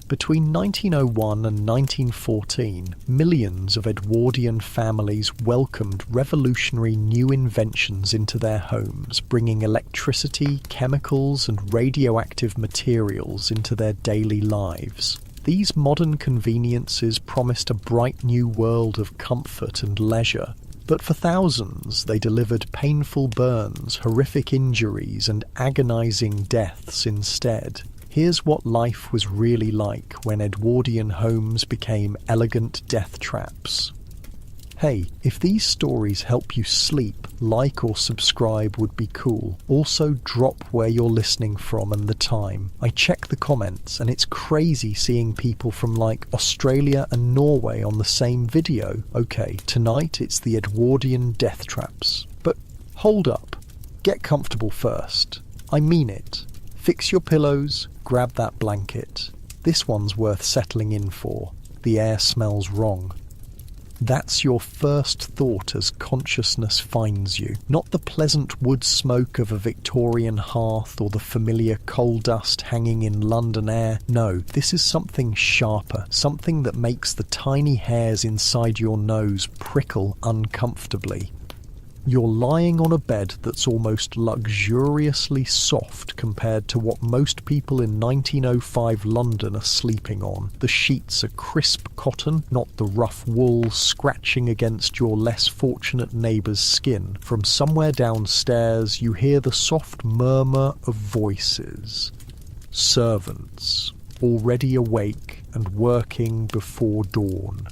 Between 1901 and 1914, millions of Edwardian families welcomed revolutionary new inventions into their homes, bringing electricity, chemicals, and radioactive materials into their daily lives. These modern conveniences promised a bright new world of comfort and leisure, but for thousands they delivered painful burns, horrific injuries, and agonizing deaths instead. Here's what life was really like when Edwardian homes became elegant death traps. Hey, if these stories help you sleep, like or subscribe would be cool. Also drop where you're listening from and the time. I check the comments and it's crazy seeing people from like Australia and Norway on the same video. Okay, tonight it's the Edwardian death traps. But hold up, get comfortable first. I mean it. Fix your pillows, grab that blanket. This one's worth settling in for. The air smells wrong. That's your first thought as consciousness finds you. Not the pleasant wood smoke of a Victorian hearth or the familiar coal dust hanging in London air. No, this is something sharper, something that makes the tiny hairs inside your nose prickle uncomfortably. You're lying on a bed that's almost luxuriously soft compared to what most people in 1905 London are sleeping on. The sheets are crisp cotton, not the rough wool scratching against your less fortunate neighbour's skin. From somewhere downstairs, you hear the soft murmur of voices. Servants, already awake and working before dawn.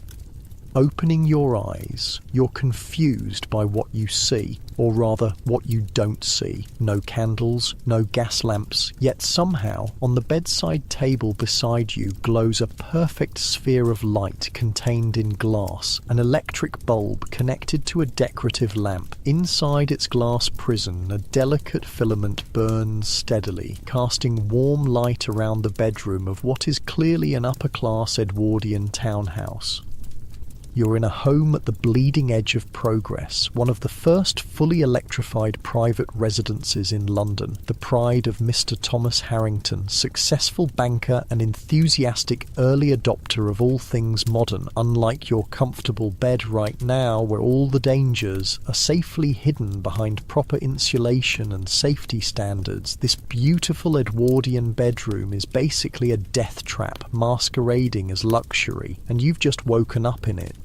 Opening your eyes, you're confused by what you see, or rather, what you don't see. No candles, no gas lamps, yet somehow, on the bedside table beside you glows a perfect sphere of light contained in glass, an electric bulb connected to a decorative lamp. Inside its glass prison, a delicate filament burns steadily, casting warm light around the bedroom of what is clearly an upper-class Edwardian townhouse. You're in a home at the bleeding edge of progress, one of the first fully electrified private residences in London, the pride of Mr. Thomas Harrington, successful banker and enthusiastic early adopter of all things modern, unlike your comfortable bed right now where all the dangers are safely hidden behind proper insulation and safety standards. This beautiful Edwardian bedroom is basically a death trap masquerading as luxury, and you've just woken up in it.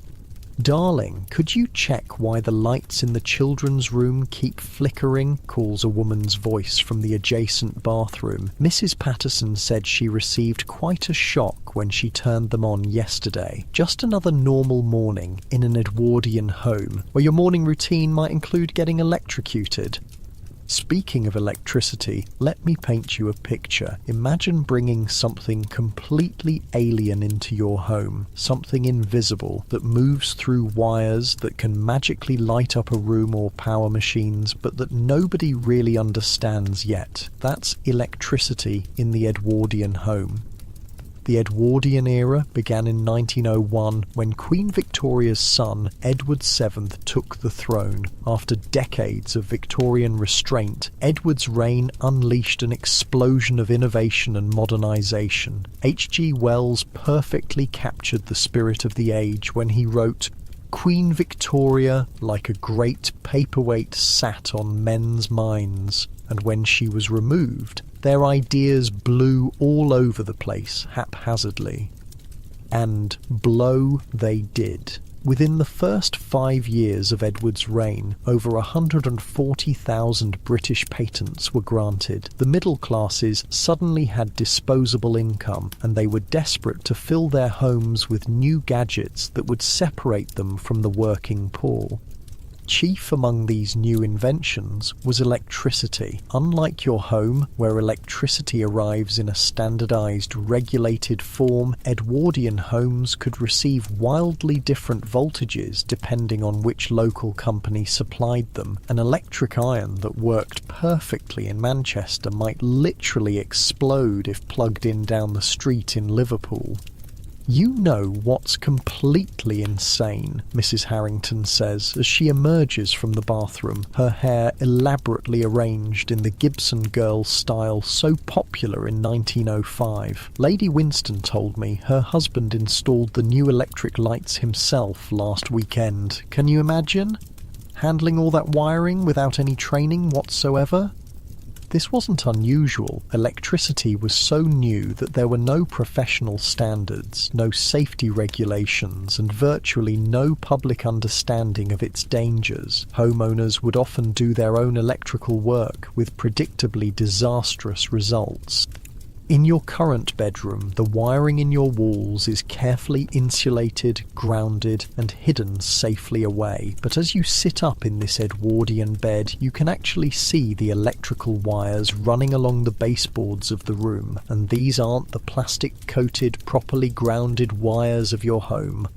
"Darling, could you check why the lights in the children's room keep flickering?" calls a woman's voice from the adjacent bathroom. Mrs. Patterson said she received quite a shock when she turned them on yesterday. Just another normal morning in an Edwardian home, where your morning routine might include getting electrocuted. Speaking of electricity, let me paint you a picture. Imagine bringing something completely alien into your home, something invisible that moves through wires, that can magically light up a room or power machines, but that nobody really understands yet. That's electricity in the Edwardian home. The Edwardian era began in 1901 when Queen Victoria's son, Edward VII, took the throne. After decades of Victorian restraint, Edward's reign unleashed an explosion of innovation and modernisation. H.G. Wells perfectly captured the spirit of the age when he wrote, "Queen Victoria, like a great paperweight, sat on men's minds, and when she was removed, their ideas blew all over the place haphazardly." And blow they did. Within the first 5 years of Edward's reign, over 140,000 British patents were granted. The middle classes suddenly had disposable income, and they were desperate to fill their homes with new gadgets that would separate them from the working poor. Chief among these new inventions was electricity. Unlike your home, where electricity arrives in a standardized, regulated form, Edwardian homes could receive wildly different voltages depending on which local company supplied them. An electric iron that worked perfectly in Manchester might literally explode if plugged in down the street in Liverpool. You know what's completely insane, Mrs. Harrington says as she emerges from the bathroom, her hair elaborately arranged in the Gibson Girl style so popular in 1905. Lady Winston told me her husband installed the new electric lights himself last weekend. Can you imagine? Handling all that wiring without any training whatsoever? This wasn't unusual. Electricity was so new that there were no professional standards, no safety regulations, and virtually no public understanding of its dangers. Homeowners would often do their own electrical work with predictably disastrous results. In your current bedroom, the wiring in your walls is carefully insulated, grounded, and hidden safely away. But as you sit up in this Edwardian bed, you can actually see the electrical wires running along the baseboards of the room, and these aren't the plastic-coated, properly grounded wires of your home.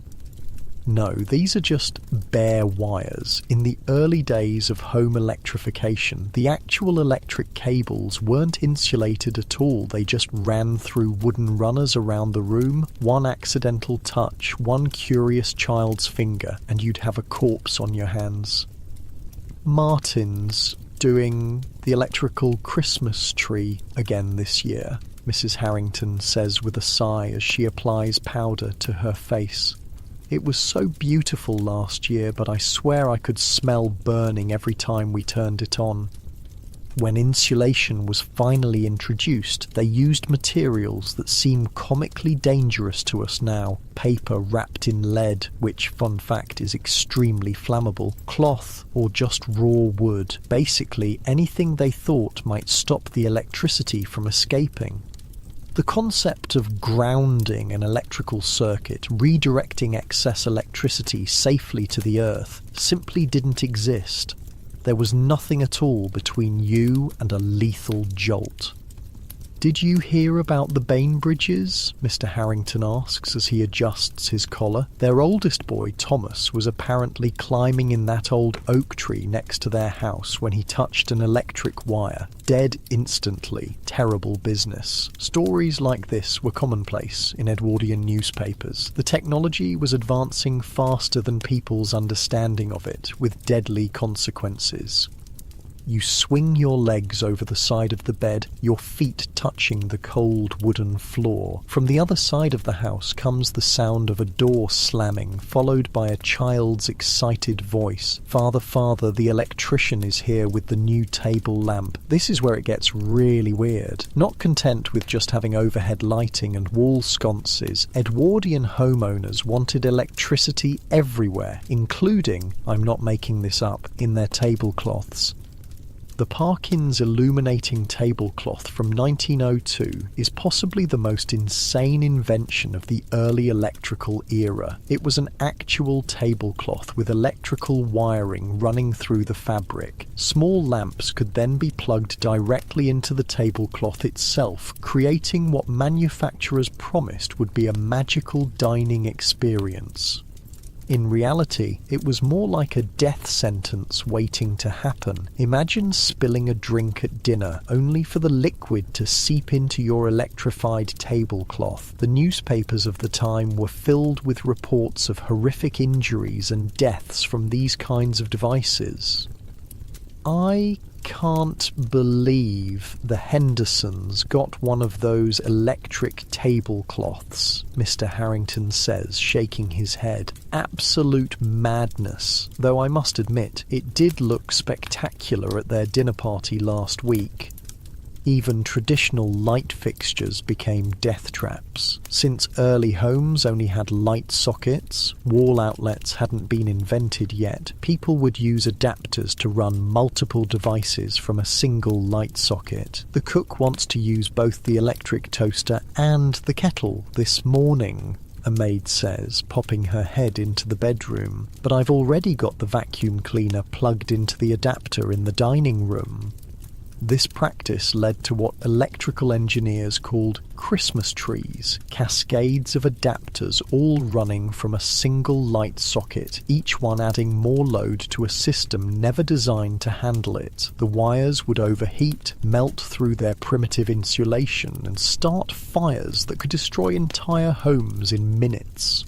No, these are just bare wires. In the early days of home electrification, the actual electric cables weren't insulated at all. They just ran through wooden runners around the room. One accidental touch, one curious child's finger, and you'd have a corpse on your hands. Martin's doing the electrical Christmas tree again this year, Mrs. Harrington says with a sigh as she applies powder to her face. It was so beautiful last year, but I swear I could smell burning every time we turned it on. When insulation was finally introduced, they used materials that seem comically dangerous to us now. Paper wrapped in lead, which, fun fact, is extremely flammable. Cloth, or just raw wood. Basically, anything they thought might stop the electricity from escaping. The concept of grounding an electrical circuit, redirecting excess electricity safely to the earth, simply didn't exist. There was nothing at all between you and a lethal jolt. "Did you hear about the Bainbridges?" Mr. Harrington asks as he adjusts his collar. Their oldest boy, Thomas, was apparently climbing in that old oak tree next to their house when he touched an electric wire. Dead instantly. Terrible business. Stories like this were commonplace in Edwardian newspapers. The technology was advancing faster than people's understanding of it, with deadly consequences. You swing your legs over the side of the bed, your feet touching the cold wooden floor. From the other side of the house comes the sound of a door slamming, followed by a child's excited voice. "Father, father, the electrician is here with the new table lamp." This is where it gets really weird. Not content with just having overhead lighting and wall sconces, Edwardian homeowners wanted electricity everywhere, including, I'm not making this up, in their tablecloths. The Parkins illuminating tablecloth from 1902 is possibly the most insane invention of the early electrical era. It was an actual tablecloth with electrical wiring running through the fabric. Small lamps could then be plugged directly into the tablecloth itself, creating what manufacturers promised would be a magical dining experience. In reality, it was more like a death sentence waiting to happen. Imagine spilling a drink at dinner, only for the liquid to seep into your electrified tablecloth. The newspapers of the time were filled with reports of horrific injuries and deaths from these kinds of devices. I can't believe the Hendersons got one of those electric tablecloths, Mr. Harrington says, shaking his head. Absolute madness, though I must admit, it did look spectacular at their dinner party last week. Even traditional light fixtures became death traps. Since early homes only had light sockets, wall outlets hadn't been invented yet, people would use adapters to run multiple devices from a single light socket. The cook wants to use both the electric toaster and the kettle this morning, a maid says, popping her head into the bedroom. But I've already got the vacuum cleaner plugged into the adapter in the dining room. This practice led to what electrical engineers called Christmas trees, cascades of adapters all running from a single light socket, each one adding more load to a system never designed to handle it. The wires would overheat, melt through their primitive insulation, and start fires that could destroy entire homes in minutes.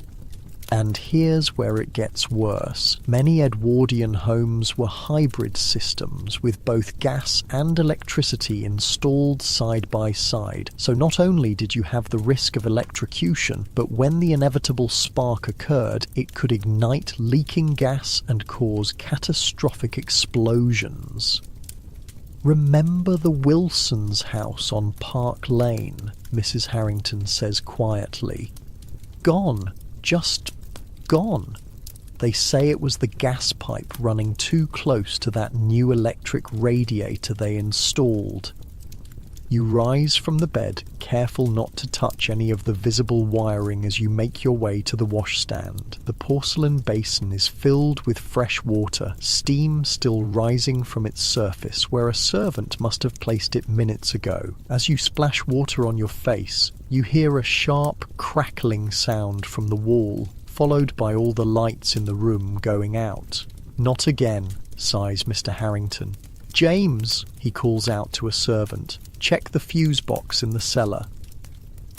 And here's where it gets worse. Many Edwardian homes were hybrid systems with both gas and electricity installed side by side. So not only did you have the risk of electrocution, but when the inevitable spark occurred, it could ignite leaking gas and cause catastrophic explosions. "Remember the Wilsons' house on Park Lane?" Mrs. Harrington says quietly. "Gone. Just gone. They say it was the gas pipe running too close to that new electric radiator they installed." You rise from the bed, careful not to touch any of the visible wiring as you make your way to the washstand. The porcelain basin is filled with fresh water, steam still rising from its surface where a servant must have placed it minutes ago. As you splash water on your face, you hear a sharp, crackling sound from the wall, followed by all the lights in the room going out. "Not again," sighs Mr. Harrington. "James," he calls out to a servant, "check the fuse box in the cellar."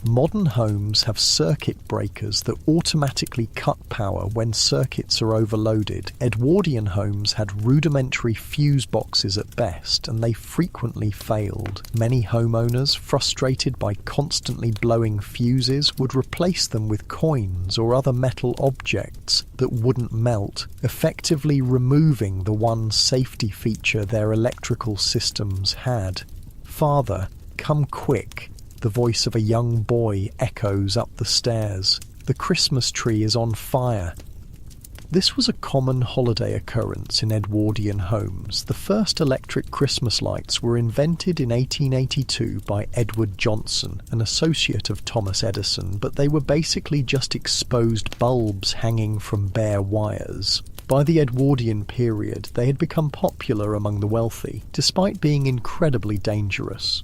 Modern homes have circuit breakers that automatically cut power when circuits are overloaded. Edwardian homes had rudimentary fuse boxes at best, and they frequently failed. Many homeowners, frustrated by constantly blowing fuses, would replace them with coins or other metal objects that wouldn't melt, effectively removing the one safety feature their electrical systems had. "Father, come quick." The voice of a young boy echoes up the stairs. "The Christmas tree is on fire." This was a common holiday occurrence in Edwardian homes. The first electric Christmas lights were invented in 1882 by Edward Johnson, an associate of Thomas Edison, but they were basically just exposed bulbs hanging from bare wires. By the Edwardian period, they had become popular among the wealthy, despite being incredibly dangerous.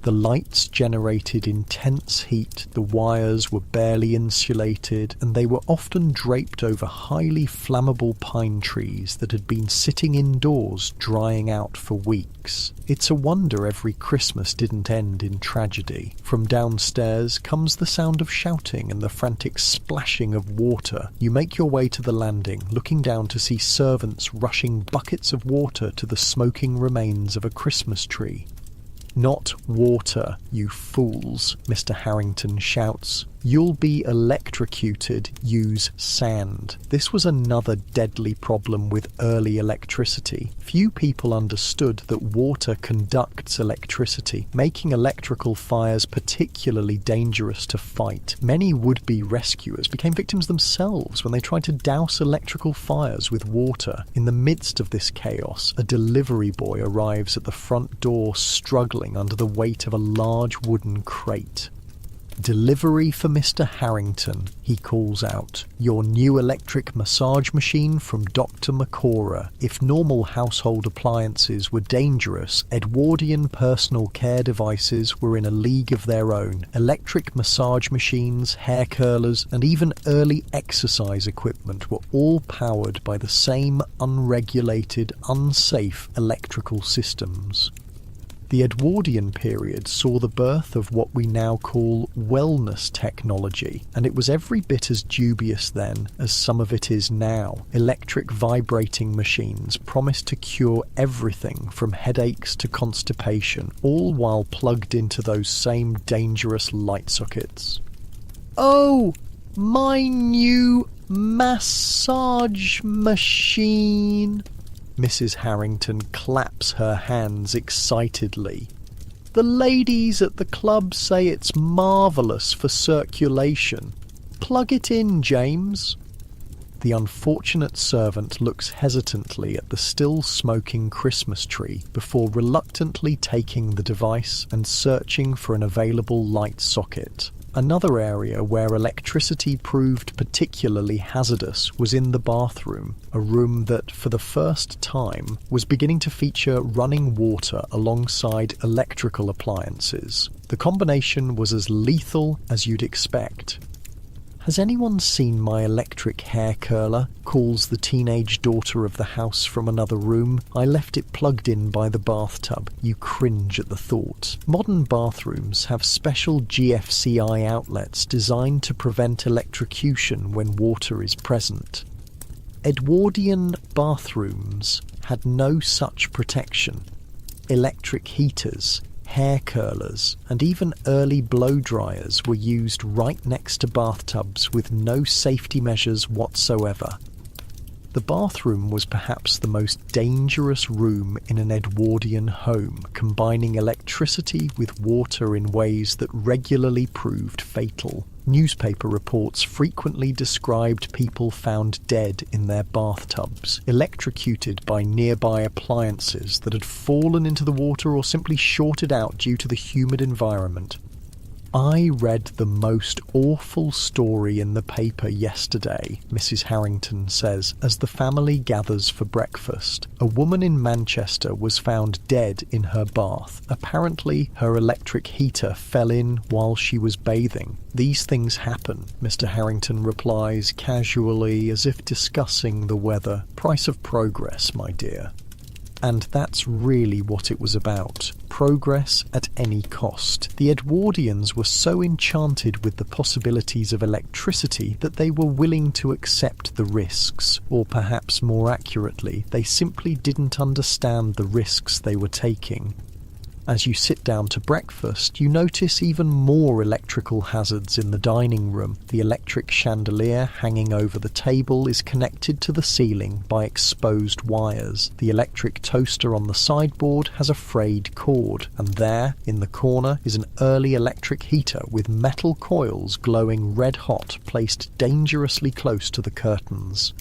The lights generated intense heat, the wires were barely insulated, and they were often draped over highly flammable pine trees that had been sitting indoors drying out for weeks. It's a wonder every Christmas didn't end in tragedy. From downstairs comes the sound of shouting and the frantic splashing of water. You make your way to the landing, looking down to see servants rushing buckets of water to the smoking remains of a Christmas tree. "Not water, you fools," Mr. Harrington shouts. "You'll be electrocuted, use sand." This was another deadly problem with early electricity. Few people understood that water conducts electricity, making electrical fires particularly dangerous to fight. Many would-be rescuers became victims themselves when they tried to douse electrical fires with water. In the midst of this chaos, a delivery boy arrives at the front door struggling under the weight of a large wooden crate. "Delivery for Mr. Harrington," he calls out. "Your new electric massage machine from Dr. Macora. If normal household appliances were dangerous, Edwardian personal care devices were in a league of their own. Electric massage machines, hair curlers, and even early exercise equipment were all powered by the same unregulated, unsafe electrical systems." The Edwardian period saw the birth of what we now call wellness technology, and it was every bit as dubious then as some of it is now. Electric vibrating machines promised to cure everything from headaches to constipation, all while plugged into those same dangerous light sockets. "Oh, my new massage machine!" Mrs. Harrington claps her hands excitedly. "The ladies at the club say it's marvellous for circulation. Plug it in, James." The unfortunate servant looks hesitantly at the still smoking Christmas tree before reluctantly taking the device and searching for an available light socket. Another area where electricity proved particularly hazardous was in the bathroom, a room that, for the first time, was beginning to feature running water alongside electrical appliances. The combination was as lethal as you'd expect. "Has anyone seen my electric hair curler?" calls the teenage daughter of the house from another room. "I left it plugged in by the bathtub." You cringe at the thought. Modern bathrooms have special GFCI outlets designed to prevent electrocution when water is present. Edwardian bathrooms had no such protection. Electric heaters, hair curlers, and even early blow dryers were used right next to bathtubs with no safety measures whatsoever. The bathroom was perhaps the most dangerous room in an Edwardian home, combining electricity with water in ways that regularly proved fatal. Newspaper reports frequently described people found dead in their bathtubs, electrocuted by nearby appliances that had fallen into the water or simply shorted out due to the humid environment. "I read the most awful story in the paper yesterday," Mrs. Harrington says, as the family gathers for breakfast. "A woman in Manchester was found dead in her bath. Apparently, her electric heater fell in while she was bathing." "These things happen," Mr. Harrington replies casually, as if discussing the weather. "Price of progress, my dear." And that's really what it was about. Progress at any cost. The Edwardians were so enchanted with the possibilities of electricity that they were willing to accept the risks, or perhaps more accurately, they simply didn't understand the risks they were taking. As you sit down to breakfast, you notice even more electrical hazards in the dining room. The electric chandelier hanging over the table is connected to the ceiling by exposed wires. The electric toaster on the sideboard has a frayed cord, and there, in the corner, is an early electric heater with metal coils glowing red hot placed dangerously close to the curtains.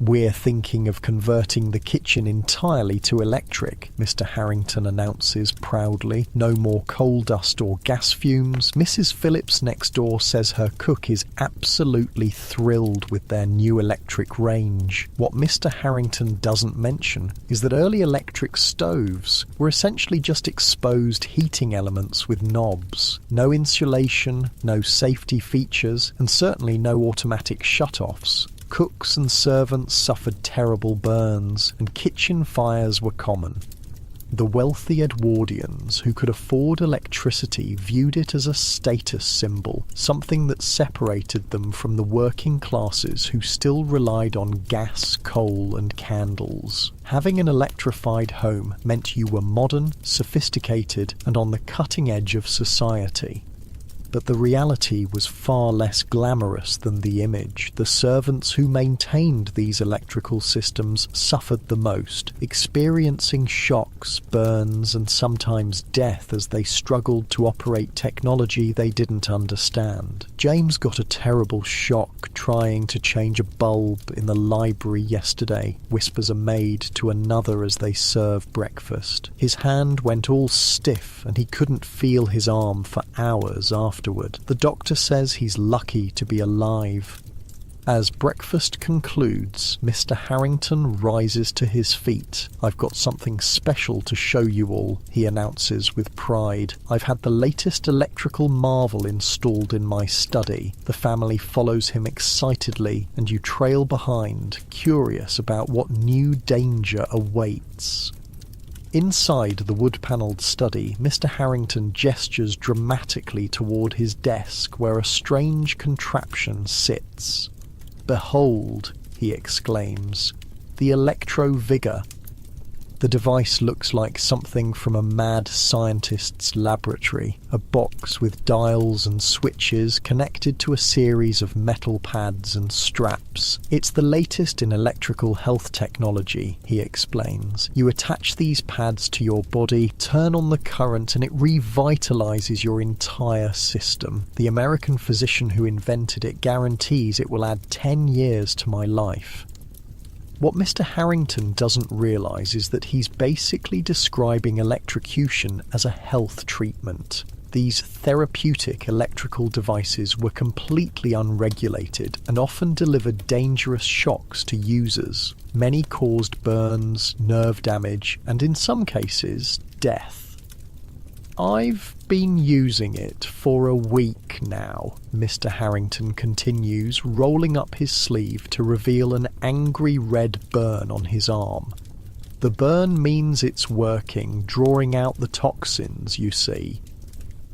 "We're thinking of converting the kitchen entirely to electric," Mr. Harrington announces proudly. "No more coal dust or gas fumes." Mrs. Phillips next door says her cook is absolutely thrilled with their new electric range. What Mr. Harrington doesn't mention is that early electric stoves were essentially just exposed heating elements with knobs. No insulation, no safety features, and certainly no automatic shut-offs. Cooks and servants suffered terrible burns, and kitchen fires were common. The wealthy Edwardians who could afford electricity viewed it as a status symbol, something that separated them from the working classes who still relied on gas, coal, and candles. Having an electrified home meant you were modern, sophisticated, and on the cutting edge of society. But the reality was far less glamorous than the image. The servants who maintained these electrical systems suffered the most, experiencing shocks, burns, and sometimes death as they struggled to operate technology they didn't understand. "James got a terrible shock trying to change a bulb in the library yesterday," whispers a maid to another as they serve breakfast. "His hand went all stiff and he couldn't feel his arm for hours afterward. The doctor says he's lucky to be alive." As breakfast concludes, Mr. Harrington rises to his feet. "I've got something special to show you all," he announces with pride. "I've had the latest electrical marvel installed in my study." The family follows him excitedly, and you trail behind, curious about what new danger awaits. Inside the wood-panelled study, Mr. Harrington gestures dramatically toward his desk where a strange contraption sits. "Behold," he exclaims, "the electro-vigor." The device looks like something from a mad scientist's laboratory, a box with dials and switches connected to a series of metal pads and straps. "It's the latest in electrical health technology," he explains. "You attach these pads to your body, turn on the current, and it revitalizes your entire system. The American physician who invented it guarantees it will add 10 years to my life." What Mr. Harrington doesn't realise is that he's basically describing electrocution as a health treatment. These therapeutic electrical devices were completely unregulated and often delivered dangerous shocks to users. Many caused burns, nerve damage, and in some cases, death. "I've been using it for a week now," Mr. Harrington continues, rolling up his sleeve to reveal an angry red burn on his arm. "The burn means it's working, drawing out the toxins, you see."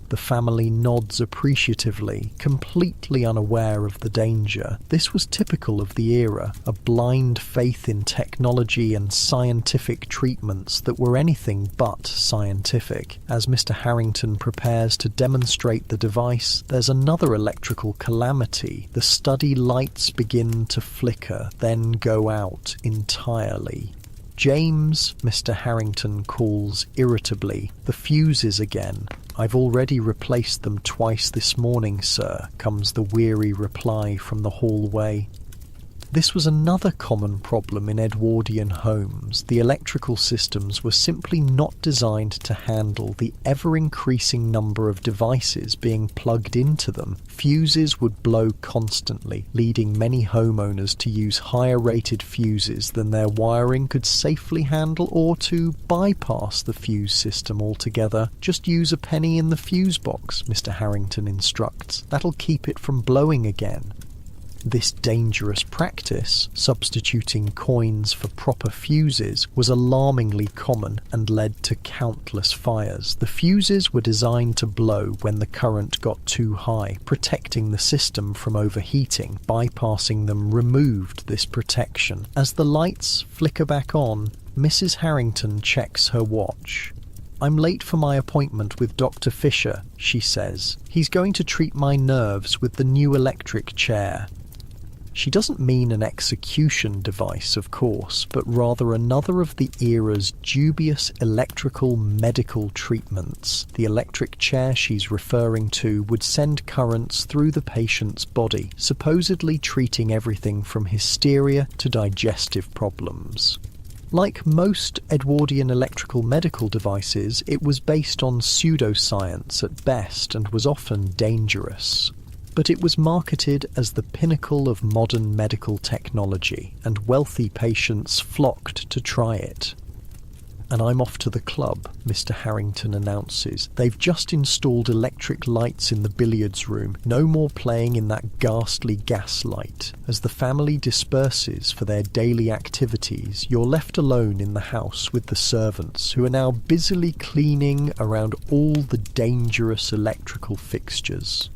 The family nods appreciatively, completely unaware of the danger. This was typical of the era, a blind faith in technology and scientific treatments that were anything but scientific. As Mr. Harrington prepares to demonstrate the device, there's another electrical calamity. The study lights begin to flicker, then go out entirely. "James," Mr. Harrington calls irritably, "the fuses again." "I've already replaced them twice this morning, sir," comes the weary reply from the hallway. This was another common problem in Edwardian homes. The electrical systems were simply not designed to handle the ever-increasing number of devices being plugged into them. Fuses would blow constantly, leading many homeowners to use higher-rated fuses than their wiring could safely handle, or to bypass the fuse system altogether. "Just use a penny in the fuse box," Mr. Harrington instructs. "That'll keep it from blowing again." This dangerous practice, substituting coins for proper fuses, was alarmingly common and led to countless fires. The fuses were designed to blow when the current got too high, protecting the system from overheating. Bypassing them removed this protection. As the lights flicker back on, Mrs. Harrington checks her watch. "I'm late for my appointment with Dr. Fisher," she says. "He's going to treat my nerves with the new electric chair." She doesn't mean an execution device, of course, but rather another of the era's dubious electrical medical treatments. The electric chair she's referring to would send currents through the patient's body, supposedly treating everything from hysteria to digestive problems. Like most Edwardian electrical medical devices, it was based on pseudoscience at best and was often dangerous. But it was marketed as the pinnacle of modern medical technology, and wealthy patients flocked to try it. "And I'm off to the club," Mr. Harrington announces. "They've just installed electric lights in the billiards room. No more playing in that ghastly gaslight." As the family disperses for their daily activities, you're left alone in the house with the servants, who are now busily cleaning around all the dangerous electrical fixtures.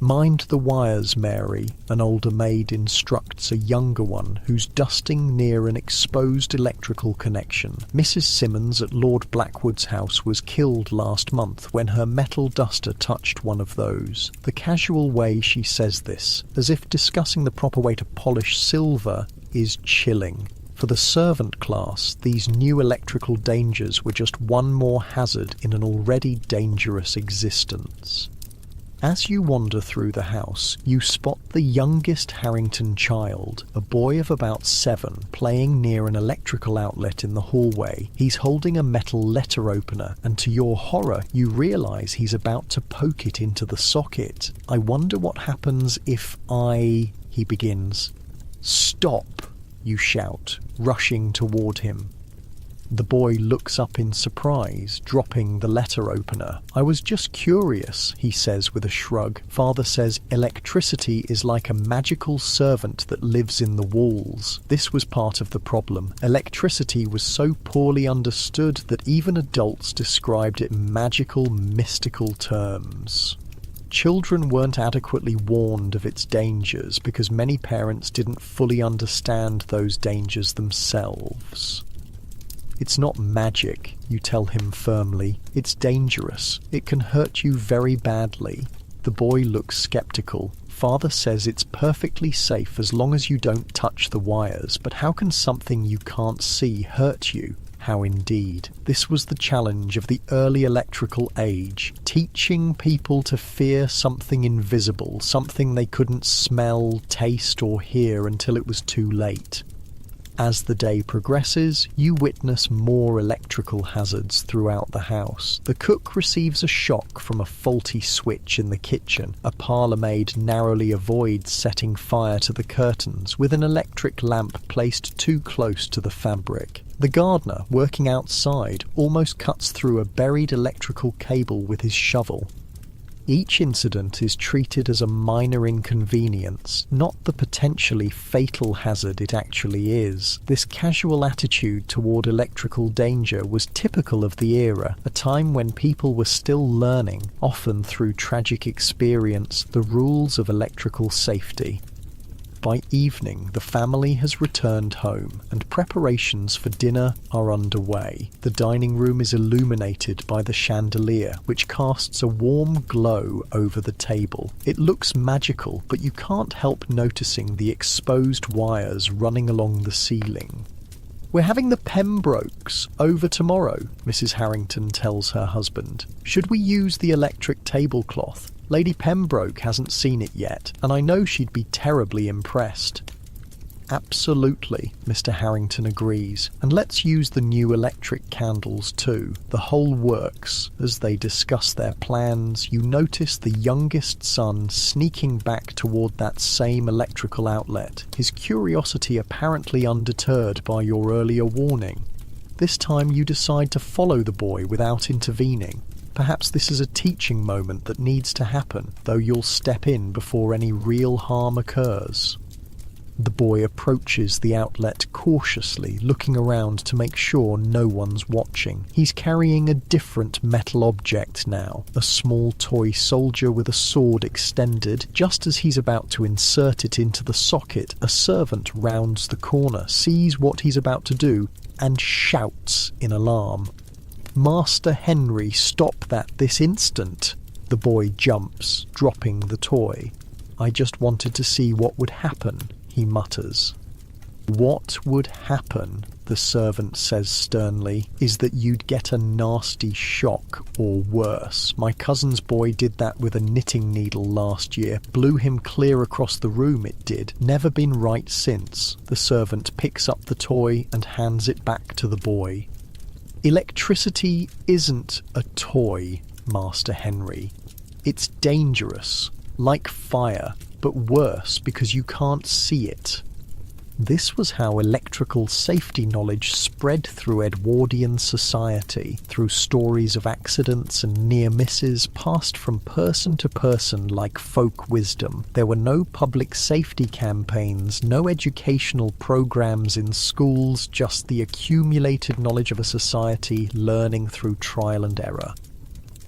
"Mind the wires, Mary," an older maid instructs a younger one who's dusting near an exposed electrical connection. "Mrs. Simmons at Lord Blackwood's house was killed last month when her metal duster touched one of those." The casual way she says this, as if discussing the proper way to polish silver, is chilling. For the servant class, these new electrical dangers were just one more hazard in an already dangerous existence. As you wander through the house, you spot the youngest Harrington child, a boy of about 7, playing near an electrical outlet in the hallway. He's holding a metal letter opener, and to your horror, you realise he's about to poke it into the socket. "I wonder what happens if he begins. "Stop!" you shout, rushing toward him. The boy looks up in surprise, dropping the letter opener. "I was just curious," he says with a shrug. "Father says electricity is like a magical servant that lives in the walls." This was part of the problem. Electricity was so poorly understood that even adults described it in magical, mystical terms. Children weren't adequately warned of its dangers because many parents didn't fully understand those dangers themselves. "It's not magic," you tell him firmly. "It's dangerous. It can hurt you very badly." The boy looks skeptical. "Father says it's perfectly safe as long as you don't touch the wires, but how can something you can't see hurt you?" How indeed. This was the challenge of the early electrical age, teaching people to fear something invisible, something they couldn't smell, taste, or hear until it was too late. As the day progresses, you witness more electrical hazards throughout the house. The cook receives a shock from a faulty switch in the kitchen. A parlourmaid narrowly avoids setting fire to the curtains with an electric lamp placed too close to the fabric. The gardener, working outside, almost cuts through a buried electrical cable with his shovel. Each incident is treated as a minor inconvenience, not the potentially fatal hazard it actually is. This casual attitude toward electrical danger was typical of the era, a time when people were still learning, often through tragic experience, the rules of electrical safety. By evening, the family has returned home, and preparations for dinner are underway. The dining room is illuminated by the chandelier, which casts a warm glow over the table. It looks magical, but you can't help noticing the exposed wires running along the ceiling. "We're having the Pembrokes over tomorrow," Mrs. Harrington tells her husband. "Should we use the electric tablecloth? Lady Pembroke hasn't seen it yet, and I know she'd be terribly impressed." "Absolutely," Mr. Harrington agrees, "and let's use the new electric candles too. The whole works." As they discuss their plans, you notice the youngest son sneaking back toward that same electrical outlet, his curiosity apparently undeterred by your earlier warning. This time you decide to follow the boy without intervening. Perhaps this is a teaching moment that needs to happen, though you'll step in before any real harm occurs. The boy approaches the outlet cautiously, looking around to make sure no one's watching. He's carrying a different metal object now, a small toy soldier with a sword extended. Just as he's about to insert it into the socket, a servant rounds the corner, sees what he's about to do, and shouts in alarm. "Master Henry, stop that this instant!" The boy jumps, dropping the toy. "I just wanted to see what would happen," he mutters. "What would happen," the servant says sternly, "is that you'd get a nasty shock, or worse. My cousin's boy did that with a knitting needle last year. Blew him clear across the room, it did. Never been right since." The servant picks up the toy and hands it back to the boy. "Electricity isn't a toy, Master Henry. It's dangerous, like fire, but worse because you can't see it." This was how electrical safety knowledge spread through Edwardian society, through stories of accidents and near misses passed from person to person like folk wisdom. There were no public safety campaigns, no educational programs in schools, just the accumulated knowledge of a society learning through trial and error.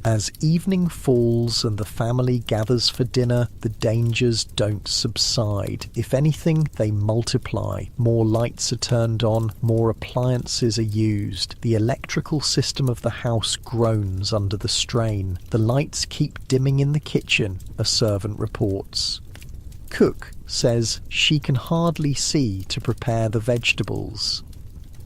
As evening falls and the family gathers for dinner, the dangers don't subside. If anything, they multiply. More lights are turned on, more appliances are used. The electrical system of the house groans under the strain. The lights keep dimming in the kitchen, a servant reports. Cook says she can hardly see to prepare the vegetables.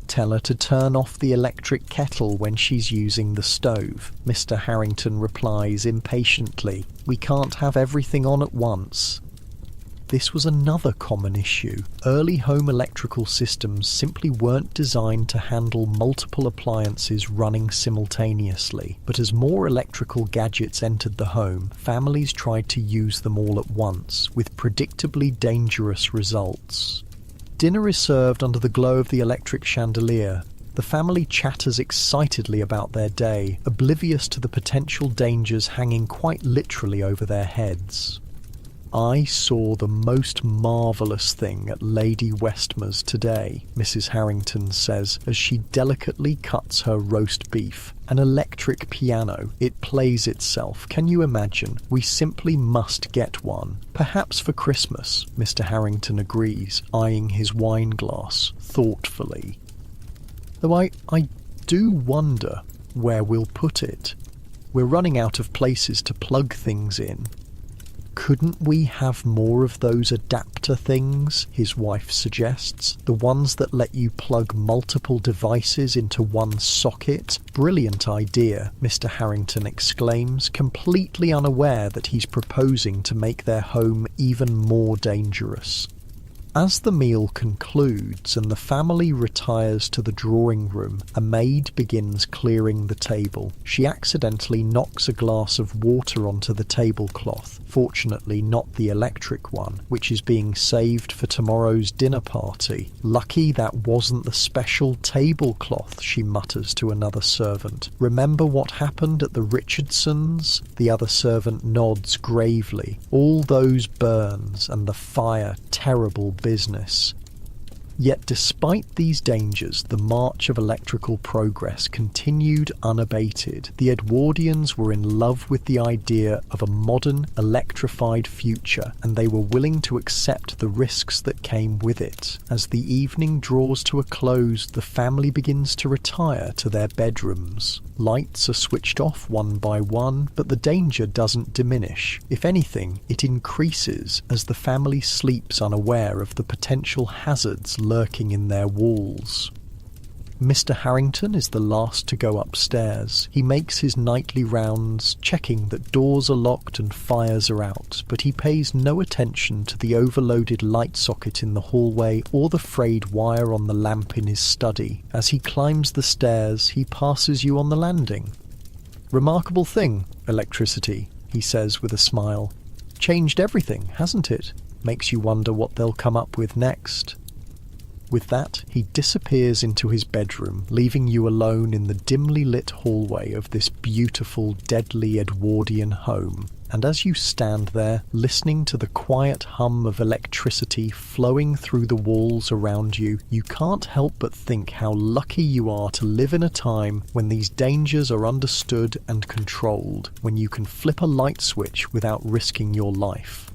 Tell her to turn off the electric kettle when she's using the stove. Mr. Harrington replies impatiently, "We can't have everything on at once." This was another common issue. Early home electrical systems simply weren't designed to handle multiple appliances running simultaneously. But as more electrical gadgets entered the home, families tried to use them all at once, with predictably dangerous results. Dinner is served under the glow of the electric chandelier. The family chatters excitedly about their day, oblivious to the potential dangers hanging quite literally over their heads. "I saw the most marvellous thing at Lady Westmer's today," Mrs. Harrington says as she delicately cuts her roast beef. "An electric piano. It plays itself. Can you imagine? We simply must get one. Perhaps for Christmas," Mr. Harrington agrees, eyeing his wine glass thoughtfully. "Though I do wonder where we'll put it. We're running out of places to plug things in." "Couldn't we have more of those adapter things?" his wife suggests. "The ones that let you plug multiple devices into one socket?" "Brilliant idea," Mr. Harrington exclaims, completely unaware that he's proposing to make their home even more dangerous. As the meal concludes and the family retires to the drawing room, a maid begins clearing the table. She accidentally knocks a glass of water onto the tablecloth, fortunately not the electric one, which is being saved for tomorrow's dinner party. Lucky that wasn't the special tablecloth, she mutters to another servant. Remember what happened at the Richardsons? The other servant nods gravely. All those burns and the fire, terrible business. Yet despite these dangers, the march of electrical progress continued unabated. The Edwardians were in love with the idea of a modern, electrified future, and they were willing to accept the risks that came with it. As the evening draws to a close, the family begins to retire to their bedrooms. Lights are switched off one by one, but the danger doesn't diminish. If anything, it increases as the family sleeps unaware of the potential hazards lurking in their walls. Mr. Harrington is the last to go upstairs. He makes his nightly rounds, checking that doors are locked and fires are out, but he pays no attention to the overloaded light socket in the hallway or the frayed wire on the lamp in his study. As he climbs the stairs, he passes you on the landing. "Remarkable thing, electricity," he says with a smile. "Changed everything, hasn't it? Makes you wonder what they'll come up with next." With that, he disappears into his bedroom, leaving you alone in the dimly lit hallway of this beautiful, deadly Edwardian home. And as you stand there, listening to the quiet hum of electricity flowing through the walls around you, you can't help but think how lucky you are to live in a time when these dangers are understood and controlled, when you can flip a light switch without risking your life.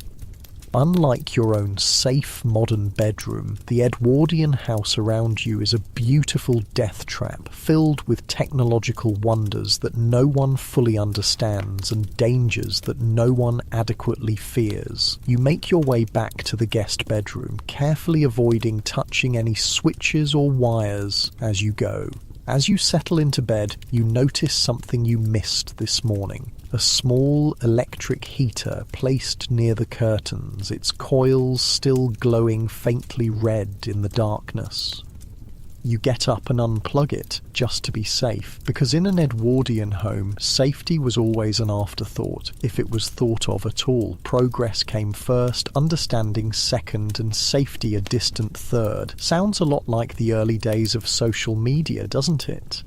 Unlike your own safe modern bedroom, the Edwardian house around you is a beautiful death trap filled with technological wonders that no one fully understands and dangers that no one adequately fears. You make your way back to the guest bedroom, carefully avoiding touching any switches or wires as you go. As you settle into bed, you notice something you missed this morning. A small electric heater placed near the curtains, its coils still glowing faintly red in the darkness. You get up and unplug it, just to be safe, because in an Edwardian home, safety was always an afterthought, if it was thought of at all. Progress came first, understanding second, and safety a distant third. Sounds a lot like the early days of social media, doesn't it?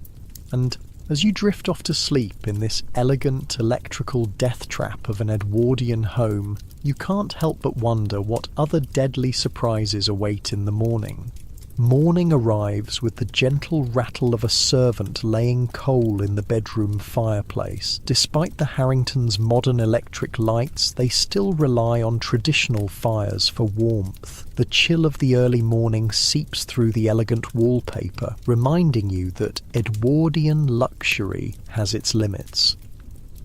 And as you drift off to sleep in this elegant electrical death trap of an Edwardian home, you can't help but wonder what other deadly surprises await in the morning. Morning arrives with the gentle rattle of a servant laying coal in the bedroom fireplace. Despite the Harringtons' modern electric lights, they still rely on traditional fires for warmth. The chill of the early morning seeps through the elegant wallpaper, reminding you that Edwardian luxury has its limits.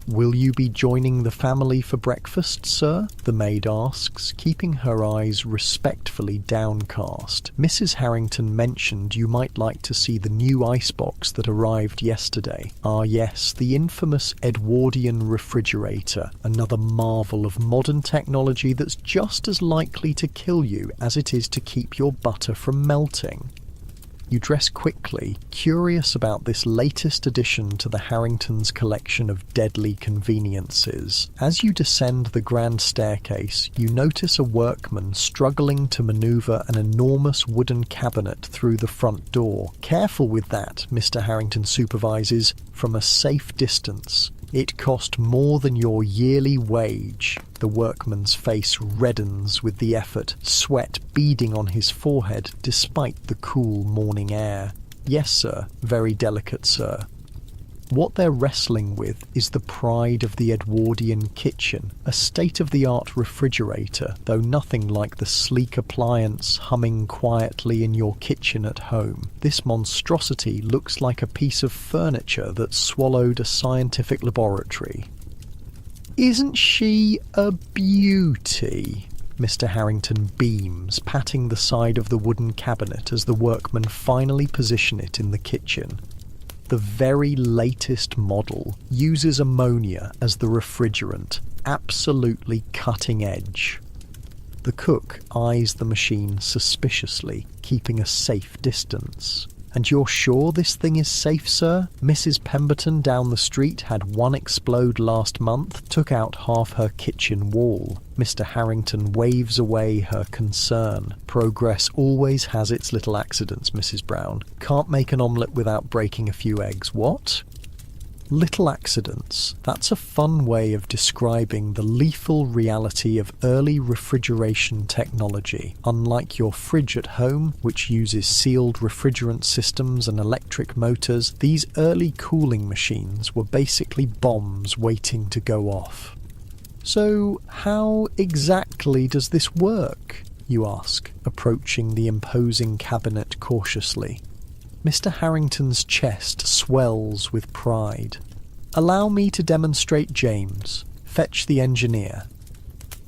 "Will you be joining the family for breakfast, sir?" the maid asks, keeping her eyes respectfully downcast. "Mrs. Harrington mentioned you might like to see the new icebox that arrived yesterday." Ah yes, the infamous Edwardian refrigerator, another marvel of modern technology that's just as likely to kill you as it is to keep your butter from melting. You dress quickly, curious about this latest addition to the Harringtons' collection of deadly conveniences. As you descend the grand staircase, you notice a workman struggling to maneuver an enormous wooden cabinet through the front door. "Careful with that," Mr. Harrington supervises, from a safe distance. "It cost more than your yearly wage." The workman's face reddens with the effort, sweat beading on his forehead despite the cool morning air. "Yes, sir. Very delicate, sir." What they're wrestling with is the pride of the Edwardian kitchen, a state-of-the-art refrigerator, though nothing like the sleek appliance humming quietly in your kitchen at home. This monstrosity looks like a piece of furniture that swallowed a scientific laboratory. "Isn't she a beauty?" Mr. Harrington beams, patting the side of the wooden cabinet as the workmen finally position it in the kitchen. The very latest model uses ammonia as the refrigerant, absolutely cutting edge. The cook eyes the machine suspiciously, keeping a safe distance. "And you're sure this thing is safe, sir? Mrs. Pemberton down the street had one explode last month, took out half her kitchen wall." Mr. Harrington waves away her concern. "Progress always has its little accidents, Mrs. Brown. Can't make an omelette without breaking a few eggs, what?" Little accidents. That's a fun way of describing the lethal reality of early refrigeration technology. Unlike your fridge at home, which uses sealed refrigerant systems and electric motors, these early cooling machines were basically bombs waiting to go off. "So how exactly does this work?" you ask, approaching the imposing cabinet cautiously. Mr. Harrington's chest swells with pride. "Allow me to demonstrate, James. Fetch the engineer."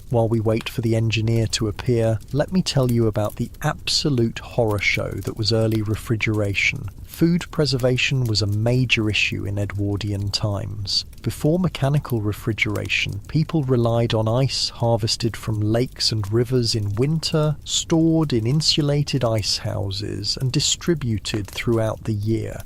While we wait for the engineer to appear, let me tell you about the absolute horror show that was early refrigeration. Food preservation was a major issue in Edwardian times. Before mechanical refrigeration, people relied on ice harvested from lakes and rivers in winter, stored in insulated ice houses, and distributed throughout the year.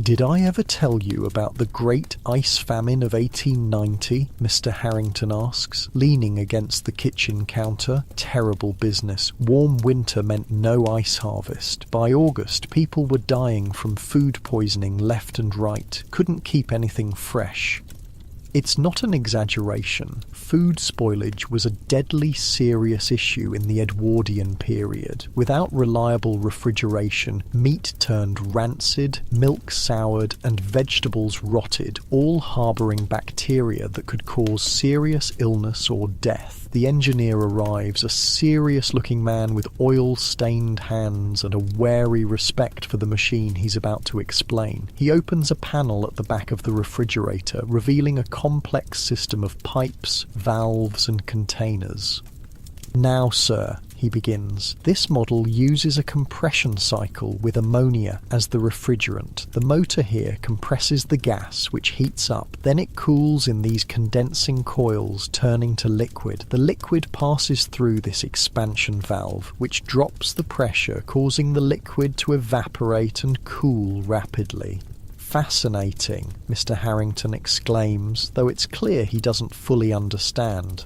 "Did I ever tell you about the Great Ice Famine of 1890? Mr. Harrington asks, leaning against the kitchen counter. Terrible business. Warm winter meant no ice harvest. By August, people were dying from food poisoning left and right. Couldn't keep anything fresh." It's not an exaggeration. Food spoilage was a deadly serious issue in the Edwardian period. Without reliable refrigeration, meat turned rancid, milk soured, and vegetables rotted, all harbouring bacteria that could cause serious illness or death. The engineer arrives, a serious-looking man with oil-stained hands and a wary respect for the machine he's about to explain. He opens a panel at the back of the refrigerator, revealing a complex system of pipes, valves, and containers. "Now, sir," he begins, "this model uses a compression cycle with ammonia as the refrigerant. The motor here compresses the gas, which heats up. Then it cools in these condensing coils, turning to liquid. The liquid passes through this expansion valve, which drops the pressure, causing the liquid to evaporate and cool rapidly." "Fascinating," Mr. Harrington exclaims, though it's clear he doesn't fully understand.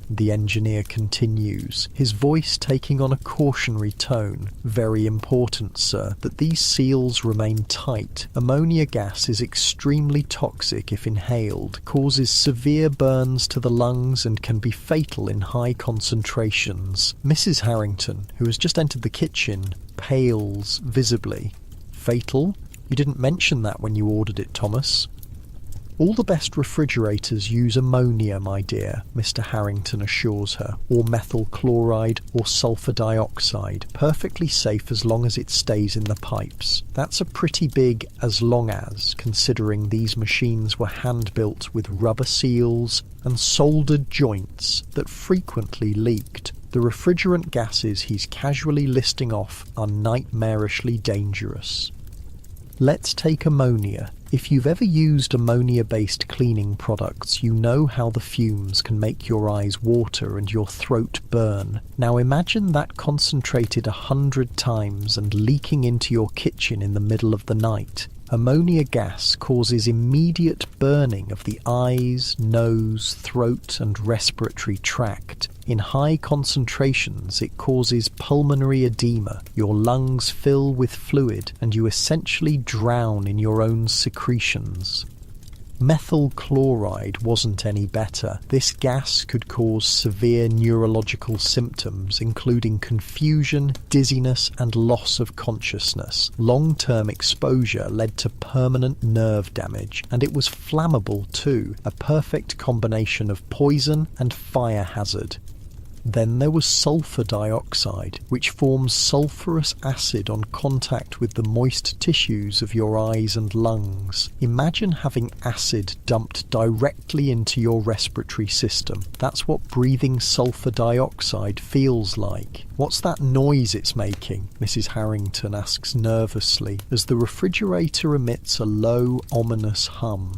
The engineer continues, his voice taking on a cautionary tone. "Very important, sir, that these seals remain tight. Ammonia gas is extremely toxic if inhaled, causes severe burns to the lungs, and can be fatal in high concentrations." Mrs. Harrington, who has just entered the kitchen, pales visibly. "Fatal? You didn't mention that when you ordered it, Thomas." "All the best refrigerators use ammonia, my dear," Mr. Harrington assures her, "or methyl chloride or sulfur dioxide. Perfectly safe as long as it stays in the pipes." That's a pretty big "as long as," considering these machines were hand-built with rubber seals and soldered joints that frequently leaked. The refrigerant gases he's casually listing off are nightmarishly dangerous. Let's take ammonia. If you've ever used ammonia-based cleaning products, you know how the fumes can make your eyes water and your throat burn. Now imagine that concentrated 100 times and leaking into your kitchen in the middle of the night. Ammonia gas causes immediate burning of the eyes, nose, throat, and respiratory tract. In high concentrations, it causes pulmonary edema. Your lungs fill with fluid, and you essentially drown in your own secretions. Methyl chloride wasn't any better. This gas could cause severe neurological symptoms, including confusion, dizziness, and loss of consciousness. Long-term exposure led to permanent nerve damage, and it was flammable too, a perfect combination of poison and fire hazard. Then there was sulfur dioxide, which forms sulfurous acid on contact with the moist tissues of your eyes and lungs. Imagine having acid dumped directly into your respiratory system. That's what breathing sulfur dioxide feels like. "What's that noise it's making?" Mrs. Harrington asks nervously, as the refrigerator emits a low, ominous hum.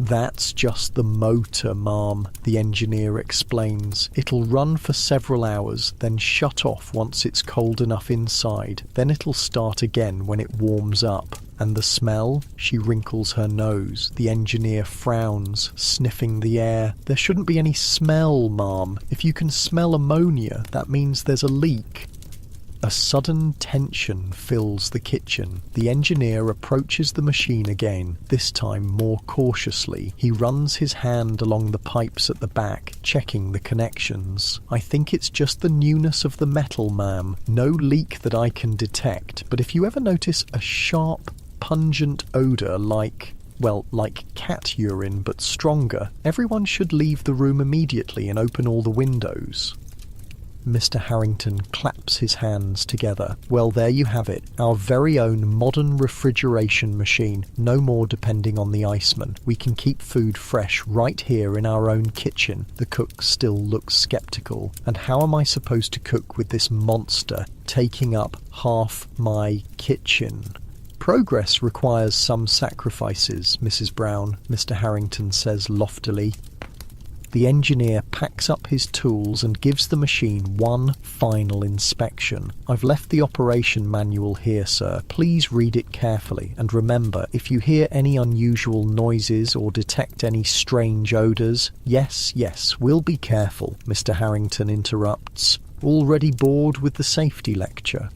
"That's just the motor, Ma'am," the engineer explains. "It'll run for several hours, then shut off once it's cold enough inside. Then it'll start again when it warms up. And the smell?" She wrinkles her nose. The engineer frowns, sniffing the air. "There shouldn't be any smell, Ma'am. If you can smell ammonia, that means there's a leak." A sudden tension fills the kitchen. The engineer approaches the machine again, this time more cautiously. He runs his hand along the pipes at the back, checking the connections. "I think it's just the newness of the metal, ma'am. No leak that I can detect, but if you ever notice a sharp, pungent odour like cat urine but stronger, everyone should leave the room immediately and open all the windows." Mr. Harrington claps his hands together. "Well, there you have it. Our very own modern refrigeration machine. No more depending on the iceman. We can keep food fresh right here in our own kitchen." The cook still looks sceptical. "And how am I supposed to cook with this monster taking up half my kitchen?" "Progress requires some sacrifices, Mrs. Brown," Mr. Harrington says loftily. The engineer packs up his tools and gives the machine one final inspection. "I've left the operation manual here, sir. Please read it carefully. And remember, if you hear any unusual noises or detect any strange odours—" Yes, we'll be careful," Mr. Harrington interrupts, already bored with the safety lecture.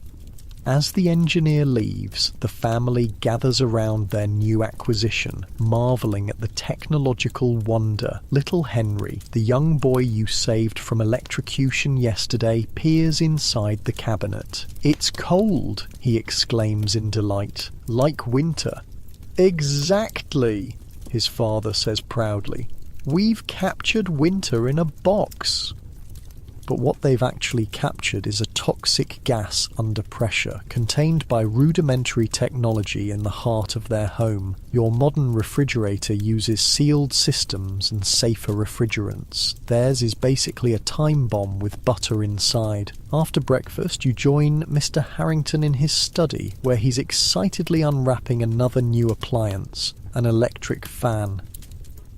As the engineer leaves, the family gathers around their new acquisition, marvelling at the technological wonder. Little Henry, the young boy you saved from electrocution yesterday, peers inside the cabinet. "It's cold," he exclaims in delight. "Like winter." "Exactly," his father says proudly. "We've captured winter in a box." But what they've actually captured is a toxic gas under pressure, contained by rudimentary technology in the heart of their home. Your modern refrigerator uses sealed systems and safer refrigerants. Theirs is basically a time bomb with butter inside. After breakfast, you join Mr. Harrington in his study, where he's excitedly unwrapping another new appliance, an electric fan.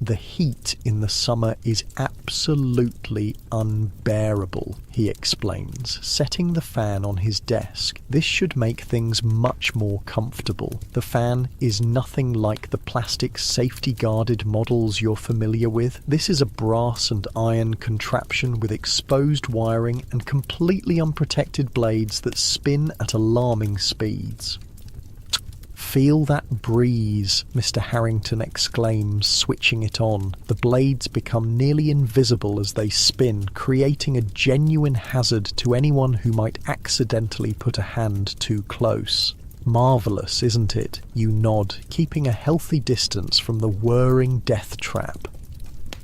"The heat in the summer is absolutely unbearable," he explains, setting the fan on his desk. "This should make things much more comfortable. The fan is nothing like the plastic safety-guarded models you're familiar with. This is a brass and iron contraption with exposed wiring and completely unprotected blades that spin at alarming speeds." "Feel that breeze," Mr. Harrington exclaims, switching it on. The blades become nearly invisible as they spin, creating a genuine hazard to anyone who might accidentally put a hand too close. "Marvellous, isn't it?" You nod, keeping a healthy distance from the whirring death trap.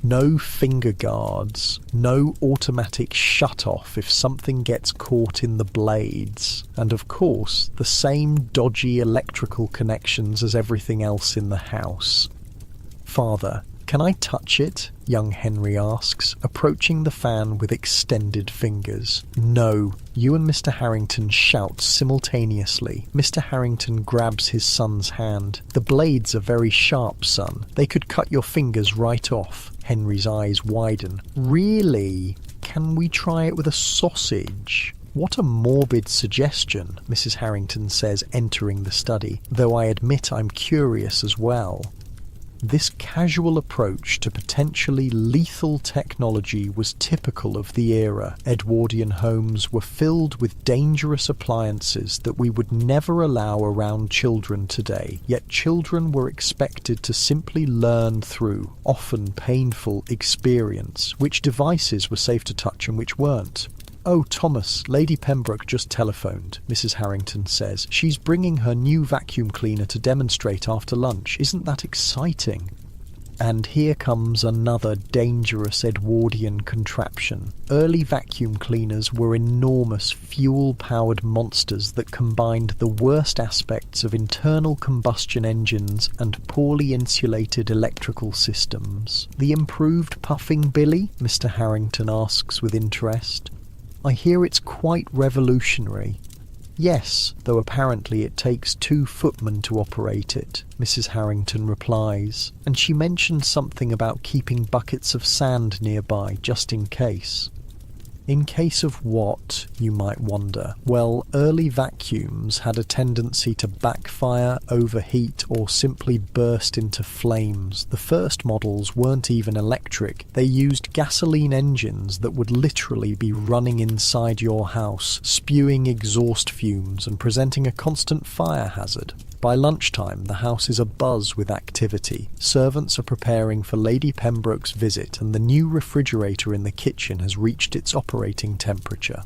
No finger guards, no automatic shut-off if something gets caught in the blades, and of course the same dodgy electrical connections as everything else in the house. "Father, can I touch it?" young Henry asks, approaching the fan with extended fingers. "No," you and Mr. Harrington shout simultaneously. Mr. Harrington grabs his son's hand. "The blades are very sharp, son. They could cut your fingers right off." Henry's eyes widen. "Really? Can we try it with a sausage?" "What a morbid suggestion," Mrs. Harrington says, entering the study, "though I admit I'm curious as well." This casual approach to potentially lethal technology was typical of the era. Edwardian homes were filled with dangerous appliances that we would never allow around children today, yet children were expected to simply learn through, often painful, experience, which devices were safe to touch and which weren't. "Oh, Thomas, Lady Pembroke just telephoned," Mrs. Harrington says. "She's bringing her new vacuum cleaner to demonstrate after lunch. Isn't that exciting?" And here comes another dangerous Edwardian contraption. Early vacuum cleaners were enormous fuel-powered monsters that combined the worst aspects of internal combustion engines and poorly insulated electrical systems. "The improved puffing billy?" Mr. Harrington asks with interest. "I hear it's quite revolutionary." Yes, though apparently it takes 2 footmen to operate it, Mrs. Harrington replies, and she mentions something about keeping buckets of sand nearby just in case. In case of what, you might wonder? Well, early vacuums had a tendency to backfire, overheat, or simply burst into flames. The first models weren't even electric. They used gasoline engines that would literally be running inside your house, spewing exhaust fumes and presenting a constant fire hazard. By lunchtime, the house is abuzz with activity. Servants are preparing for Lady Pembroke's visit, and the new refrigerator in the kitchen has reached its operating temperature.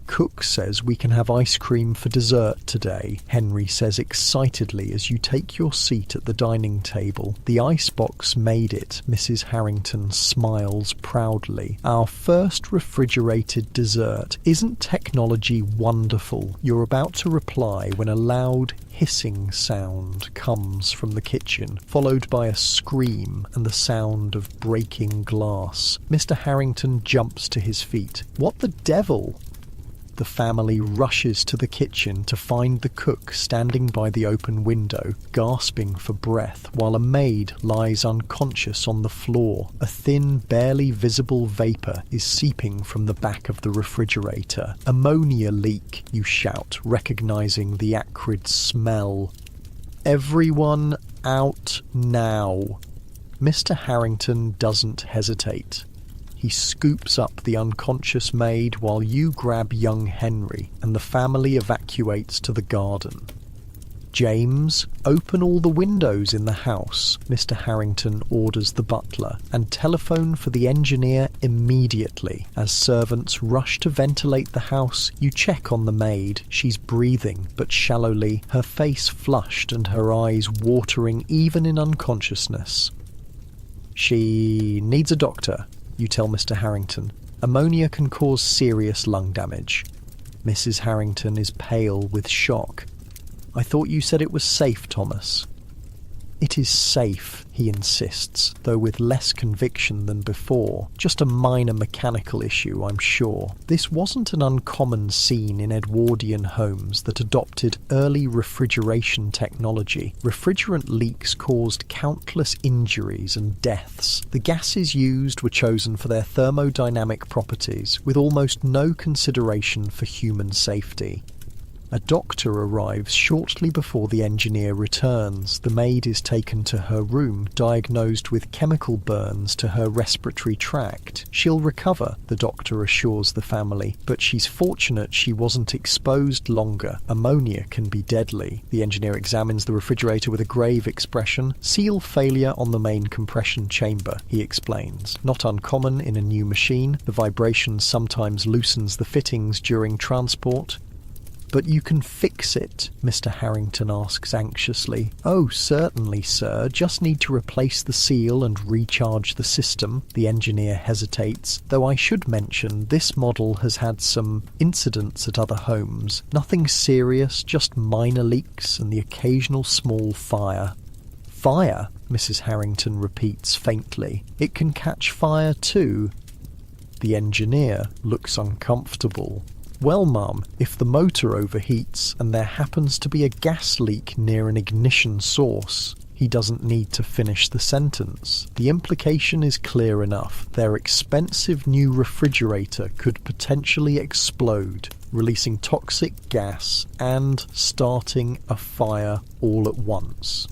Cook says we can have ice cream for dessert today, Henry says excitedly as you take your seat at the dining table. The icebox made it, Mrs. Harrington smiles proudly. Our first refrigerated dessert. Isn't technology wonderful? You're about to reply when a loud hissing sound comes from the kitchen, followed by a scream and the sound of breaking glass. Mr. Harrington jumps to his feet. What the devil? The family rushes to the kitchen to find the cook standing by the open window, gasping for breath, while a maid lies unconscious on the floor. A thin, barely visible vapour is seeping from the back of the refrigerator. Ammonia leak, you shout, recognising the acrid smell. Everyone out now. Mr. Harrington doesn't hesitate. He scoops up the unconscious maid while you grab young Henry, and the family evacuates to the garden. James, open all the windows in the house, Mr. Harrington orders the butler, and telephone for the engineer immediately. As servants rush to ventilate the house, you check on the maid. She's breathing, but shallowly, her face flushed and her eyes watering even in unconsciousness. She needs a doctor, you tell Mr. Harrington. Ammonia can cause serious lung damage. Mrs. Harrington is pale with shock. I thought you said it was safe, Thomas. It is safe, he insists, though with less conviction than before. Just a minor mechanical issue, I'm sure. This wasn't an uncommon scene in Edwardian homes that adopted early refrigeration technology. Refrigerant leaks caused countless injuries and deaths. The gases used were chosen for their thermodynamic properties, with almost no consideration for human safety. A doctor arrives shortly before the engineer returns. The maid is taken to her room, diagnosed with chemical burns to her respiratory tract. She'll recover, the doctor assures the family, but she's fortunate she wasn't exposed longer. Ammonia can be deadly. The engineer examines the refrigerator with a grave expression. Seal failure on the main compression chamber, he explains. Not uncommon in a new machine. The vibration sometimes loosens the fittings during transport. But you can fix it, Mr. Harrington asks anxiously. Oh, certainly, sir. Just need to replace the seal and recharge the system. The engineer hesitates, though I should mention this model has had some incidents at other homes. Nothing serious, just minor leaks and the occasional small fire. Fire? Mrs. Harrington repeats faintly. It can catch fire too. The engineer looks uncomfortable. Well, Mum, if the motor overheats and there happens to be a gas leak near an ignition source, he doesn't need to finish the sentence. The implication is clear enough. Their expensive new refrigerator could potentially explode, releasing toxic gas and starting a fire all at once.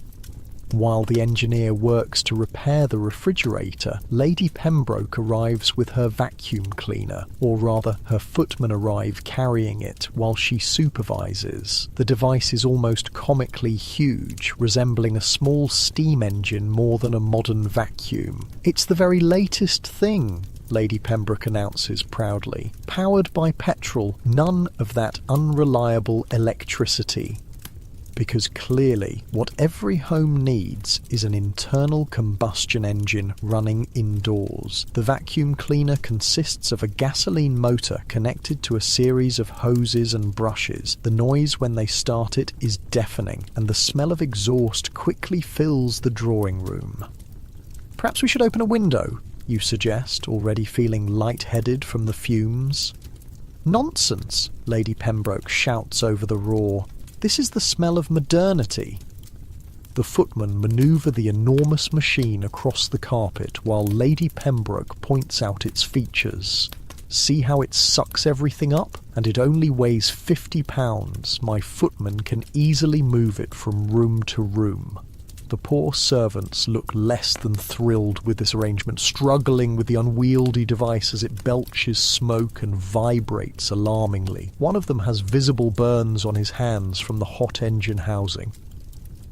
While the engineer works to repair the refrigerator, Lady Pembroke arrives with her vacuum cleaner, or rather her footmen arrive carrying it while she supervises. The device is almost comically huge, resembling a small steam engine more than a modern vacuum. It's the very latest thing, Lady Pembroke announces proudly. Powered by petrol, none of that unreliable electricity. Because clearly, what every home needs is an internal combustion engine running indoors. The vacuum cleaner consists of a gasoline motor connected to a series of hoses and brushes. The noise when they start it is deafening, and the smell of exhaust quickly fills the drawing room. Perhaps we should open a window, you suggest, already feeling lightheaded from the fumes. "Nonsense!" Lady Pembroke shouts over the roar. "This is the smell of modernity." The footmen manoeuvre the enormous machine across the carpet while Lady Pembroke points out its features. "See how it sucks everything up? And it only weighs 50 pounds. My footman can easily move it from room to room." The poor servants look less than thrilled with this arrangement, struggling with the unwieldy device as it belches smoke and vibrates alarmingly. One of them has visible burns on his hands from the hot engine housing.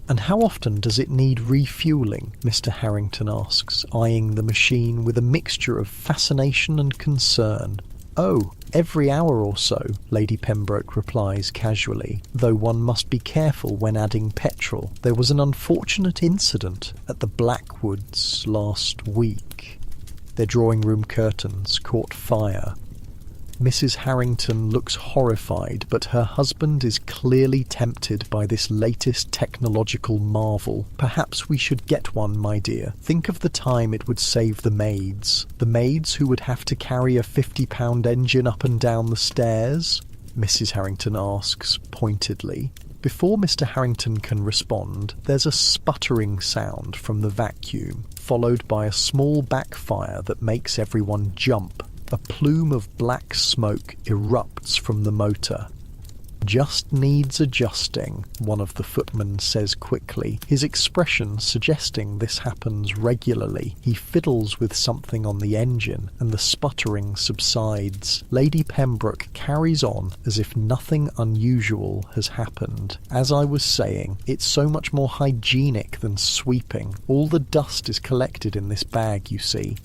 "And how often does it need refuelling?" Mr. Harrington asks, eyeing the machine with a mixture of fascination and concern. "Oh, every hour or so," Lady Pembroke replies casually, "though one must be careful when adding petrol. There was an unfortunate incident at the Blackwoods last week. Their drawing-room curtains caught fire." Mrs. Harrington looks horrified, but her husband is clearly tempted by this latest technological marvel. "Perhaps we should get one, my dear. Think of the time it would save the maids. The maids who would have to carry a 50-pound engine up and down the stairs?" Mrs. Harrington asks pointedly. Before Mr. Harrington can respond, there's a sputtering sound from the vacuum, followed by a small backfire that makes everyone jump. A plume of black smoke erupts from the motor. "Just needs adjusting," one of the footmen says quickly, his expression suggesting this happens regularly. He fiddles with something on the engine, and the sputtering subsides. Lady Pembroke carries on as if nothing unusual has happened. "As I was saying, it's so much more hygienic than sweeping. All the dust is collected in this bag, you see."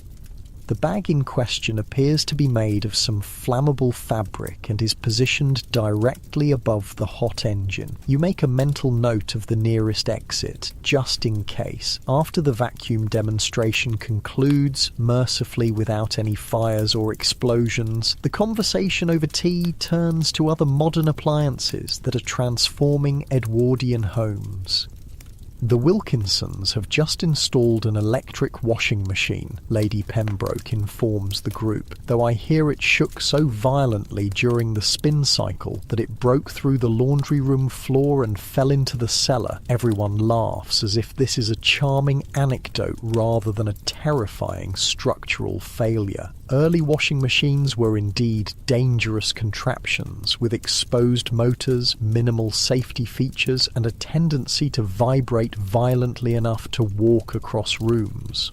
The bag in question appears to be made of some flammable fabric and is positioned directly above the hot engine. You make a mental note of the nearest exit, just in case. After the vacuum demonstration concludes, mercifully without any fires or explosions, the conversation over tea turns to other modern appliances that are transforming Edwardian homes. "The Wilkinsons have just installed an electric washing machine," Lady Pembroke informs the group, "though I hear it shook so violently during the spin cycle that it broke through the laundry room floor and fell into the cellar." Everyone laughs as if this is a charming anecdote rather than a terrifying structural failure. Early washing machines were indeed dangerous contraptions, with exposed motors, minimal safety features, and a tendency to vibrate violently enough to walk across rooms.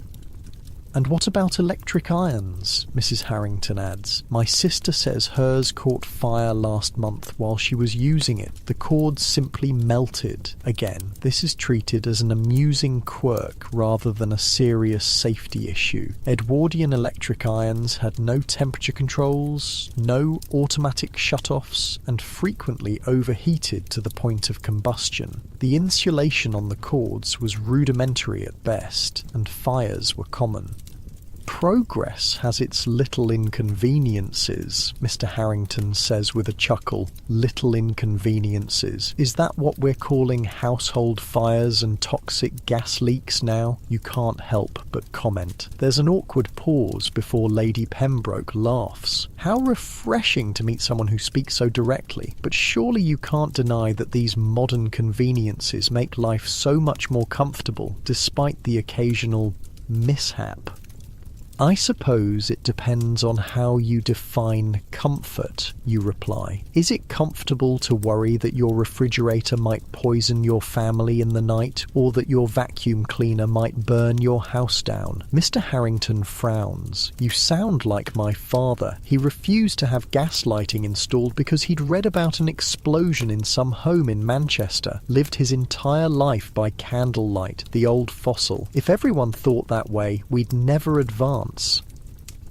"And what about electric irons?" Mrs. Harrington adds. "My sister says hers caught fire last month while she was using it. The cords simply melted." Again, this is treated as an amusing quirk rather than a serious safety issue. Edwardian electric irons had no temperature controls, no automatic shutoffs, and frequently overheated to the point of combustion. The insulation on the cords was rudimentary at best, and fires were common. "Progress has its little inconveniences," Mr. Harrington says with a chuckle. "Little inconveniences. Is that what we're calling household fires and toxic gas leaks now?" You can't help but comment. There's an awkward pause before Lady Pembroke laughs. "How refreshing to meet someone who speaks so directly. But surely you can't deny that these modern conveniences make life so much more comfortable, despite the occasional mishap." "I suppose it depends on how you define comfort," you reply. "Is it comfortable to worry that your refrigerator might poison your family in the night, or that your vacuum cleaner might burn your house down?" Mr. Harrington frowns. "You sound like my father. He refused to have gas lighting installed because he'd read about an explosion in some home in Manchester, lived his entire life by candlelight, the old fossil. If everyone thought that way, we'd never advance."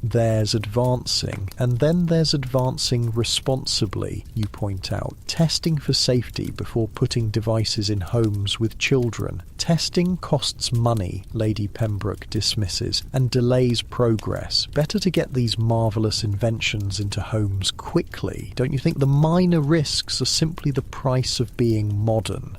"There's advancing, and then there's advancing responsibly," you point out. "Testing for safety before putting devices in homes with children. Testing costs money," Lady Pembroke dismisses, "and delays progress. Better to get these marvellous inventions into homes quickly. Don't you think the minor risks are simply the price of being modern?"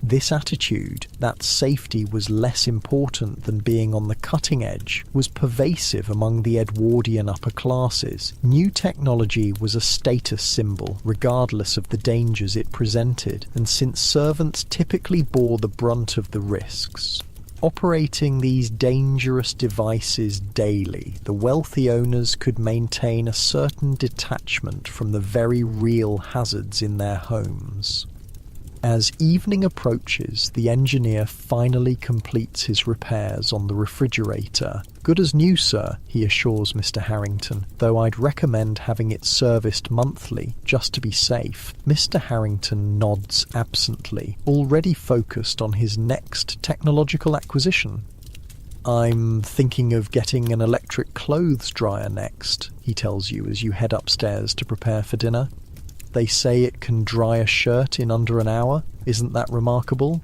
This attitude, that safety was less important than being on the cutting edge, was pervasive among the Edwardian upper classes. New technology was a status symbol, regardless of the dangers it presented, and since servants typically bore the brunt of the risks, operating these dangerous devices daily, the wealthy owners could maintain a certain detachment from the very real hazards in their homes. As evening approaches, the engineer finally completes his repairs on the refrigerator. "Good as new, sir," he assures Mr. Harrington, "though I'd recommend having it serviced monthly, just to be safe." Mr. Harrington nods absently, already focused on his next technological acquisition. "I'm thinking of getting an electric clothes dryer next," he tells you as you head upstairs to prepare for dinner. "They say it can dry a shirt in under an hour. Isn't that remarkable?"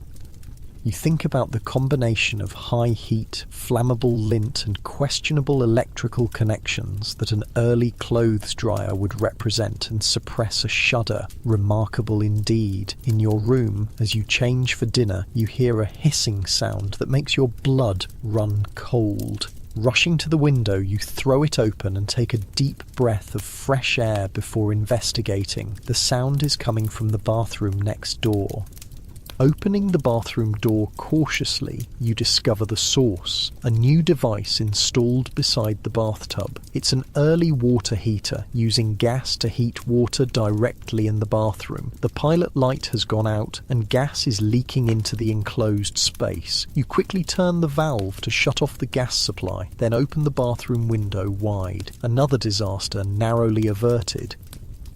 You think about the combination of high heat, flammable lint and questionable electrical connections that an early clothes dryer would represent and suppress a shudder. Remarkable indeed. In your room, as you change for dinner, you hear a hissing sound that makes your blood run cold. Rushing to the window, you throw it open and take a deep breath of fresh air before investigating. The sound is coming from the bathroom next door. Opening the bathroom door cautiously, you discover the source, a new device installed beside the bathtub. It's an early water heater using gas to heat water directly in the bathroom. The pilot light has gone out and gas is leaking into the enclosed space. You quickly turn the valve to shut off the gas supply, then open the bathroom window wide. Another disaster narrowly averted.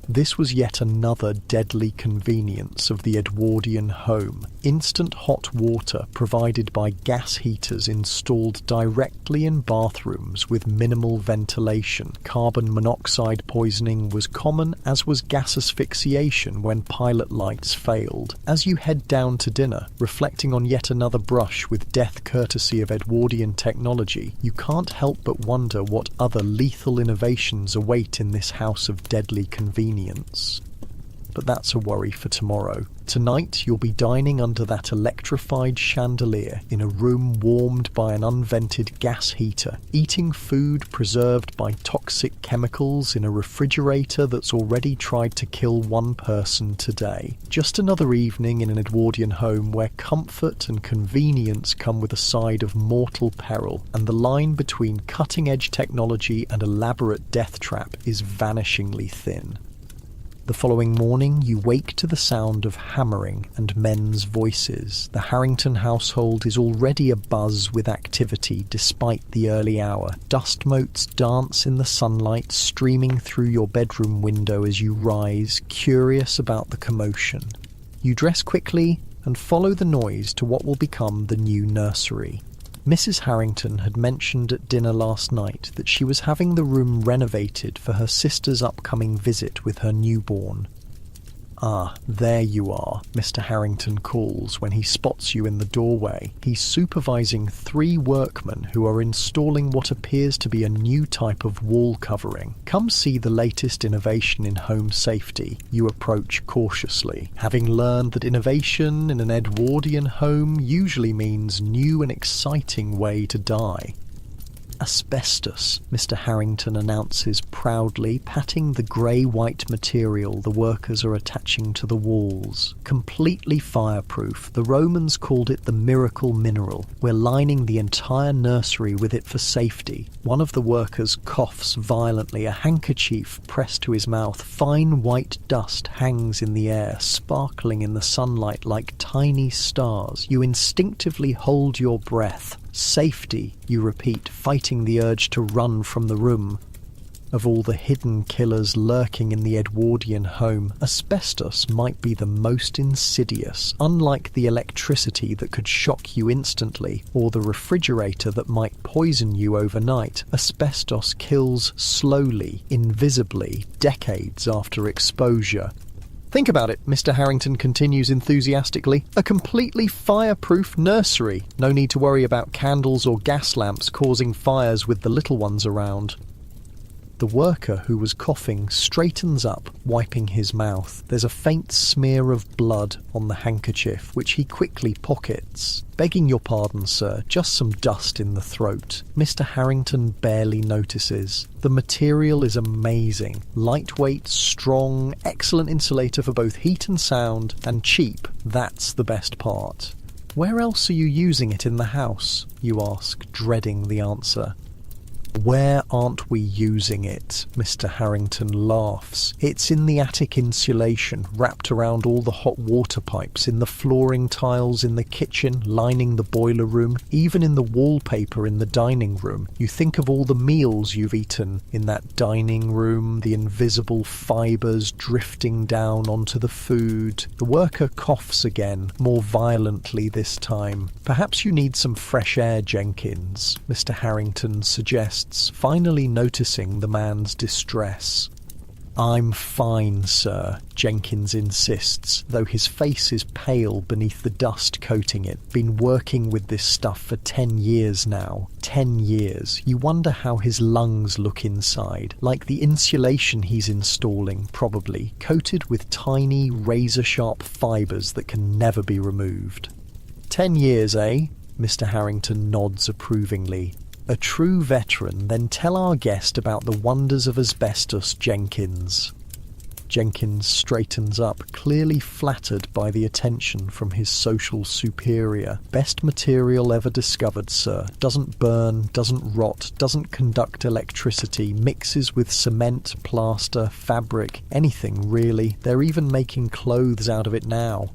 This was yet another deadly convenience of the Edwardian home. Instant hot water provided by gas heaters installed directly in bathrooms with minimal ventilation. Carbon monoxide poisoning was common, as was gas asphyxiation when pilot lights failed. As you head down to dinner, reflecting on yet another brush with death courtesy of Edwardian technology, you can't help but wonder what other lethal innovations await in this house of deadly convenience. But that's a worry for tomorrow. Tonight you'll be dining under that electrified chandelier in a room warmed by an unvented gas heater, eating food preserved by toxic chemicals in a refrigerator that's already tried to kill one person today. Just another evening in an Edwardian home where comfort and convenience come with a side of mortal peril, and the line between cutting-edge technology and elaborate death trap is vanishingly thin. The following morning, you wake to the sound of hammering and men's voices. The Harrington household is already abuzz with activity despite the early hour. Dust motes dance in the sunlight streaming through your bedroom window as you rise, curious about the commotion. You dress quickly and follow the noise to what will become the new nursery. Mrs. Harrington had mentioned at dinner last night that she was having the room renovated for her sister's upcoming visit with her newborn. "Ah, there you are," Mr. Harrington calls when he spots you in the doorway. He's supervising 3 workmen who are installing what appears to be a new type of wall covering. "Come see the latest innovation in home safety," you approach cautiously, having learned that innovation in an Edwardian home usually means new and exciting way to die. "Asbestos," Mr. Harrington announces proudly, patting the grey-white material the workers are attaching to the walls. "Completely fireproof. The Romans called it the miracle mineral. We're lining the entire nursery with it for safety." One of the workers coughs violently, a handkerchief pressed to his mouth. Fine white dust hangs in the air, sparkling in the sunlight like tiny stars. You instinctively hold your breath. "Safety," you repeat, fighting the urge to run from the room. Of all the hidden killers lurking in the Edwardian home, asbestos might be the most insidious. Unlike the electricity that could shock you instantly, or the refrigerator that might poison you overnight, asbestos kills slowly, invisibly, decades after exposure. "Think about it," Mr. Harrington continues enthusiastically. "A completely fireproof nursery. No need to worry about candles or gas lamps causing fires with the little ones around." The The worker, who was coughing, straightens up, wiping his mouth. There's a faint smear of blood on the handkerchief, which he quickly pockets. "Begging your pardon, sir, just some dust in the throat." Mr. Harrington barely notices. The material is amazing. Lightweight, strong, excellent insulator for both heat and sound, and cheap. That's the best part. "Where else are you using it in the house?" you ask, dreading the answer. "Where aren't we using it?" Mr. Harrington laughs. "It's in the attic insulation, wrapped around all the hot water pipes, in the flooring tiles in the kitchen, lining the boiler room, even in the wallpaper in the dining room. You think of all the meals you've eaten in that dining room, the invisible fibres drifting down onto the food." The worker coughs again, more violently this time. "Perhaps you need some fresh air, Jenkins," Mr. Harrington suggests, finally noticing the man's distress. "I'm fine, sir," Jenkins insists, though his face is pale beneath the dust coating it. "Been working with this stuff for 10 years now. 10 years. You wonder how his lungs look inside. Like the insulation he's installing, probably, coated with tiny, razor-sharp fibres that can never be removed." 10 years, eh? Mr. Harrington nods approvingly. "A true veteran. Then tell our guest about the wonders of asbestos, Jenkins." Jenkins straightens up, clearly flattered by the attention from his social superior. "Best material ever discovered, sir. Doesn't burn, doesn't rot, doesn't conduct electricity, mixes with cement, plaster, fabric, anything really. They're even making clothes out of it now."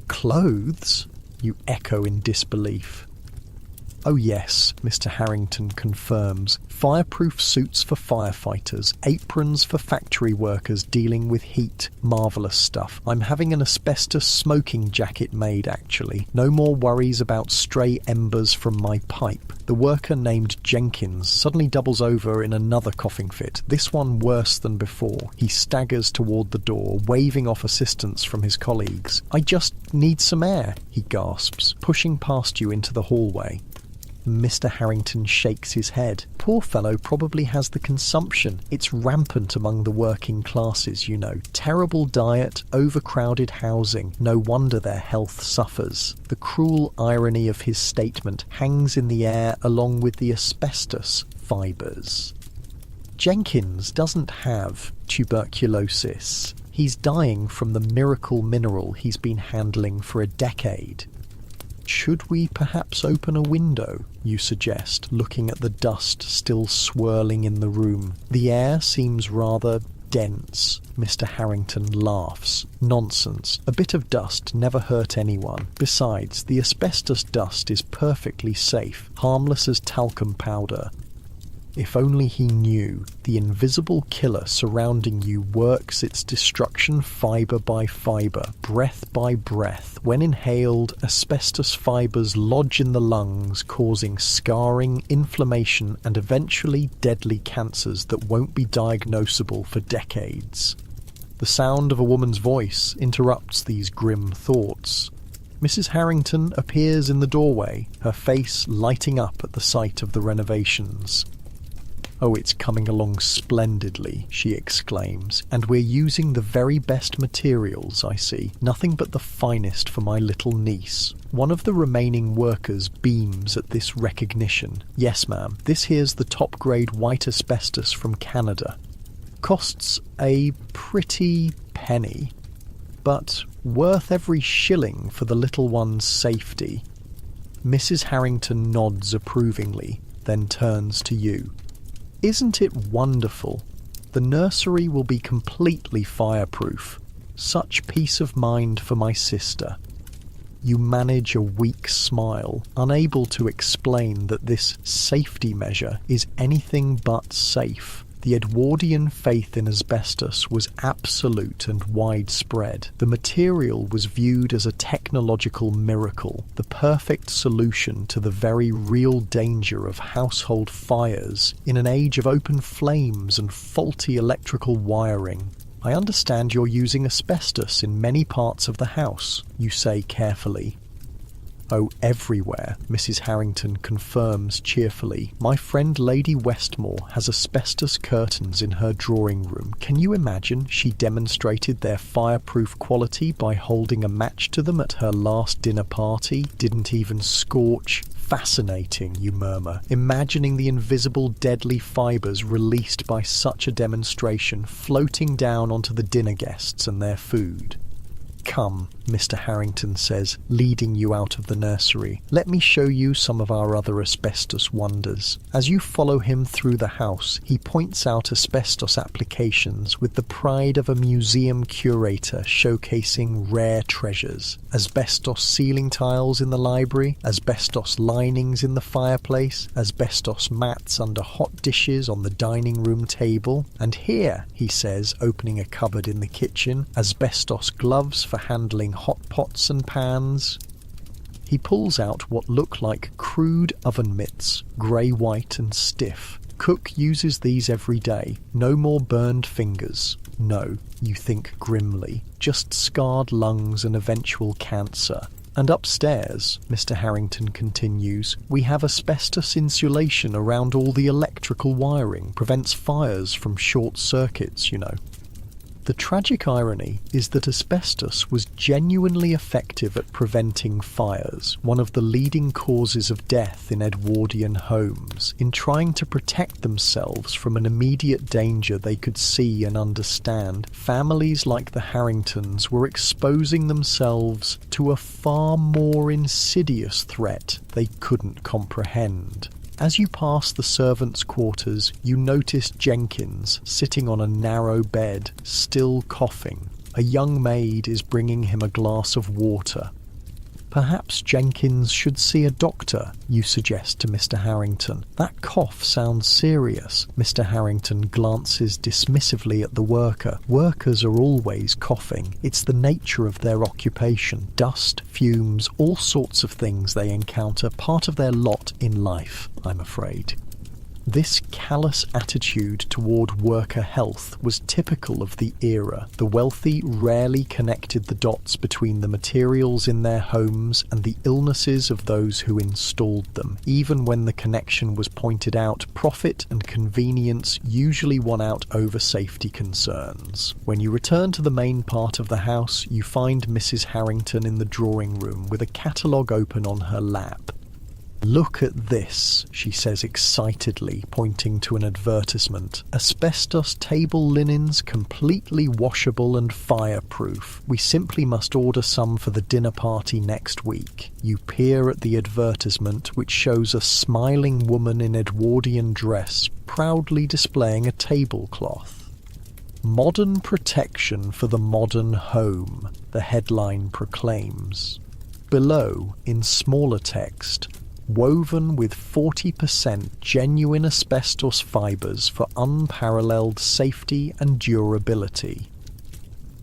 "Clothes?" you echo in disbelief. "Oh yes," Mr. Harrington confirms. "Fireproof suits for firefighters, aprons for factory workers dealing with heat. Marvellous stuff. I'm having an asbestos smoking jacket made, actually. No more worries about stray embers from my pipe." The worker named Jenkins suddenly doubles over in another coughing fit, this one worse than before. He staggers toward the door, waving off assistance from his colleagues. "I just need some air," he gasps, pushing past you into the hallway. Mr. Harrington shakes his head. "Poor fellow probably has the consumption. It's rampant among the working classes, you know. Terrible diet, overcrowded housing. No wonder their health suffers." The cruel irony of his statement hangs in the air along with the asbestos fibres. Jenkins doesn't have tuberculosis. He's dying from the miracle mineral he's been handling for a decade. "Should we perhaps open a window?" you suggest, looking at the dust still swirling in the room. The air seems rather dense. Mr. Harrington laughs. "Nonsense. A bit of dust never hurt anyone. Besides, the asbestos dust is perfectly safe, harmless as talcum powder." If only he knew. The invisible killer surrounding you works its destruction fibre by fibre, breath by breath. When inhaled, asbestos fibres lodge in the lungs, causing scarring, inflammation, and eventually deadly cancers that won't be diagnosable for decades. The sound of a woman's voice interrupts these grim thoughts. Mrs. Harrington appears in the doorway, her face lighting up at the sight of the renovations. "Oh, it's coming along splendidly," she exclaims, "and we're using the very best materials, I see. Nothing but the finest for my little niece." One of the remaining workers beams at this recognition. "Yes, ma'am, this here's the top-grade white asbestos from Canada. Costs a pretty penny, but worth every shilling for the little one's safety." Mrs. Harrington nods approvingly, then turns to you. "Isn't it wonderful? The nursery will be completely fireproof. Such peace of mind for my sister." You manage a weak smile, unable to explain that this safety measure is anything but safe. The Edwardian faith in asbestos was absolute and widespread. The material was viewed as a technological miracle, the perfect solution to the very real danger of household fires in an age of open flames and faulty electrical wiring. "I understand you're using asbestos in many parts of the house," you say carefully. "Oh, everywhere," Mrs. Harrington confirms cheerfully. "My friend Lady Westmore has asbestos curtains in her drawing room. Can you imagine? She demonstrated their fireproof quality by holding a match to them at her last dinner party. Didn't even scorch." "Fascinating," you murmur, imagining the invisible deadly fibres released by such a demonstration floating down onto the dinner guests and their food. "Come," Mr. Harrington says, leading you out of the nursery. "Let me show you some of our other asbestos wonders." As you follow him through the house, he points out asbestos applications with the pride of a museum curator showcasing rare treasures. Asbestos ceiling tiles in the library, asbestos linings in the fireplace, asbestos mats under hot dishes on the dining room table, and here, he says, opening a cupboard in the kitchen, asbestos gloves for handling hot pots and pans. He pulls out what look like crude oven mitts, grey-white and stiff. Cook uses these every day. No more burned fingers. No, you think grimly, just scarred lungs and eventual cancer. And upstairs, Mr. Harrington continues, we have asbestos insulation around all the electrical wiring, prevents fires from short circuits, you know. The tragic irony is that asbestos was genuinely effective at preventing fires, one of the leading causes of death in Edwardian homes. In trying to protect themselves from an immediate danger they could see and understand, families like the Harringtons were exposing themselves to a far more insidious threat they couldn't comprehend. As you pass the servants' quarters, you notice Jenkins sitting on a narrow bed, still coughing. A young maid is bringing him a glass of water. Perhaps Jenkins should see a doctor, you suggest to Mr. Harrington. That cough sounds serious. Mr. Harrington glances dismissively at the worker. Workers are always coughing. It's the nature of their occupation. Dust, fumes, all sorts of things they encounter, part of their lot in life, I'm afraid. This callous attitude toward worker health was typical of the era. The wealthy rarely connected the dots between the materials in their homes and the illnesses of those who installed them. Even when the connection was pointed out, profit and convenience usually won out over safety concerns. When you return to the main part of the house, you find Mrs. Harrington in the drawing room with a catalogue open on her lap. "Look at this," she says excitedly, pointing to an advertisement. "Asbestos table linens, completely washable and fireproof. We simply must order some for the dinner party next week." You peer at the advertisement, which shows a smiling woman in Edwardian dress, proudly displaying a tablecloth. "Modern protection for the modern home," the headline proclaims. Below, in smaller text, "Woven with 40% genuine asbestos fibres for unparalleled safety and durability."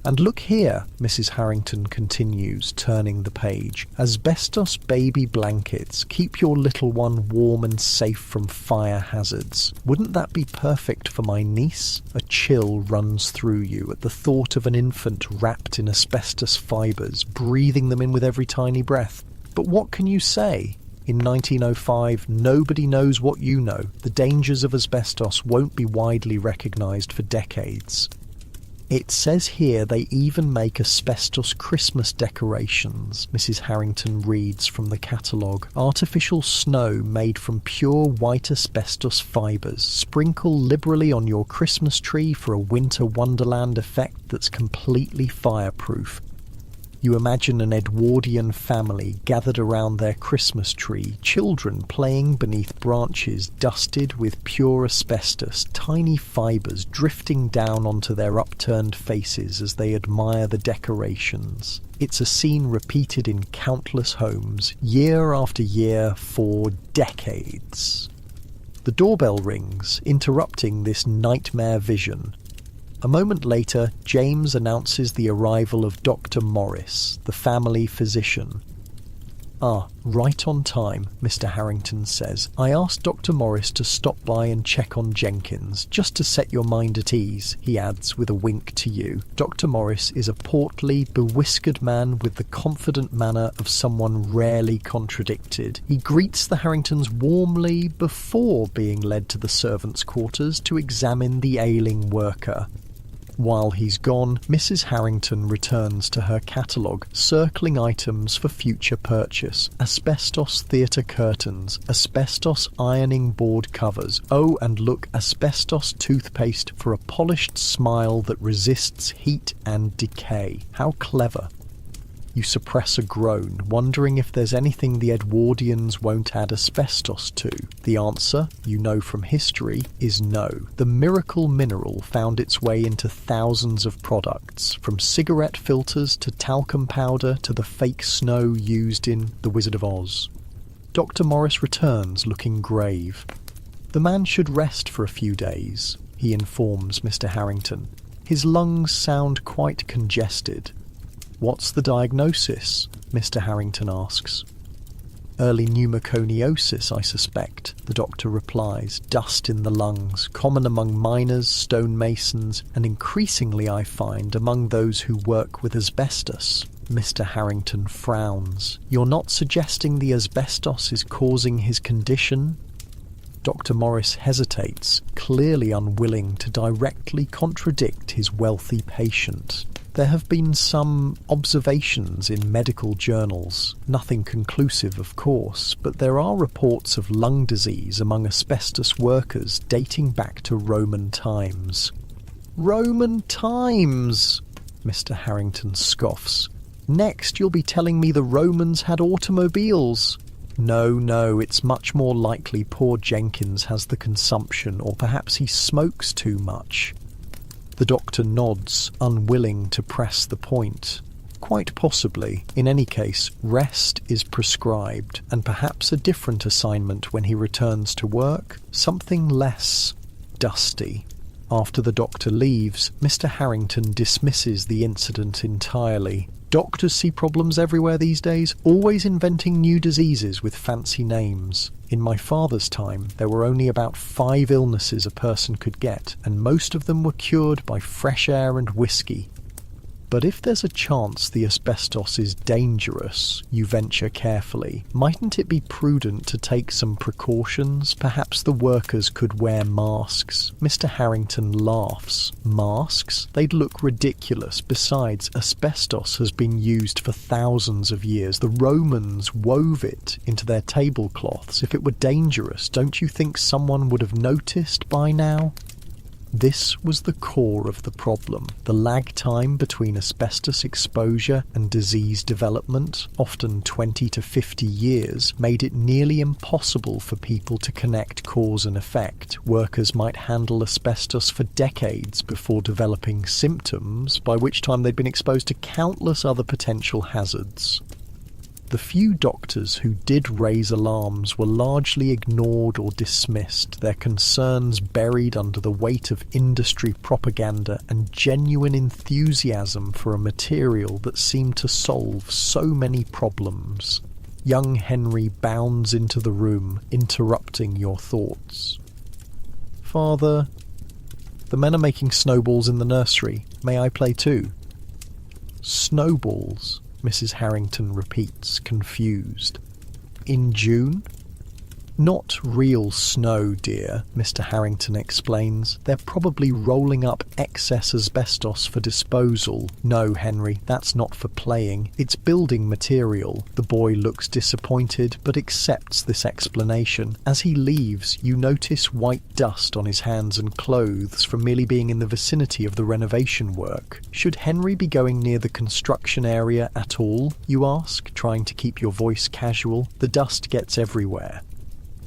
"And look here," Mrs. Harrington continues, turning the page. "Asbestos baby blankets keep your little one warm and safe from fire hazards. Wouldn't that be perfect for my niece?" A chill runs through you at the thought of an infant wrapped in asbestos fibres, breathing them in with every tiny breath. But what can you say? In 1905, nobody knows what you know. The dangers of asbestos won't be widely recognised for decades. It says here they even make asbestos Christmas decorations, Mrs. Harrington reads from the catalogue. "Artificial snow made from pure white asbestos fibres. Sprinkle liberally on your Christmas tree for a winter wonderland effect that's completely fireproof." You imagine an Edwardian family gathered around their Christmas tree, children playing beneath branches dusted with pure asbestos, tiny fibres drifting down onto their upturned faces as they admire the decorations. It's a scene repeated in countless homes, year after year, for decades. The doorbell rings, interrupting this nightmare vision. A moment later, James announces the arrival of Dr. Morris, the family physician. "Ah, right on time," Mr. Harrington says. "I asked Dr. Morris to stop by and check on Jenkins, just to set your mind at ease," he adds with a wink to you. Dr. Morris is a portly, bewhiskered man with the confident manner of someone rarely contradicted. He greets the Harringtons warmly before being led to the servants' quarters to examine the ailing worker. While he's gone, Mrs. Harrington returns to her catalogue, circling items for future purchase. Asbestos theatre curtains, asbestos ironing board covers, oh, and look, asbestos toothpaste for a polished smile that resists heat and decay. How clever. You suppress a groan, wondering if there's anything the Edwardians won't add asbestos to. The answer, you know from history, is no. The miracle mineral found its way into thousands of products, from cigarette filters to talcum powder to the fake snow used in The Wizard of Oz. Dr. Morris returns looking grave. The man should rest for a few days, he informs Mr. Harrington. His lungs sound quite congested. "What's the diagnosis?" Mr. Harrington asks. "Early pneumoconiosis, I suspect," the doctor replies. "Dust in the lungs, common among miners, stonemasons, and increasingly, I find, among those who work with asbestos." Mr. Harrington frowns. "You're not suggesting the asbestos is causing his condition?" Dr. Morris hesitates, clearly unwilling to directly contradict his wealthy patient. There have been some observations in medical journals, nothing conclusive of course, but there are reports of lung disease among asbestos workers dating back to Roman times. "Roman times!" Mr. Harrington scoffs. "Next you'll be telling me the Romans had automobiles." No, it's much more likely poor Jenkins has the consumption, or perhaps he smokes too much." The doctor nods, unwilling to press the point. Quite possibly. In any case, rest is prescribed, and perhaps a different assignment when he returns to work, something less dusty. After the doctor leaves, Mr. Harrington dismisses the incident entirely. Doctors see problems everywhere these days, always inventing new diseases with fancy names. In my father's time, there were only about 5 illnesses a person could get, and most of them were cured by fresh air and whiskey. But if there's a chance the asbestos is dangerous, you venture carefully, mightn't it be prudent to take some precautions? Perhaps the workers could wear masks. Mr. Harrington laughs. Masks? They'd look ridiculous. Besides, asbestos has been used for thousands of years. The Romans wove it into their tablecloths. If it were dangerous, don't you think someone would have noticed by now? This was the core of the problem. The lag time between asbestos exposure and disease development, often 20 to 50 years, made it nearly impossible for people to connect cause and effect. Workers might handle asbestos for decades before developing symptoms, by which time they'd been exposed to countless other potential hazards. The few doctors who did raise alarms were largely ignored or dismissed, their concerns buried under the weight of industry propaganda and genuine enthusiasm for a material that seemed to solve so many problems. Young Henry bounds into the room, interrupting your thoughts. "Father, the men are making snowballs in the nursery. May I play too?" "Snowballs?" Mrs. Harrington repeats, confused. "In June?" "Not real snow, dear," Mr. Harrington explains. "They're probably rolling up excess asbestos for disposal." "No, Henry, that's not for playing. It's building material." The boy looks disappointed, but accepts this explanation. As he leaves, you notice white dust on his hands and clothes from merely being in the vicinity of the renovation work. "Should Henry be going near the construction area at all?" you ask, trying to keep your voice casual. "The dust gets everywhere."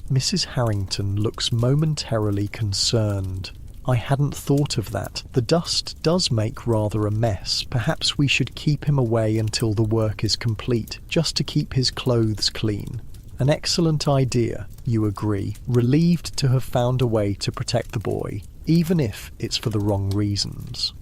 Mrs. Harrington looks momentarily concerned. "I hadn't thought of that. The dust does make rather a mess. Perhaps we should keep him away until the work is complete, just to keep his clothes clean." "An excellent idea," you agree, relieved to have found a way to protect the boy, even if it's for the wrong reasons.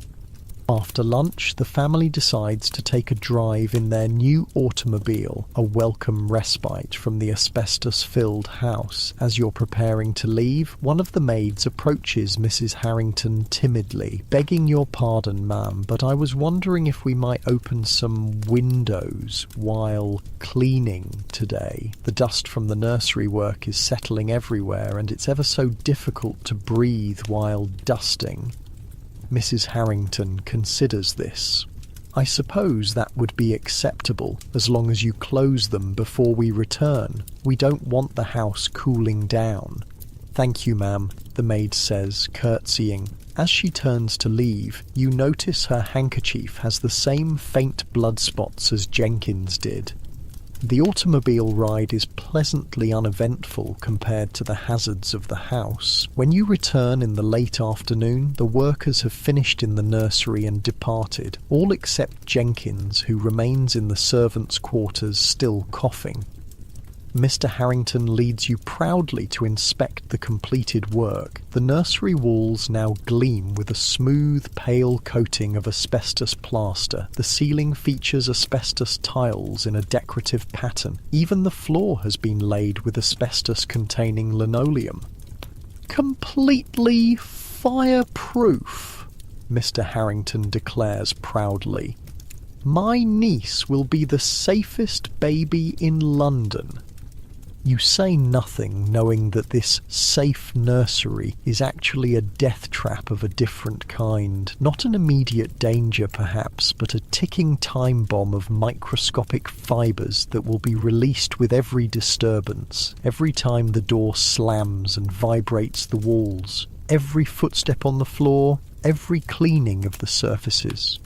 After lunch, the family decides to take a drive in their new automobile, a welcome respite from the asbestos-filled house. As you're preparing to leave, one of the maids approaches Mrs. Harrington timidly, begging your pardon, ma'am, but I was wondering if we might open some windows while cleaning today. The dust from the nursery work is settling everywhere, and it's ever so difficult to breathe while dusting. Mrs. Harrington considers this. I suppose that would be acceptable, as long as you close them before we return. We don't want the house cooling down. Thank you, ma'am, the maid says, curtsying. As she turns to leave, you notice her handkerchief has the same faint blood spots as Jenkins did. The automobile ride is pleasantly uneventful compared to the hazards of the house. When you return in the late afternoon, the workers have finished in the nursery and departed, all except Jenkins, who remains in the servants' quarters still coughing. Mr. Harrington leads you proudly to inspect the completed work. The nursery walls now gleam with a smooth, pale coating of asbestos plaster. The ceiling features asbestos tiles in a decorative pattern. Even the floor has been laid with asbestos-containing linoleum. Completely fireproof, Mr. Harrington declares proudly. My niece will be the safest baby in London. You say nothing, knowing that this safe nursery is actually a death trap of a different kind. Not an immediate danger, perhaps, but a ticking time bomb of microscopic fibres that will be released with every disturbance, every time the door slams and vibrates the walls, every footstep on the floor, every cleaning of the surfaces.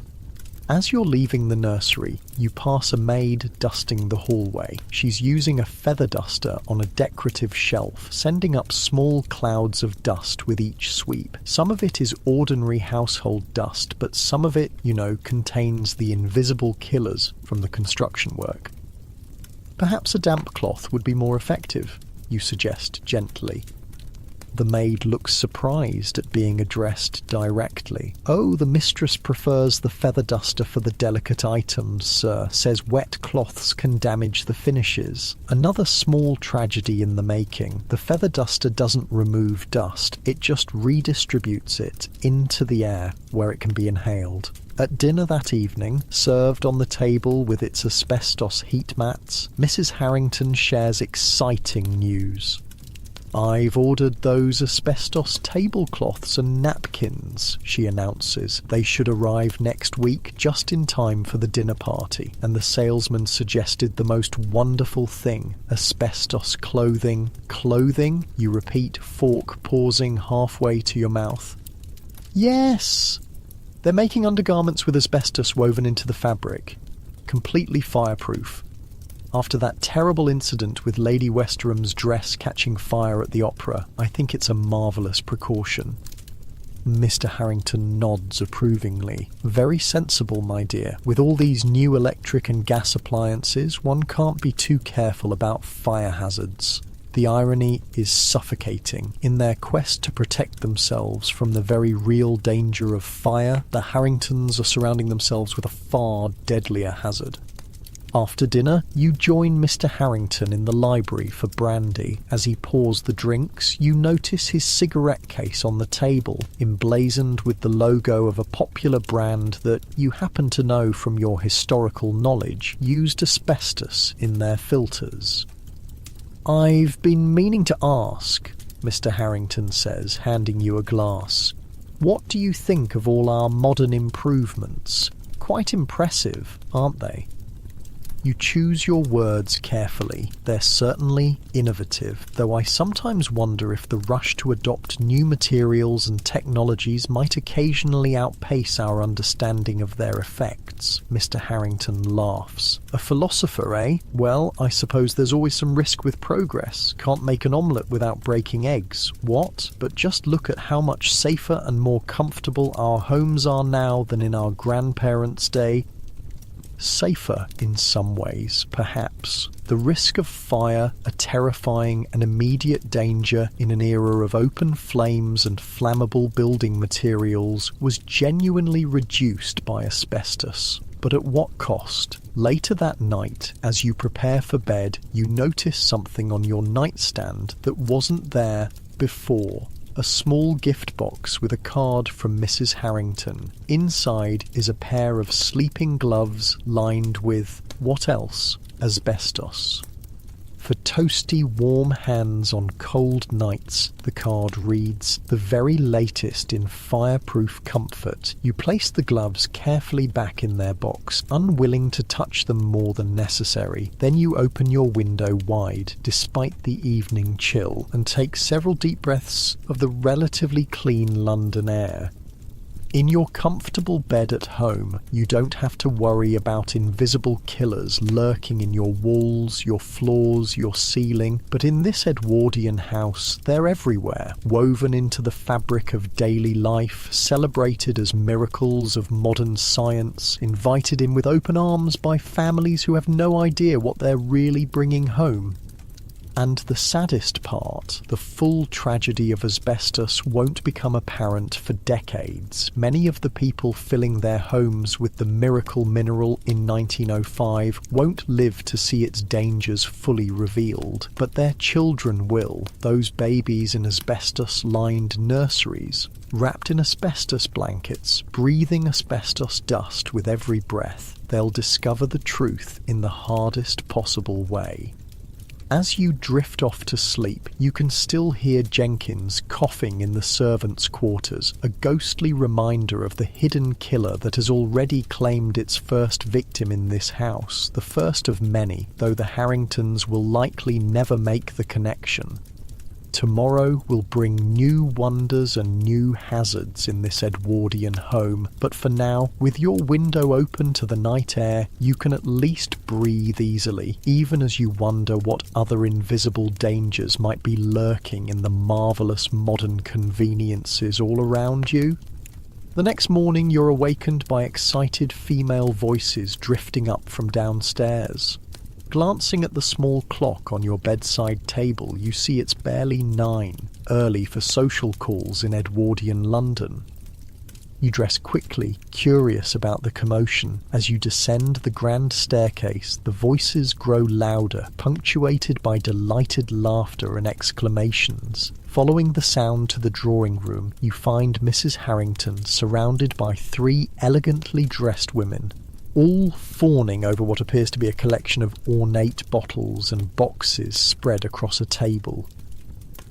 As you're leaving the nursery, you pass a maid dusting the hallway. She's using a feather duster on a decorative shelf, sending up small clouds of dust with each sweep. Some of it is ordinary household dust, but some of it, contains the invisible killers from the construction work. Perhaps a damp cloth would be more effective, you suggest gently. The maid looks surprised at being addressed directly. Oh, the mistress prefers the feather duster for the delicate items, sir, says wet cloths can damage the finishes. Another small tragedy in the making. The feather duster doesn't remove dust, it just redistributes it into the air where it can be inhaled. At dinner that evening, served on the table with its asbestos heat mats, Mrs. Harrington shares exciting news. I've ordered those asbestos tablecloths and napkins, she announces. They should arrive next week, just in time for the dinner party. And the salesman suggested the most wonderful thing. Asbestos clothing. Clothing? You repeat, fork pausing halfway to your mouth. Yes! They're making undergarments with asbestos woven into the fabric. Completely fireproof. After that terrible incident with Lady Westerham's dress catching fire at the opera, I think it's a marvellous precaution. Mr. Harrington nods approvingly. Very sensible, my dear. With all these new electric and gas appliances, one can't be too careful about fire hazards. The irony is suffocating. In their quest to protect themselves from the very real danger of fire, the Harringtons are surrounding themselves with a far deadlier hazard. After dinner, you join Mr. Harrington in the library for brandy. As he pours the drinks, you notice his cigarette case on the table, emblazoned with the logo of a popular brand that you happen to know from your historical knowledge used asbestos in their filters. I've been meaning to ask, Mr. Harrington says, handing you a glass. What do you think of all our modern improvements? Quite impressive, aren't they? You choose your words carefully. They're certainly innovative, though I sometimes wonder if the rush to adopt new materials and technologies might occasionally outpace our understanding of their effects. Mr. Harrington laughs. A philosopher, eh? Well, I suppose there's always some risk with progress. Can't make an omelette without breaking eggs. What? But just look at how much safer and more comfortable our homes are now than in our grandparents' day. Safer in some ways, perhaps. The risk of fire, a terrifying and immediate danger in an era of open flames and flammable building materials, was genuinely reduced by asbestos. But at what cost? Later that night, as you prepare for bed, you notice something on your nightstand that wasn't there before. A small gift box with a card from Mrs. Harrington. Inside is a pair of sleeping gloves lined with, what else? Asbestos. For toasty, warm hands on cold nights, the card reads, the very latest in fireproof comfort. You place the gloves carefully back in their box, unwilling to touch them more than necessary. Then you open your window wide, despite the evening chill, and take several deep breaths of the relatively clean London air. In your comfortable bed at home, you don't have to worry about invisible killers lurking in your walls, your floors, your ceiling, but in this Edwardian house, they're everywhere, woven into the fabric of daily life, celebrated as miracles of modern science, invited in with open arms by families who have no idea what they're really bringing home. And the saddest part, the full tragedy of asbestos won't become apparent for decades. Many of the people filling their homes with the miracle mineral in 1905 won't live to see its dangers fully revealed, but their children will, those babies in asbestos-lined nurseries, wrapped in asbestos blankets, breathing asbestos dust with every breath. They'll discover the truth in the hardest possible way. As you drift off to sleep, you can still hear Jenkins coughing in the servants' quarters, a ghostly reminder of the hidden killer that has already claimed its first victim in this house, the first of many, though the Harringtons will likely never make the connection. Tomorrow will bring new wonders and new hazards in this Edwardian home, but for now, with your window open to the night air, you can at least breathe easily, even as you wonder what other invisible dangers might be lurking in the marvellous modern conveniences all around you. The next morning you're awakened by excited female voices drifting up from downstairs. Glancing at the small clock on your bedside table, you see it's barely 9, early for social calls in Edwardian London. You dress quickly, curious about the commotion. As you descend the grand staircase, the voices grow louder, punctuated by delighted laughter and exclamations. Following the sound to the drawing room, you find Mrs. Harrington surrounded by 3 elegantly dressed women, all fawning over what appears to be a collection of ornate bottles and boxes spread across a table.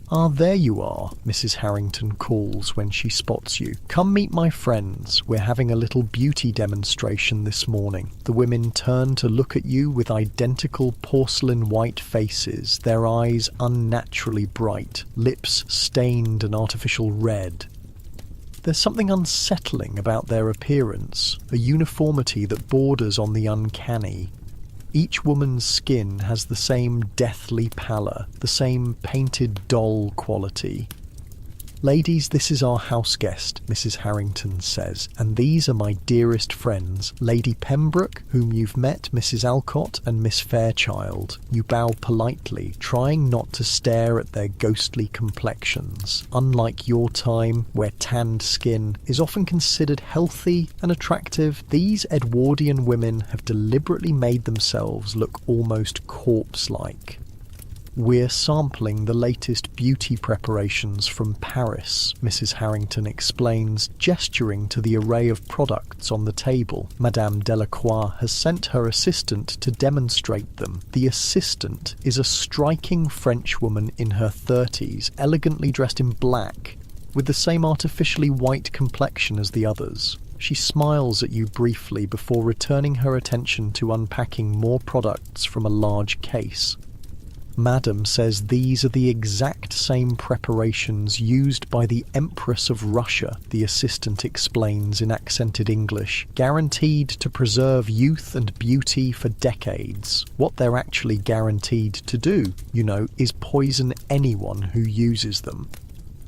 "Ah, there you are," Mrs. Harrington calls when she spots you. "Come meet my friends. We're having a little beauty demonstration this morning." The women turn to look at you with identical porcelain white faces, their eyes unnaturally bright, lips stained an artificial red. There's something unsettling about their appearance, a uniformity that borders on the uncanny. Each woman's skin has the same deathly pallor, the same painted doll quality. "Ladies, this is our house guest," Mrs. Harrington says, "and these are my dearest friends, Lady Pembroke, whom you've met, Mrs. Alcott, and Miss Fairchild." You bow politely, trying not to stare at their ghostly complexions. Unlike your time, where tanned skin is often considered healthy and attractive, these Edwardian women have deliberately made themselves look almost corpse-like. "We're sampling the latest beauty preparations from Paris," Mrs. Harrington explains, gesturing to the array of products on the table. Madame Delacroix has sent her assistant to demonstrate them. The assistant is a striking Frenchwoman in her 30s, elegantly dressed in black, with the same artificially white complexion as the others. She smiles at you briefly before returning her attention to unpacking more products from a large case. "Madam says these are the exact same preparations used by the Empress of Russia," the assistant explains in accented English, "guaranteed to preserve youth and beauty for decades. What they're actually guaranteed to do, you know, is poison anyone who uses them."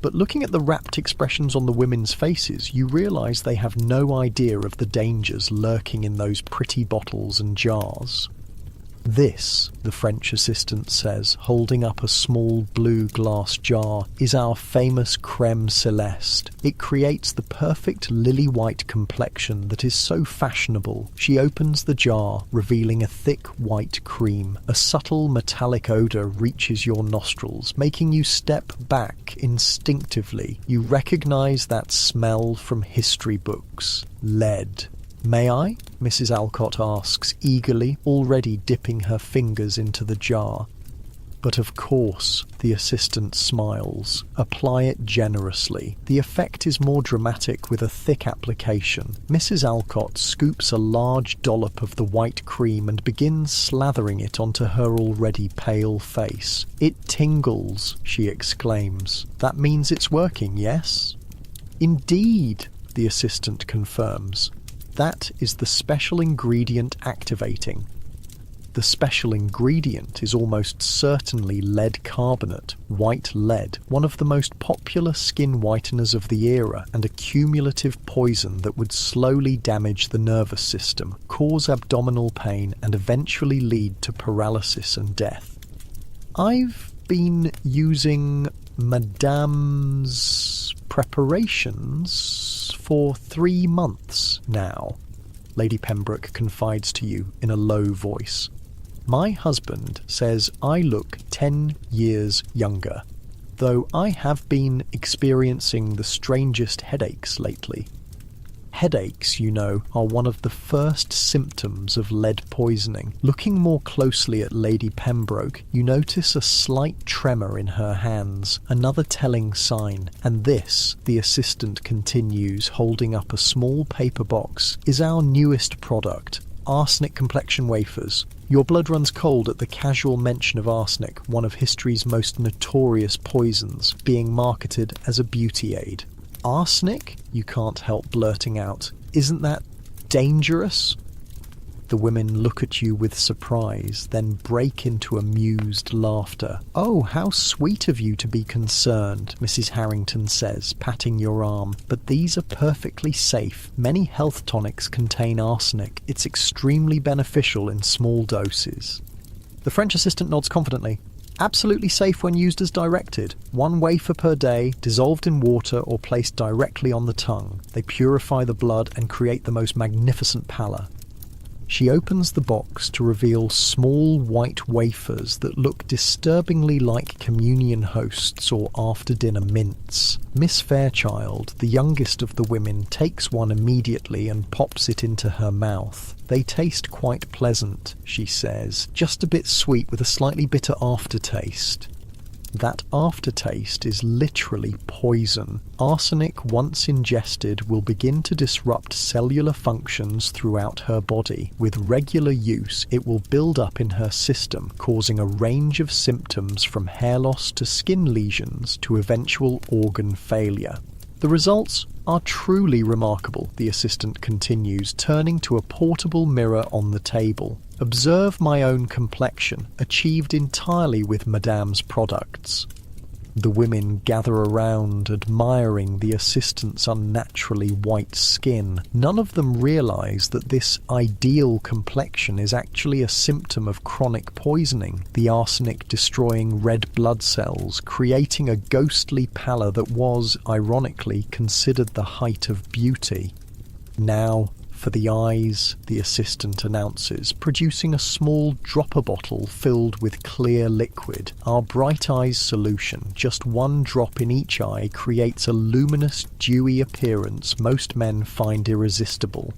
But looking at the rapt expressions on the women's faces, you realise they have no idea of the dangers lurking in those pretty bottles and jars. This, the French assistant says, holding up a small blue glass jar, is our famous crème céleste. It creates the perfect lily-white complexion that is so fashionable. She opens the jar, revealing a thick white cream. A subtle metallic odour reaches your nostrils, making you step back instinctively. You recognise that smell from history books. Lead. "May I?" Mrs. Alcott asks eagerly, already dipping her fingers into the jar. "But of course," the assistant smiles. "Apply it generously. The effect is more dramatic with a thick application." Mrs. Alcott scoops a large dollop of the white cream and begins slathering it onto her already pale face. "It tingles," she exclaims. "That means it's working, yes?" "Indeed," the assistant confirms. "That is the special ingredient activating." The special ingredient is almost certainly lead carbonate, white lead, one of the most popular skin whiteners of the era, and a cumulative poison that would slowly damage the nervous system, cause abdominal pain, and eventually lead to paralysis and death. "I've been using Madame's preparations for 3 months now," Lady Pembroke confides to you in a low voice. "My husband says I look 10 years younger, though I have been experiencing the strangest headaches lately." Headaches, you know, are one of the first symptoms of lead poisoning. Looking more closely at Lady Pembroke, you notice a slight tremor in her hands, another telling sign. "And this," the assistant continues, holding up a small paper box, "is our newest product, arsenic complexion wafers. Your blood runs cold at the casual mention of arsenic, one of history's most notorious poisons, being marketed as a beauty aid." "Arsenic?" you can't help blurting out. "Isn't that dangerous?" The women look at you with surprise, then break into amused laughter. "Oh, how sweet of you to be concerned," Mrs. Harrington says, patting your arm. "But these are perfectly safe. Many health tonics contain arsenic. It's extremely beneficial in small doses." The French assistant nods confidently. "Absolutely safe when used as directed. 1 wafer per day, dissolved in water or placed directly on the tongue. They purify the blood and create the most magnificent pallor." She opens the box to reveal small white wafers that look disturbingly like communion hosts or after-dinner mints. Miss Fairchild, the youngest of the women, takes one immediately and pops it into her mouth. "They taste quite pleasant," she says, "just a bit sweet with a slightly bitter aftertaste." That aftertaste is literally poison. Arsenic, once ingested, will begin to disrupt cellular functions throughout her body. With regular use, it will build up in her system, causing a range of symptoms from hair loss to skin lesions to eventual organ failure. "The results are truly remarkable," the assistant continues, turning to a portable mirror on the table. "Observe my own complexion, achieved entirely with Madame's products." The women gather around, admiring the assistant's unnaturally white skin. None of them realise that this ideal complexion is actually a symptom of chronic poisoning, the arsenic destroying red blood cells, creating a ghostly pallor that was, ironically, considered the height of beauty. "Now, for the eyes," the assistant announces, producing a small dropper bottle filled with clear liquid. "Our Bright Eyes solution, just 1 drop in each eye, creates a luminous, dewy appearance most men find irresistible."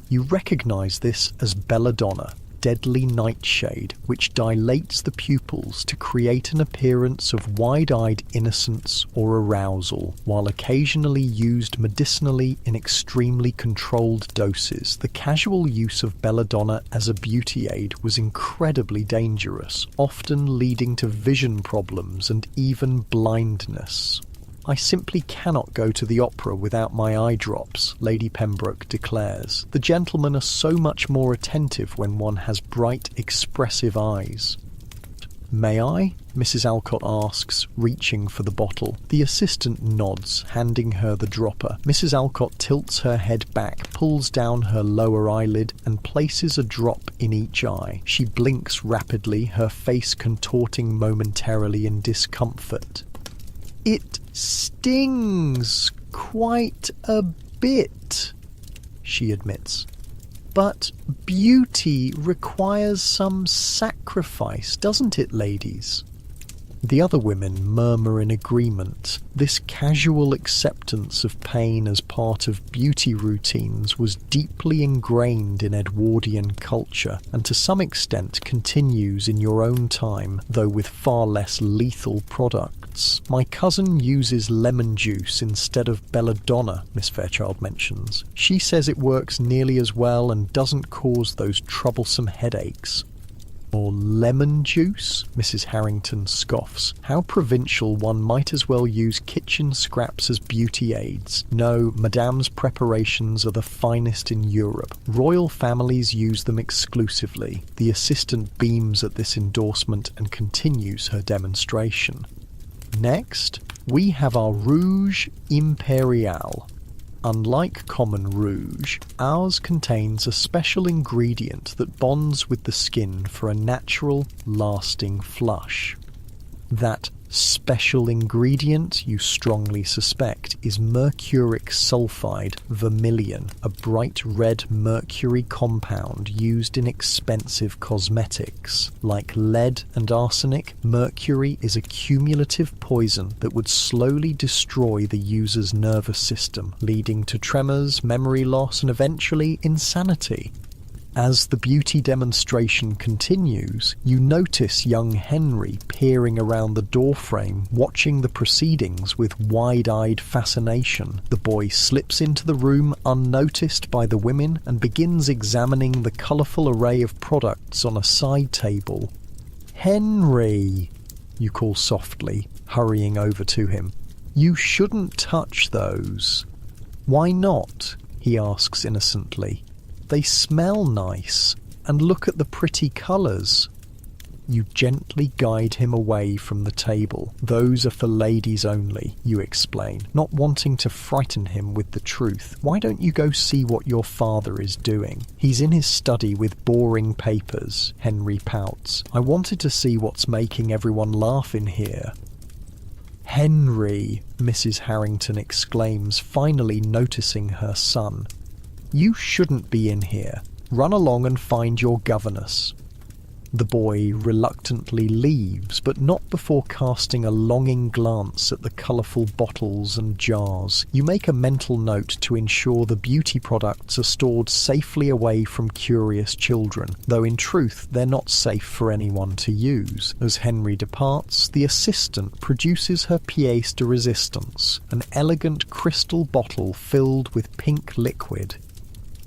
You recognise this as belladonna, deadly nightshade, which dilates the pupils to create an appearance of wide-eyed innocence or arousal. While occasionally used medicinally in extremely controlled doses, the casual use of belladonna as a beauty aid was incredibly dangerous, often leading to vision problems and even blindness. "I simply cannot go to the opera without my eye drops," Lady Pembroke declares. "The gentlemen are so much more attentive when one has bright, expressive eyes." "May I?" Mrs. Alcott asks, reaching for the bottle. The assistant nods, handing her the dropper. Mrs. Alcott tilts her head back, pulls down her lower eyelid, and places a drop in each eye. She blinks rapidly, her face contorting momentarily in discomfort. "It stings quite a bit," she admits. "But beauty requires some sacrifice, doesn't it, ladies?" The other women murmur in agreement. This casual acceptance of pain as part of beauty routines was deeply ingrained in Edwardian culture, and to some extent continues in your own time, though with far less lethal products. "My cousin uses lemon juice instead of belladonna," Miss Fairchild mentions. "She says it works nearly as well and doesn't cause those troublesome headaches." "Or lemon juice?" Mrs. Harrington scoffs. "How provincial, one might as well use kitchen scraps as beauty aids. No, Madame's preparations are the finest in Europe. Royal families use them exclusively." The assistant beams at this endorsement and continues her demonstration. Next, we have our Rouge Impérial. Unlike common rouge, ours contains a special ingredient that bonds with the skin for a natural, lasting flush. That special ingredient, you strongly suspect, is mercuric sulfide vermilion, a bright red mercury compound used in expensive cosmetics. Like lead and arsenic, mercury is a cumulative poison that would slowly destroy the user's nervous system, leading to tremors, memory loss, and eventually insanity. As the beauty demonstration continues, you notice young Henry peering around the doorframe, watching the proceedings with wide-eyed fascination. The boy slips into the room unnoticed by the women and begins examining the colourful array of products on a side table. "Henry," you call softly, hurrying over to him. "You shouldn't touch those." "Why not?" he asks innocently. "They smell nice, and look at the pretty colours." You gently guide him away from the table. "Those are for ladies only," you explain, not wanting to frighten him with the truth. "Why don't you go see what your father is doing?" "He's in his study with boring papers," Henry pouts. "I wanted to see what's making everyone laugh in here." "Henry," Mrs. Harrington exclaims, finally noticing her son. "You shouldn't be in here. Run along and find your governess." The boy reluctantly leaves, but not before casting a longing glance at the colourful bottles and jars. You make a mental note to ensure the beauty products are stored safely away from curious children, though in truth they're not safe for anyone to use. As Henry departs, the assistant produces her pièce de résistance, an elegant crystal bottle filled with pink liquid.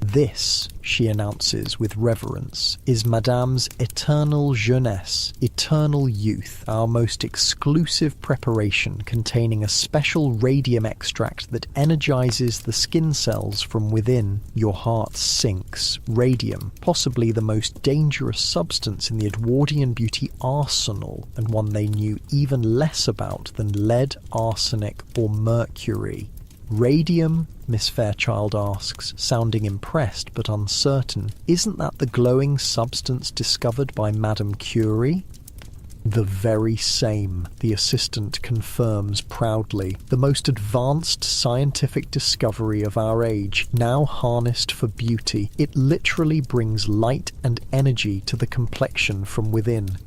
"This," she announces with reverence, "is Madame's eternal jeunesse, eternal youth, our most exclusive preparation containing a special radium extract that energizes the skin cells from within." Your heart sinks. Radium, possibly the most dangerous substance in the Edwardian beauty arsenal, and one they knew even less about than lead, arsenic, or mercury. "Radium?" Miss Fairchild asks, sounding impressed but uncertain. "Isn't that the glowing substance discovered by Madame Curie?" "The very same," the assistant confirms proudly. "The most advanced scientific discovery of our age, now harnessed for beauty. It literally brings light and energy to the complexion from within."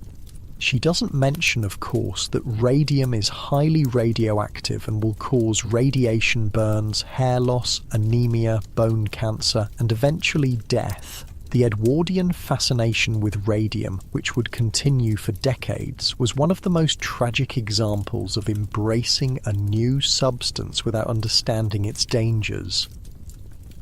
She doesn't mention, of course, that radium is highly radioactive and will cause radiation burns, hair loss, anemia, bone cancer, and eventually death. The Edwardian fascination with radium, which would continue for decades, was one of the most tragic examples of embracing a new substance without understanding its dangers.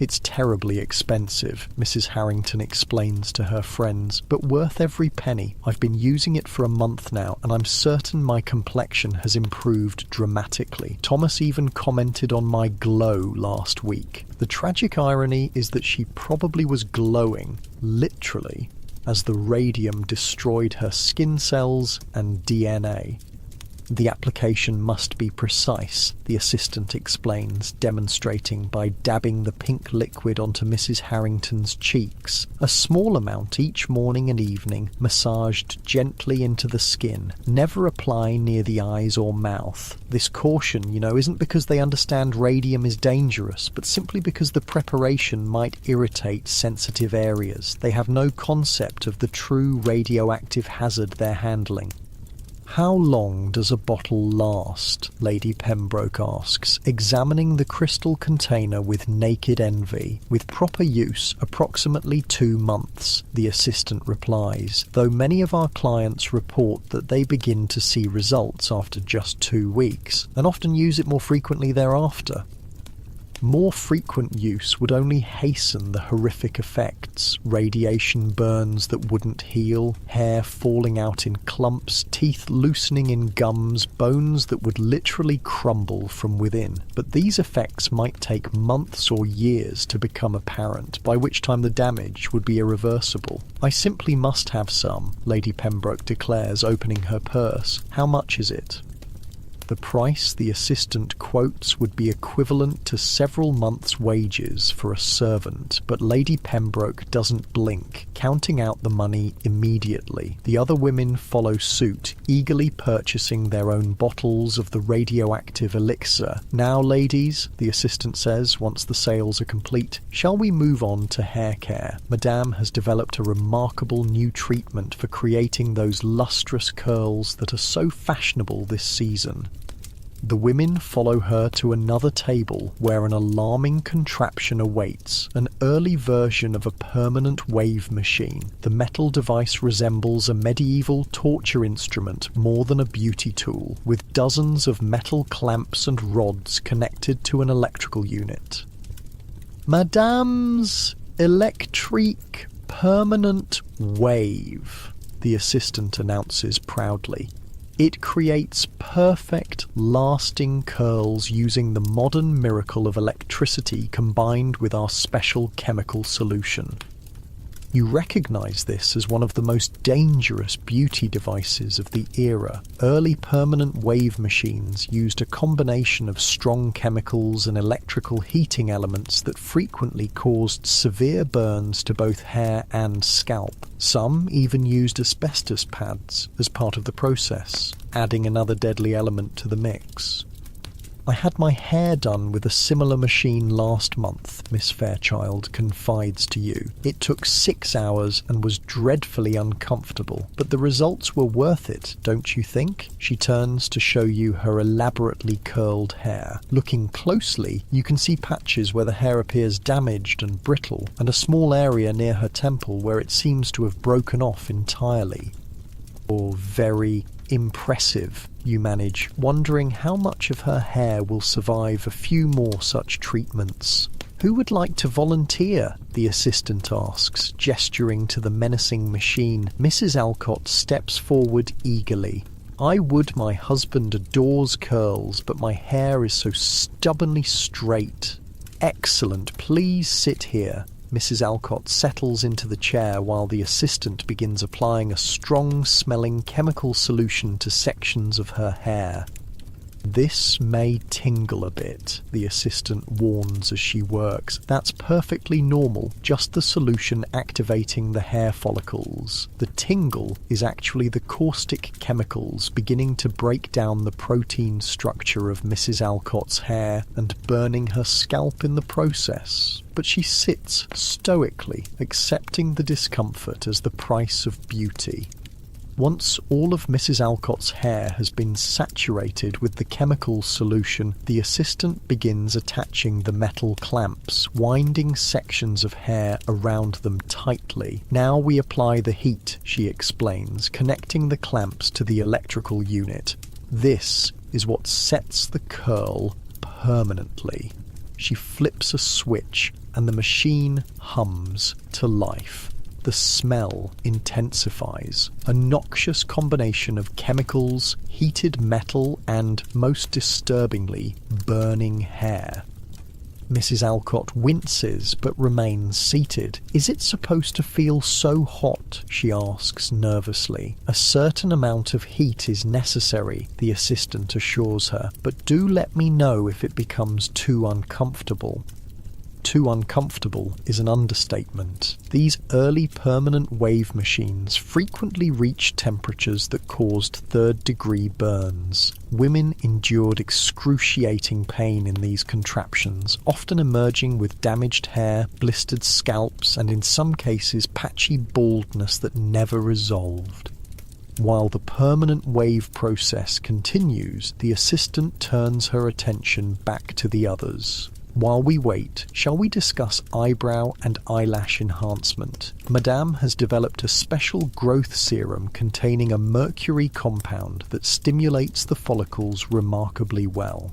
"It's terribly expensive," Mrs. Harrington explains to her friends, "but worth every penny. I've been using it for a month now, and I'm certain my complexion has improved dramatically. Thomas even commented on my glow last week." The tragic irony is that she probably was glowing, literally, as the radium destroyed her skin cells and DNA. The application must be precise, the assistant explains, demonstrating by dabbing the pink liquid onto Mrs. Harrington's cheeks. A small amount each morning and evening, massaged gently into the skin. Never apply near the eyes or mouth. This caution, isn't because they understand radium is dangerous, but simply because the preparation might irritate sensitive areas. They have no concept of the true radioactive hazard they're handling. "How long does a bottle last?" Lady Pembroke asks, examining the crystal container with naked envy. "With proper use, approximately 2 months," the assistant replies, though many of our clients report that they begin to see results after just 2 weeks, and often use it more frequently thereafter. More frequent use would only hasten the horrific effects: radiation burns that wouldn't heal, hair falling out in clumps, teeth loosening in gums, bones that would literally crumble from within. But these effects might take months or years to become apparent, by which time the damage would be irreversible. "I simply must have some," Lady Pembroke declares, opening her purse. "How much is it?" The price the assistant quotes would be equivalent to several months' wages for a servant, but Lady Pembroke doesn't blink, counting out the money immediately. The other women follow suit, eagerly purchasing their own bottles of the radioactive elixir. "Now, ladies," the assistant says once the sales are complete, "shall we move on to hair care? Madame has developed a remarkable new treatment for creating those lustrous curls that are so fashionable this season." The women follow her to another table where an alarming contraption awaits, an early version of a permanent wave machine. The metal device resembles a medieval torture instrument more than a beauty tool, with dozens of metal clamps and rods connected to an electrical unit. "Madame's electric permanent wave," the assistant announces proudly. "It creates perfect, lasting curls using the modern miracle of electricity combined with our special chemical solution." You recognize this as one of the most dangerous beauty devices of the era. Early permanent wave machines used a combination of strong chemicals and electrical heating elements that frequently caused severe burns to both hair and scalp. Some even used asbestos pads as part of the process, adding another deadly element to the mix. "I had my hair done with a similar machine last month," Miss Fairchild confides to you. "It took 6 hours and was dreadfully uncomfortable, but the results were worth it, don't you think?" She turns to show you her elaborately curled hair. Looking closely, you can see patches where the hair appears damaged and brittle, and a small area near her temple where it seems to have broken off entirely. Or very impressive, you manage, wondering how much of her hair will survive a few more such treatments. "Who would like to volunteer?" the assistant asks, gesturing to the menacing machine. Mrs. Alcott steps forward eagerly. "I would. My husband adores curls, but my hair is so stubbornly straight." "Excellent. Please sit here." Mrs. Alcott settles into the chair while the assistant begins applying a strong-smelling chemical solution to sections of her hair. "This may tingle a bit," the assistant warns as she works. "That's perfectly normal, just the solution activating the hair follicles. The tingle is actually the caustic chemicals beginning to break down the protein structure of Mrs. Alcott's hair and burning her scalp in the process." But she sits stoically, accepting the discomfort as the price of beauty. Once all of Mrs. Alcott's hair has been saturated with the chemical solution, the assistant begins attaching the metal clamps, winding sections of hair around them tightly. "Now we apply the heat," she explains, connecting the clamps to the electrical unit. "This is what sets the curl permanently." She flips a switch, and the machine hums to life. The smell intensifies, a noxious combination of chemicals, heated metal, and, most disturbingly, burning hair. Mrs. Alcott winces but remains seated. "Is it supposed to feel so hot?" she asks nervously. "A certain amount of heat is necessary," the assistant assures her, "but do let me know if it becomes too uncomfortable." Too uncomfortable is an understatement. These early permanent wave machines frequently reached temperatures that caused third-degree burns. Women endured excruciating pain in these contraptions, often emerging with damaged hair, blistered scalps, and in some cases patchy baldness that never resolved. While the permanent wave process continues, the assistant turns her attention back to the others. While we wait, shall we discuss eyebrow and eyelash enhancement? Madame has developed a special growth serum containing a mercury compound that stimulates the follicles remarkably well.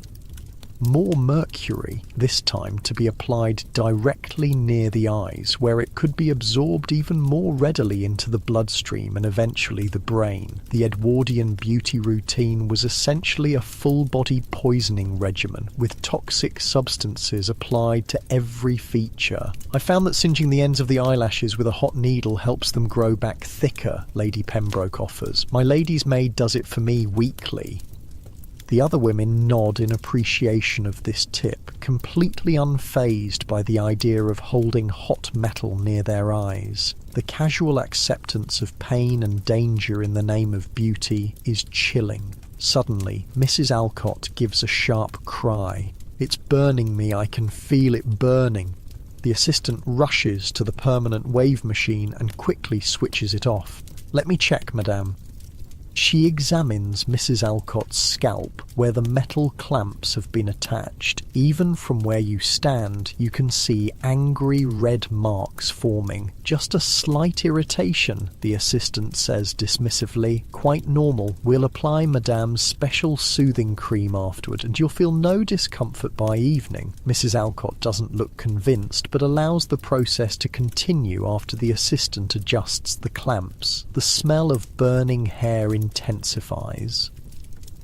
More mercury, this time to be applied directly near the eyes, where it could be absorbed even more readily into the bloodstream and eventually the brain. The Edwardian beauty routine was essentially a full-body poisoning regimen, with toxic substances applied to every feature. "I found that singeing the ends of the eyelashes with a hot needle helps them grow back thicker," Lady Pembroke offers. "My lady's maid does it for me weekly." The other women nod in appreciation of this tip, completely unfazed by the idea of holding hot metal near their eyes. The casual acceptance of pain and danger in the name of beauty is chilling. Suddenly, Mrs. Alcott gives a sharp cry. "It's burning me, I can feel it burning." The assistant rushes to the permanent wave machine and quickly switches it off. "Let me check, madame." She examines Mrs. Alcott's scalp, where the metal clamps have been attached. Even from where you stand, you can see angry red marks forming. "Just a slight irritation," the assistant says dismissively. "Quite normal. We'll apply Madame's special soothing cream afterward, and you'll feel no discomfort by evening." Mrs. Alcott doesn't look convinced, but allows the process to continue after the assistant adjusts the clamps. The smell of burning hair intensifies.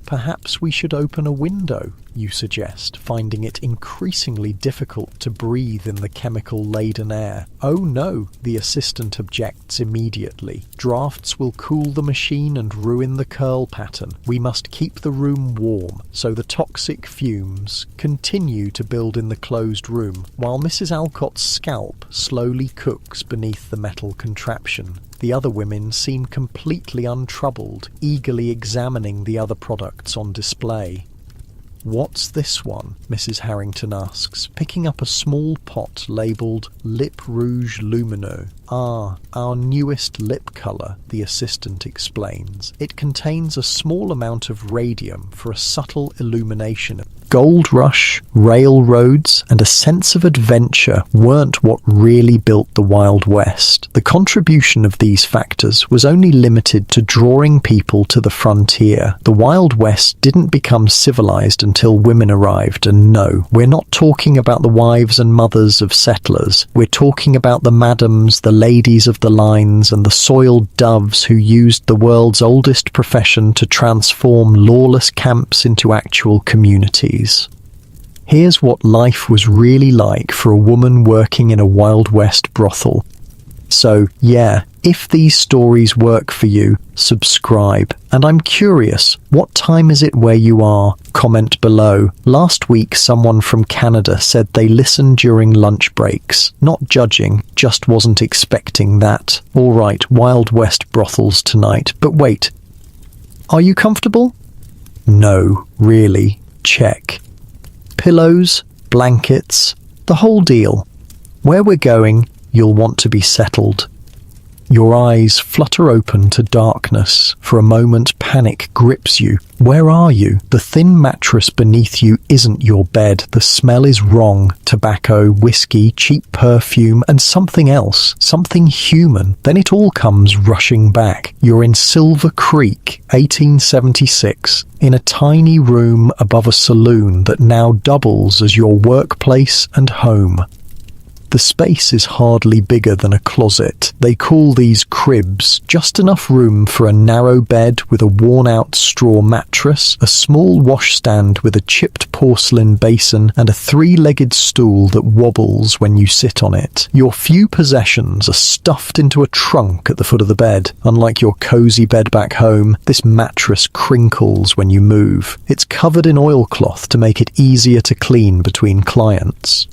"Perhaps we should open a window," you suggest, finding it increasingly difficult to breathe in the chemical-laden air. "Oh no," the assistant objects immediately. "Drafts will cool the machine and ruin the curl pattern. We must keep the room warm." So the toxic fumes continue to build in the closed room, while Mrs. Alcott's scalp slowly cooks beneath the metal contraption. The other women seem completely untroubled, eagerly examining the other products on display. "What's this one?" Mrs. Harrington asks, picking up a small pot labelled Lip Rouge Lumineux. "Ah, our newest lip colour," the assistant explains. "It contains a small amount of radium for a subtle illumination. Gold rush, railroads, and a sense of adventure weren't what really built the Wild West. The contribution of these factors was only limited to drawing people to the frontier. The Wild West didn't become civilized until women arrived, and no, we're not talking about the wives and mothers of settlers. We're talking about the madams, the ladies of the lines, and the soiled doves who used the world's oldest profession to transform lawless camps into actual communities. Here's what life was really like for a woman working in a Wild West brothel. So, yeah, if these stories work for you, subscribe. And I'm curious, what time is it where you are? Comment below. Last week, someone from Canada said they listen during lunch breaks. Not judging, just wasn't expecting that. All right, Wild West brothels tonight. But wait, are you comfortable? No, really. Check. Pillows, blankets, the whole deal. Where we're going, you'll want to be settled. Your eyes flutter open to darkness. For a moment, panic grips you. Where are you? The thin mattress beneath you isn't your bed. The smell is wrong. Tobacco, whiskey, cheap perfume, and something else. Something human. Then it all comes rushing back. You're in Silver Creek, 1876, in a tiny room above a saloon that now doubles as your workplace and home. The space is hardly bigger than a closet. They call these cribs, just enough room for a narrow bed with a worn-out straw mattress, a small washstand with a chipped porcelain basin, and a three-legged stool that wobbles when you sit on it. Your few possessions are stuffed into a trunk at the foot of the bed. Unlike your cozy bed back home, this mattress crinkles when you move. It's covered in oilcloth to make it easier to clean between clients.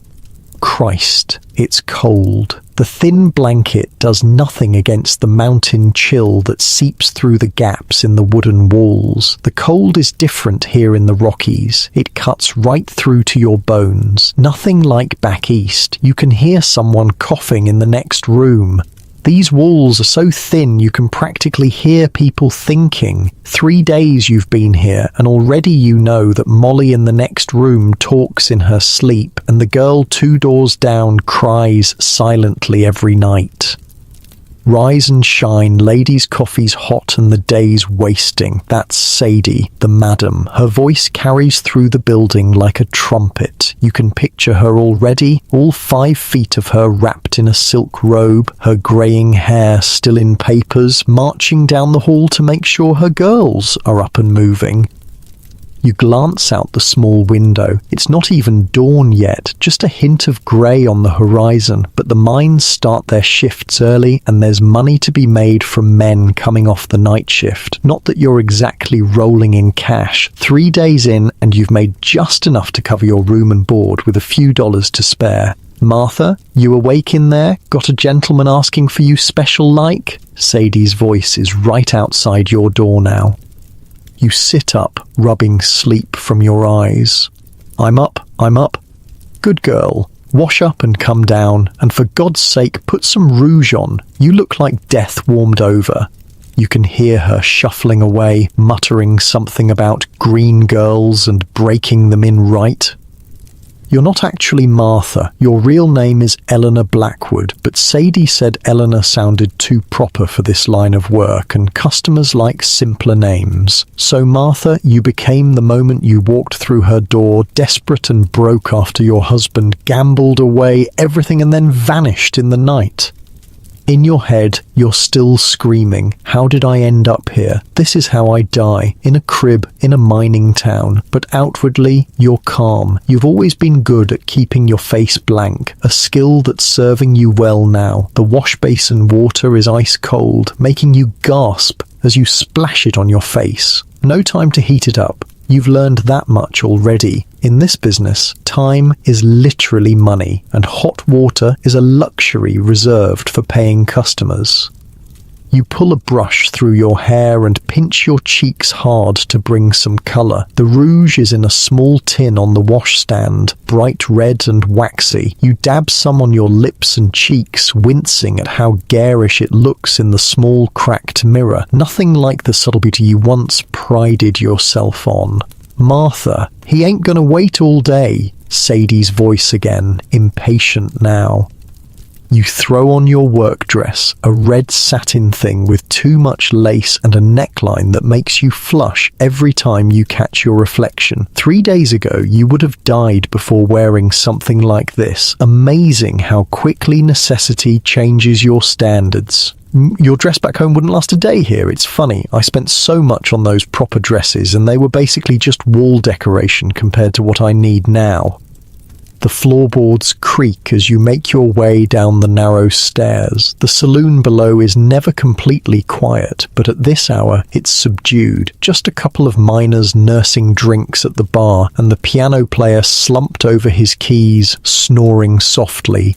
Christ, it's cold. The thin blanket does nothing against the mountain chill that seeps through the gaps in the wooden walls. The cold is different here in the Rockies. It cuts right through to your bones. Nothing like back east. You can hear someone coughing in the next room. These walls are so thin you can practically hear people thinking. 3 days you've been here, and already you know that Molly in the next room talks in her sleep, and the girl 2 doors down cries silently every night. Rise and shine, ladies' coffee's hot and the day's wasting. That's Sadie, the madam. Her voice carries through the building like a trumpet. You can picture her already, all 5 feet of her wrapped in a silk robe, her greying hair still in papers, marching down the hall to make sure her girls are up and moving. You glance out the small window. It's not even dawn yet, just a hint of grey on the horizon, but the mines start their shifts early and there's money to be made from men coming off the night shift. Not that you're exactly rolling in cash. 3 days in and you've made just enough to cover your room and board with a few dollars to spare. Martha, you awake in there? Got a gentleman asking for you special like? Sadie's voice is right outside your door now. You sit up, rubbing sleep from your eyes. I'm up. Good girl. Wash up and come down, and for God's sake, put some rouge on. You look like death warmed over. You can hear her shuffling away, muttering something about green girls and breaking them in right. You're not actually Martha. Your real name is Eleanor Blackwood, but Sadie said Eleanor sounded too proper for this line of work, and customers like simpler names. So Martha, you became the moment you walked through her door, desperate and broke after your husband gambled away everything and then vanished in the night. In your head, you're still screaming, how did I end up here? This is how I die, in a crib, in a mining town. But outwardly, you're calm. You've always been good at keeping your face blank, a skill that's serving you well now. The wash basin water is ice cold, making you gasp as you splash it on your face. No time to heat it up. You've learned that much already. In this business, time is literally money, and hot water is a luxury reserved for paying customers. You pull a brush through your hair and pinch your cheeks hard to bring some colour. The rouge is in a small tin on the washstand, bright red and waxy. You dab some on your lips and cheeks, wincing at how garish it looks in the small cracked mirror. Nothing like the subtle beauty you once prided yourself on. Martha, he ain't gonna wait all day. Sadie's voice again, impatient now. You throw on your work dress, a red satin thing with too much lace and a neckline that makes you flush every time you catch your reflection. 3 days ago, you would have died before wearing something like this. Amazing how quickly necessity changes your standards. Your dress back home wouldn't last a day here. It's funny. I spent so much on those proper dresses and they were basically just wall decoration compared to what I need now. The floorboards creak as you make your way down the narrow stairs. The saloon below is never completely quiet, but at this hour it's subdued. Just a couple of miners nursing drinks at the bar, and the piano player slumped over his keys, snoring softly.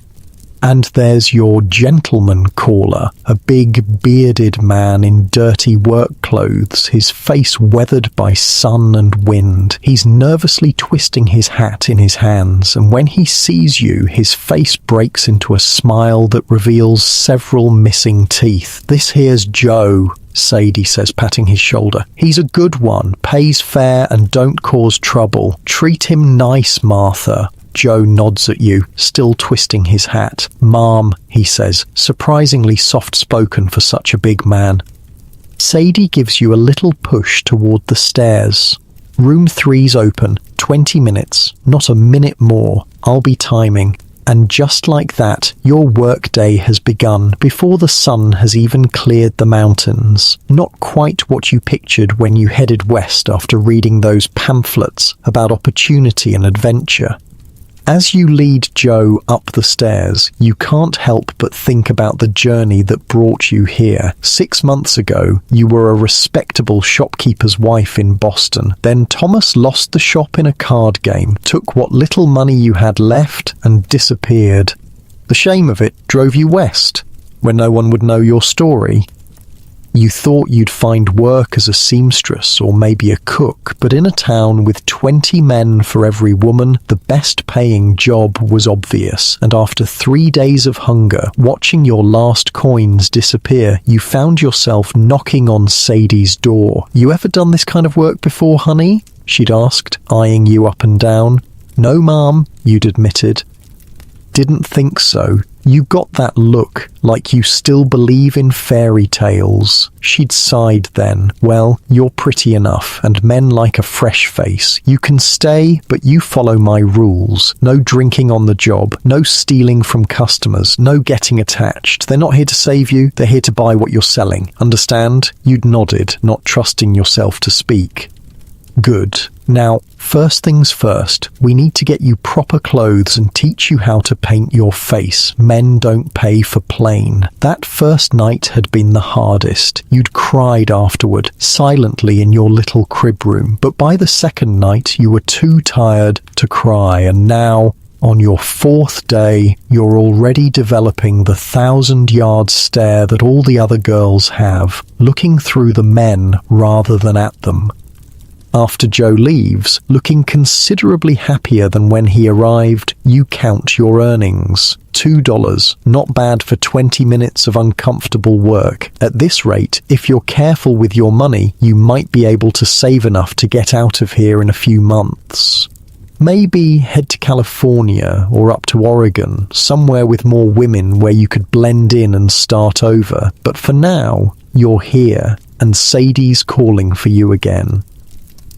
And there's your gentleman caller, a big bearded man in dirty work clothes, his face weathered by sun and wind. He's nervously twisting his hat in his hands, and when he sees you, his face breaks into a smile that reveals several missing teeth. This here's Joe, Sadie says, patting his shoulder. He's a good one, pays fair and don't cause trouble. Treat him nice, Martha. Joe nods at you, still twisting his hat. Ma'am, he says, surprisingly soft-spoken for such a big man. Sadie gives you a little push toward the stairs. Room 3's open, 20 minutes, not a minute more. I'll be timing. And just like that, your workday has begun before the sun has even cleared the mountains. Not quite what you pictured when you headed west after reading those pamphlets about opportunity and adventure. As you lead Joe up the stairs, you can't help but think about the journey that brought you here. 6 months ago, you were a respectable shopkeeper's wife in Boston. Then Thomas lost the shop in a card game, took what little money you had left, and disappeared. The shame of it drove you west, where no one would know your story. You thought you'd find work as a seamstress or maybe a cook, but in a town with 20 men for every woman, the best-paying job was obvious, and after 3 days of hunger, watching your last coins disappear, you found yourself knocking on Sadie's door. "You ever done this kind of work before, honey?" she'd asked, eyeing you up and down. "No, ma'am," you'd admitted. "Didn't think so." You got that look, like you still believe in fairy tales. She'd sighed then. "Well, you're pretty enough, and men like a fresh face. You can stay, but you follow my rules. No drinking on the job, no stealing from customers, no getting attached. They're not here to save you, they're here to buy what you're selling. Understand?" You'd nodded, not trusting yourself to speak. "Good. Now, first things first, we need to get you proper clothes and teach you how to paint your face. Men don't pay for plain." That first night had been the hardest. You'd cried afterward, silently in your little crib room, but by the second night you were too tired to cry, and now, on your 4th day, you're already developing the 1,000-yard stare that all the other girls have, looking through the men rather than at them. After Joe leaves, looking considerably happier than when he arrived, you count your earnings. $2, not bad for 20 minutes of uncomfortable work. At this rate, if you're careful with your money, you might be able to save enough to get out of here in a few months. Maybe head to California or up to Oregon, somewhere with more women where you could blend in and start over. But for now, you're here, and Sadie's calling for you again.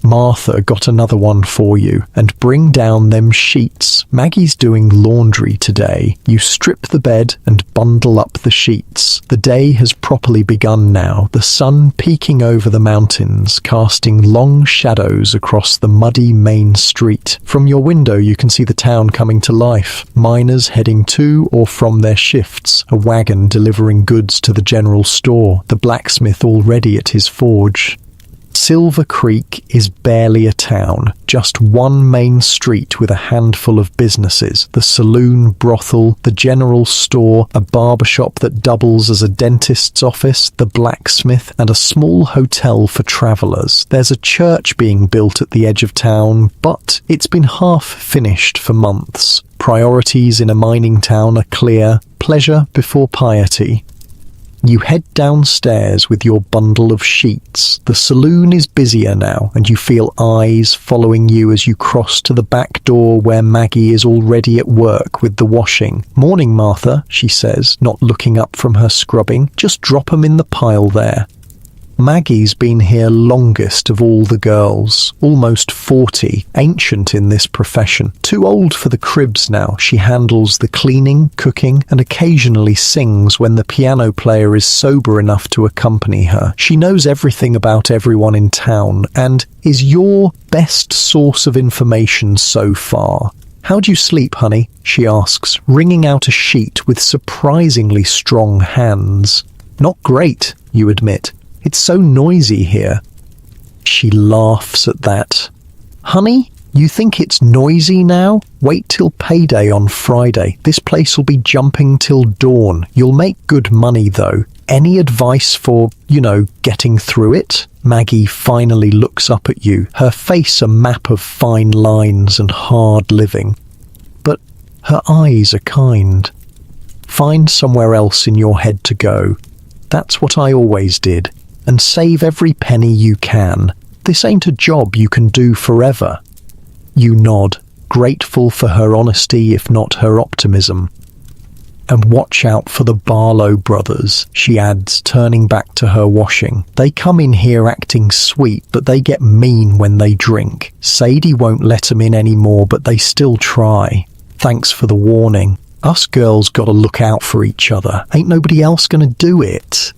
"Martha got another one for you, and bring down them sheets. Maggie's doing laundry today." You strip the bed and bundle up the sheets. The day has properly begun now, the sun peeking over the mountains, casting long shadows across the muddy main street. From your window you can see the town coming to life. Miners heading to or from their shifts, a wagon delivering goods to the general store, the blacksmith already at his forge. Silver Creek is barely a town, just one main street with a handful of businesses: the saloon, brothel, the general store, a barbershop that doubles as a dentist's office, the blacksmith, and a small hotel for travellers. There's a church being built at the edge of town, but it's been half finished for months. Priorities in a mining town are clear: pleasure before piety. You head downstairs with your bundle of sheets. The saloon is busier now, and you feel eyes following you as you cross to the back door where Maggie is already at work with the washing. "Morning, Martha," she says, not looking up from her scrubbing. "Just drop 'em in the pile there." Maggie's been here longest of all the girls, almost 40, ancient in this profession. Too old for the cribs now, she handles the cleaning, cooking, and occasionally sings when the piano player is sober enough to accompany her. She knows everything about everyone in town, and is your best source of information so far. "How'd you sleep, honey?" she asks, wringing out a sheet with surprisingly strong hands. "Not great," you admit. "It's so noisy here." She laughs at that. "Honey, you think it's noisy now? Wait till payday on Friday. This place will be jumping till dawn. You'll make good money, though. Any advice for, getting through it?" Maggie finally looks up at you, her face a map of fine lines and hard living. But her eyes are kind. "Find somewhere else in your head to go. That's what I always did. And save every penny you can. This ain't a job you can do forever." You nod, grateful for her honesty if not her optimism. "And watch out for the Barlow brothers," she adds, turning back to her washing. "They come in here acting sweet, but they get mean when they drink. Sadie won't let 'em in anymore, but they still try." Thanks for the warning. Us girls gotta look out for each other. Ain't nobody else gonna do it.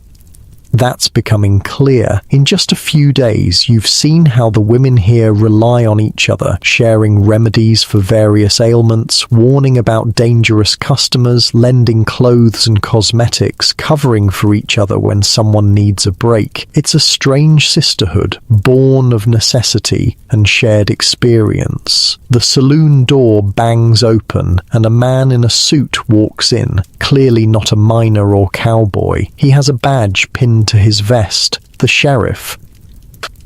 That's becoming clear. In just a few days, you've seen how the women here rely on each other, sharing remedies for various ailments, warning about dangerous customers, lending clothes and cosmetics, covering for each other when someone needs a break. It's a strange sisterhood, born of necessity and shared experience. The saloon door bangs open, and a man in a suit walks in, clearly not a miner or cowboy. He has a badge pinned to his vest, the sheriff.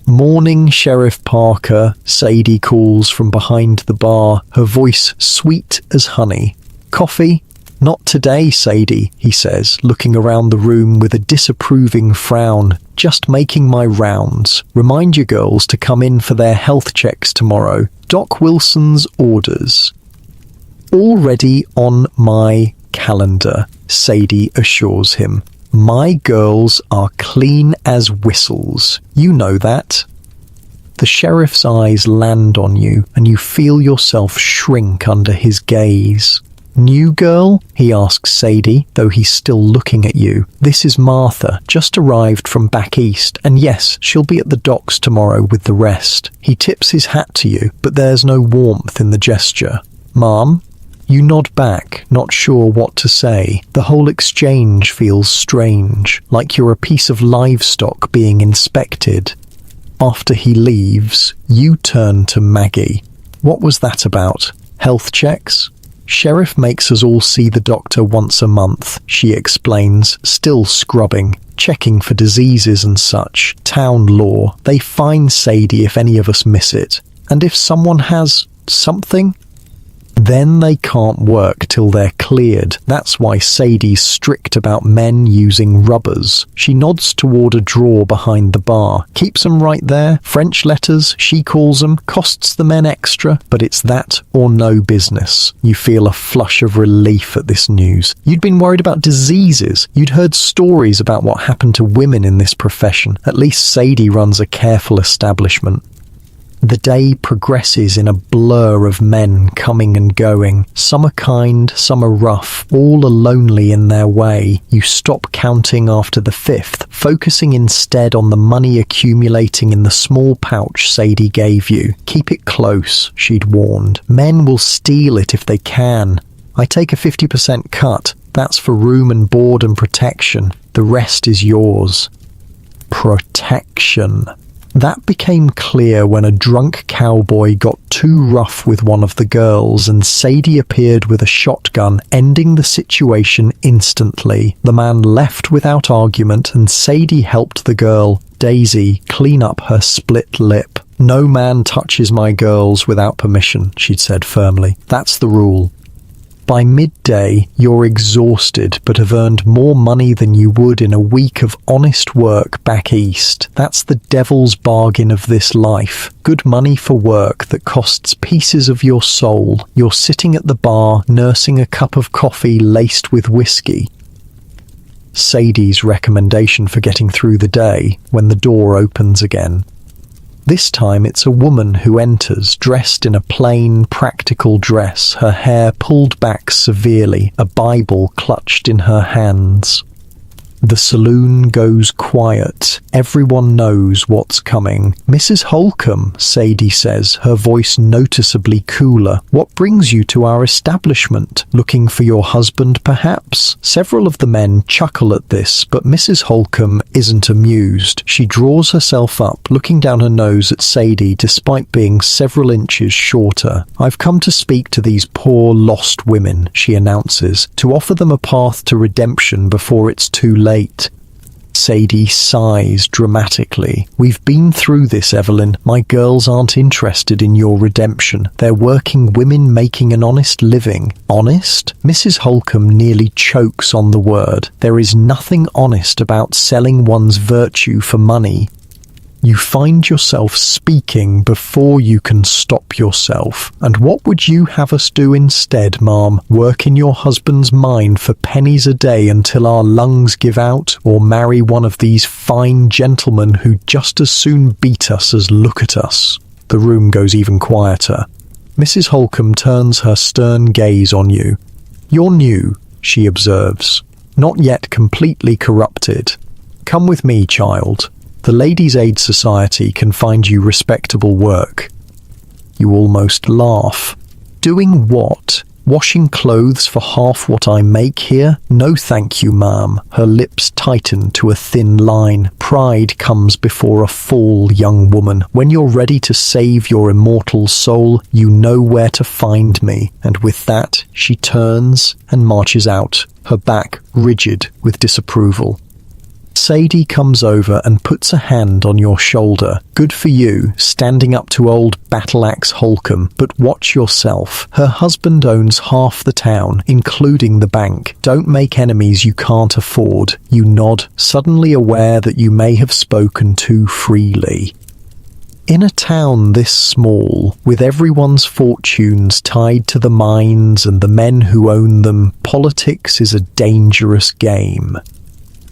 "Morning, Sheriff Parker," Sadie calls from behind the bar, her voice sweet as honey. "Coffee?" "Not today, Sadie," he says, looking around the room with a disapproving frown. "Just making my rounds. Remind your girls to come in for their health checks tomorrow. Doc Wilson's orders." "Already on my calendar," Sadie assures him. "My girls are clean as whistles. You know that." The sheriff's eyes land on you, and you feel yourself shrink under his gaze. "New girl?" he asks Sadie, though he's still looking at you. "This is Martha, just arrived from back east, and yes, she'll be at the docks tomorrow with the rest." He tips his hat to you, but there's no warmth in the gesture. "Mom?" You nod back, not sure what to say. The whole exchange feels strange, like you're a piece of livestock being inspected. After he leaves, you turn to Maggie. "What was that about? Health checks?" "Sheriff makes us all see the doctor once a month," she explains, still scrubbing, "checking for diseases and such. Town law. They fine Sadie if any of us miss it. And if someone has something, then they can't work till they're cleared. That's why Sadie's strict about men using rubbers." She nods toward a drawer behind the bar. "Keeps them right there. French letters, she calls them. Costs the men extra, but it's that or no business." You feel a flush of relief at this news. You'd been worried about diseases. You'd heard stories about what happened to women in this profession. At least Sadie runs a careful establishment. The day progresses in a blur of men coming and going. Some are kind, some are rough, all are lonely in their way. You stop counting after the fifth, focusing instead on the money accumulating in the small pouch Sadie gave you. "Keep it close," she'd warned. "Men will steal it if they can. I take a 50% cut. That's for room and board and protection. The rest is yours." Protection. That became clear when a drunk cowboy got too rough with one of the girls and Sadie appeared with a shotgun, ending the situation instantly. The man left without argument and Sadie helped the girl, Daisy, clean up her split lip. "No man touches my girls without permission," she'd said firmly. "That's the rule." By midday, you're exhausted but have earned more money than you would in a week of honest work back east. That's the devil's bargain of this life. Good money for work that costs pieces of your soul. You're sitting at the bar, nursing a cup of coffee laced with whiskey. Sadie's recommendation for getting through the day when the door opens again. This time it's a woman who enters, dressed in a plain, practical dress, her hair pulled back severely, a Bible clutched in her hands. The saloon goes quiet. Everyone knows what's coming. "Mrs. Holcomb," Sadie says, her voice noticeably cooler. "What brings you to our establishment? Looking for your husband, perhaps?" Several of the men chuckle at this, but Mrs. Holcomb isn't amused. She draws herself up, looking down her nose at Sadie despite being several inches shorter. "I've come to speak to these poor, lost women," she announces, "to offer them a path to redemption before it's too late." Sadie sighs dramatically. "We've been through this, Evelyn. My girls aren't interested in your redemption. They're working women making an honest living." "Honest?" Mrs. Holcomb nearly chokes on the word. "There is nothing honest about selling one's virtue for money." You find yourself speaking before you can stop yourself. "And what would you have us do instead, ma'am? Work in your husband's mine for pennies a day until our lungs give out, or marry one of these fine gentlemen who just as soon beat us as look at us?" The room goes even quieter. Mrs. Holcombe turns her stern gaze on you. You're new, she observes, not yet completely corrupted. Come with me, child. The Ladies' Aid Society can find you respectable work. You almost laugh. Doing what? Washing clothes for half what I make here? No thank you, ma'am. Her lips tighten to a thin line. Pride comes before a fall, young woman. When you're ready to save your immortal soul, you know where to find me. And with that, she turns and marches out, her back rigid with disapproval. Sadie comes over and puts a hand on your shoulder. Good for you, standing up to old Battle-Axe Holcombe, but watch yourself. Her husband owns half the town, including the bank. Don't make enemies you can't afford. You nod, suddenly aware that you may have spoken too freely. In a town this small, with everyone's fortunes tied to the mines and the men who own them, politics is a dangerous game.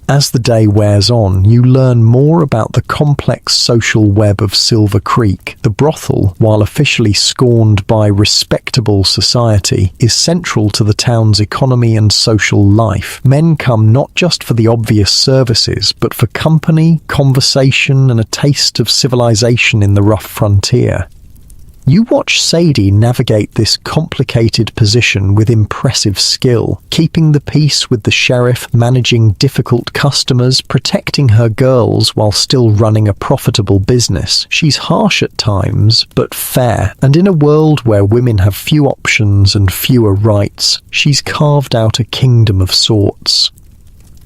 As the day wears on, you learn more about the complex social web of Silver Creek. The brothel, while officially scorned by respectable society, is central to the town's economy and social life. Men come not just for the obvious services, but for company, conversation, and a taste of civilization in the rough frontier. You watch Sadie navigate this complicated position with impressive skill, keeping the peace with the sheriff, managing difficult customers, protecting her girls while still running a profitable business. She's harsh at times, but fair, and in a world where women have few options and fewer rights, she's carved out a kingdom of sorts.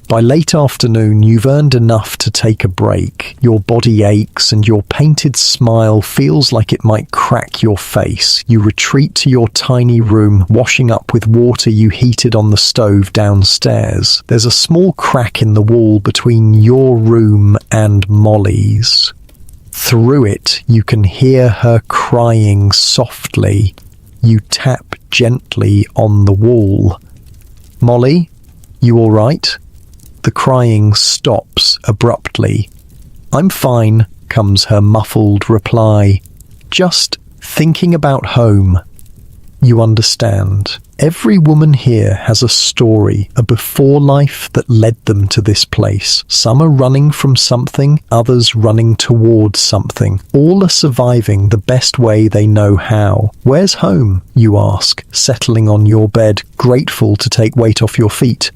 By late afternoon, you've earned enough to take a break. Your body aches and your painted smile feels like it might crack your face. You retreat to your tiny room, washing up with water you heated on the stove downstairs. There's a small crack in the wall between your room and Molly's. Through it, you can hear her crying softly. You tap gently on the wall. Molly, you all right? The crying stops abruptly. I'm fine, comes her muffled reply. Just thinking about home. You understand. Every woman here has a story, a before life that led them to this place. Some are running from something, others running towards something. All are surviving the best way they know how. Where's home, you ask, settling on your bed, grateful to take weight off your feet.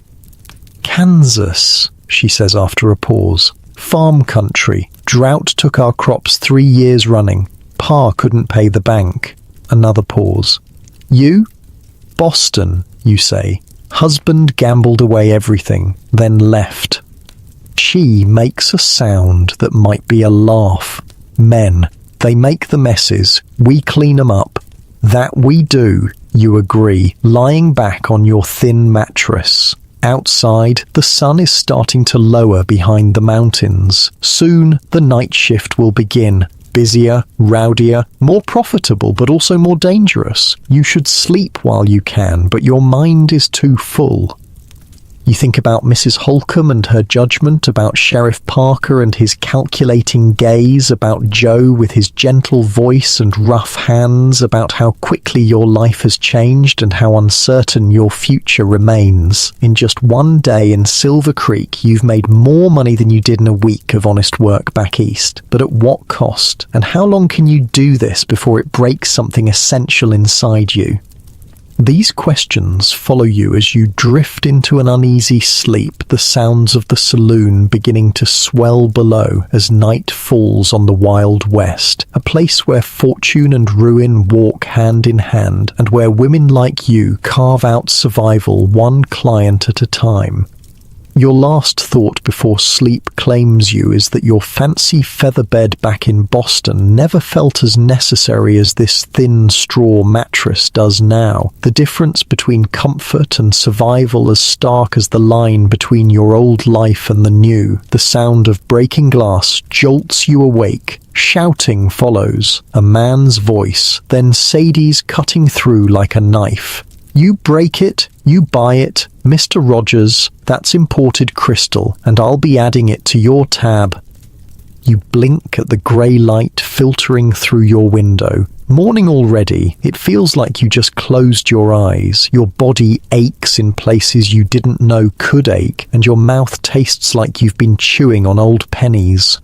Kansas, she says after a pause. Farm country. Drought took our crops 3 years running. Pa couldn't pay the bank. Another pause. You? Boston, you say. Husband gambled away everything, then left. She makes a sound that might be a laugh. Men. They make the messes. We clean 'em up. That we do, you agree, lying back on your thin mattress. Outside, the sun is starting to lower behind the mountains. Soon, the night shift will begin. Busier, rowdier, more profitable, but also more dangerous. You should sleep while you can, but your mind is too full. You think about Mrs. Holcombe and her judgment, about Sheriff Parker and his calculating gaze, about Joe with his gentle voice and rough hands, about how quickly your life has changed and how uncertain your future remains. In just one day in Silver Creek, you've made more money than you did in a week of honest work back east. But at what cost? And how long can you do this before it breaks something essential inside you? These questions follow you as you drift into an uneasy sleep, the sounds of the saloon beginning to swell below as night falls on the Wild West, a place where fortune and ruin walk hand in hand, and where women like you carve out survival one client at a time. Your last thought before sleep claims you is that your fancy feather bed back in Boston never felt as necessary as this thin straw mattress does now. The difference between comfort and survival as stark as the line between your old life and the new. The sound of breaking glass jolts you awake. Shouting follows, a man's voice, then Sadie's cutting through like a knife. You break it, you buy it, Mr. Rogers, that's imported crystal, and I'll be adding it to your tab. You blink at the grey light filtering through your window. Morning already. It feels like you just closed your eyes. Your body aches in places you didn't know could ache, and your mouth tastes like you've been chewing on old pennies.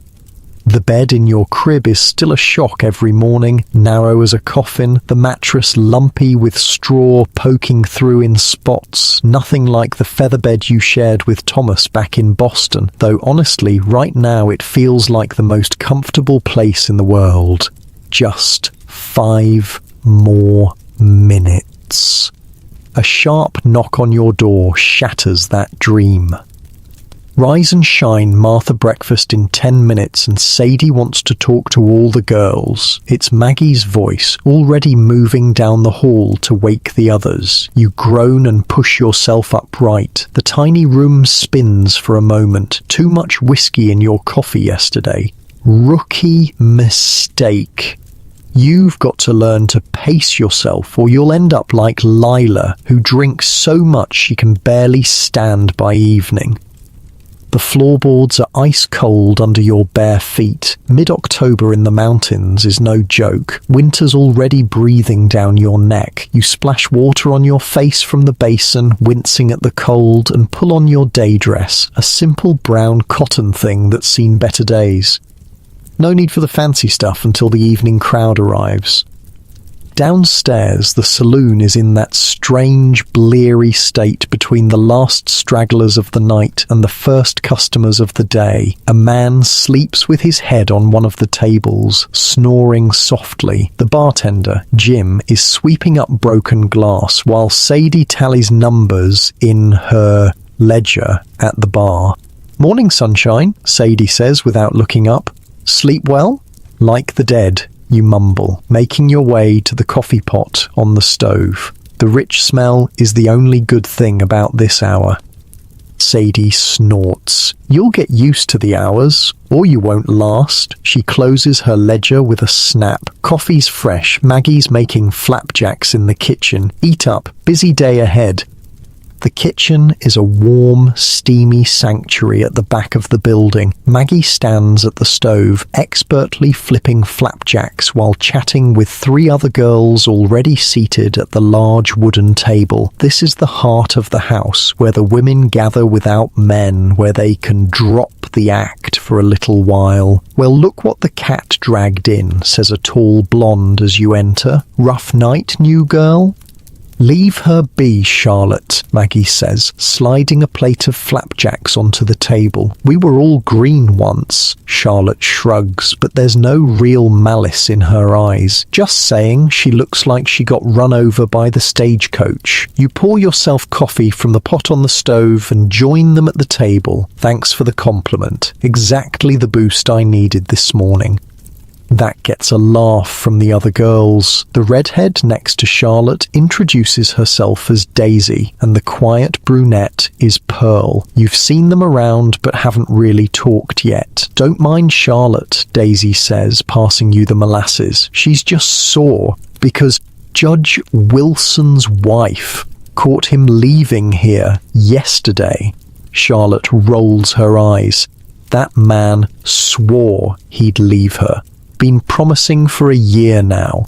The bed in your crib is still a shock every morning, narrow as a coffin, the mattress lumpy with straw poking through in spots, nothing like the featherbed you shared with Thomas back in Boston, though honestly, right now it feels like the most comfortable place in the world. Just 5 more minutes. A sharp knock on your door shatters that dream. Rise and shine, Martha breakfast in 10 minutes and Sadie wants to talk to all the girls. It's Maggie's voice, already moving down the hall to wake the others. You groan and push yourself upright. The tiny room spins for a moment. Too much whiskey in your coffee yesterday. Rookie mistake. You've got to learn to pace yourself or you'll end up like Lila, who drinks so much she can barely stand by evening. The floorboards are ice cold under your bare feet. Mid-October in the mountains is no joke. Winter's already breathing down your neck. You splash water on your face from the basin, wincing at the cold, and pull on your day dress, a simple brown cotton thing that's seen better days. No need for the fancy stuff until the evening crowd arrives. Downstairs, the saloon is in that strange, bleary state between the last stragglers of the night and the first customers of the day. A man sleeps with his head on one of the tables, snoring softly. The bartender, Jim, is sweeping up broken glass while Sadie tallies numbers in her ledger at the bar. "Morning, sunshine," Sadie says without looking up. "Sleep well?" "Like the dead," you mumble, making your way to the coffee pot on the stove. The rich smell is the only good thing about this hour. Sadie snorts. "You'll get used to the hours, or you won't last." She closes her ledger with a snap. Coffee's fresh. Maggie's making flapjacks in the kitchen. Eat up. Busy day ahead. The kitchen is a warm, steamy sanctuary at the back of the building. Maggie stands at the stove, expertly flipping flapjacks while chatting with 3 other girls already seated at the large wooden table. This is the heart of the house, where the women gather without men, where they can drop the act for a little while. "Well, look what the cat dragged in," says a tall blonde as you enter. "Rough night, new girl?" "Leave her be, Charlotte," Maggie says, sliding a plate of flapjacks onto the table. "We were all green once." Charlotte shrugs, but there's no real malice in her eyes. Just saying she looks like she got run over by the stagecoach. You pour yourself coffee from the pot on the stove and join them at the table. "Thanks for the compliment. Exactly the boost I needed this morning." That gets a laugh from the other girls. The redhead next to Charlotte introduces herself as Daisy, and the quiet brunette is Pearl. You've seen them around but haven't really talked yet. "Don't mind Charlotte," Daisy says, passing you the molasses. "She's just sore because Judge Wilson's wife caught him leaving here yesterday." Charlotte rolls her eyes. "That man swore he'd leave her. Been promising for a year now."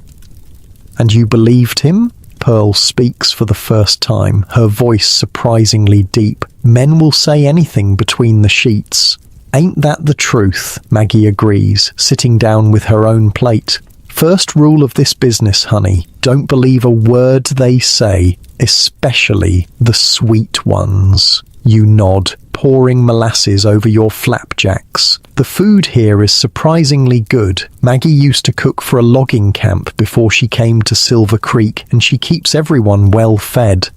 "And you believed him?" Pearl speaks for the first time, her voice surprisingly deep. "Men will say anything between the sheets." "Ain't that the truth?" Maggie agrees, sitting down with her own plate. "First rule of this business, honey, don't believe a word they say, especially the sweet ones." You nod, pouring molasses over your flapjacks. "The food here is surprisingly good. Maggie used to cook for a logging camp before she came to Silver Creek, and she keeps everyone well fed."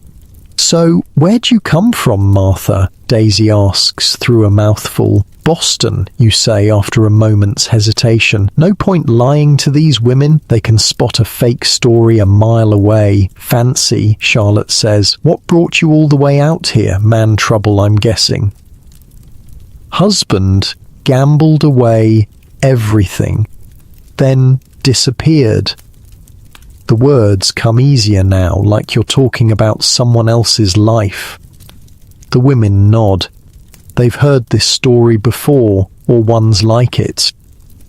"So, where'd you come from, Martha?" Daisy asks through a mouthful. "Boston," you say after a moment's hesitation. "No point lying to these women. They can spot a fake story a mile away." "Fancy," Charlotte says. "What brought you all the way out here? Man trouble, I'm guessing." "Husband gambled away everything, then disappeared." The words come easier now, like you're talking about someone else's life. The women nod. They've heard this story before, or ones like it.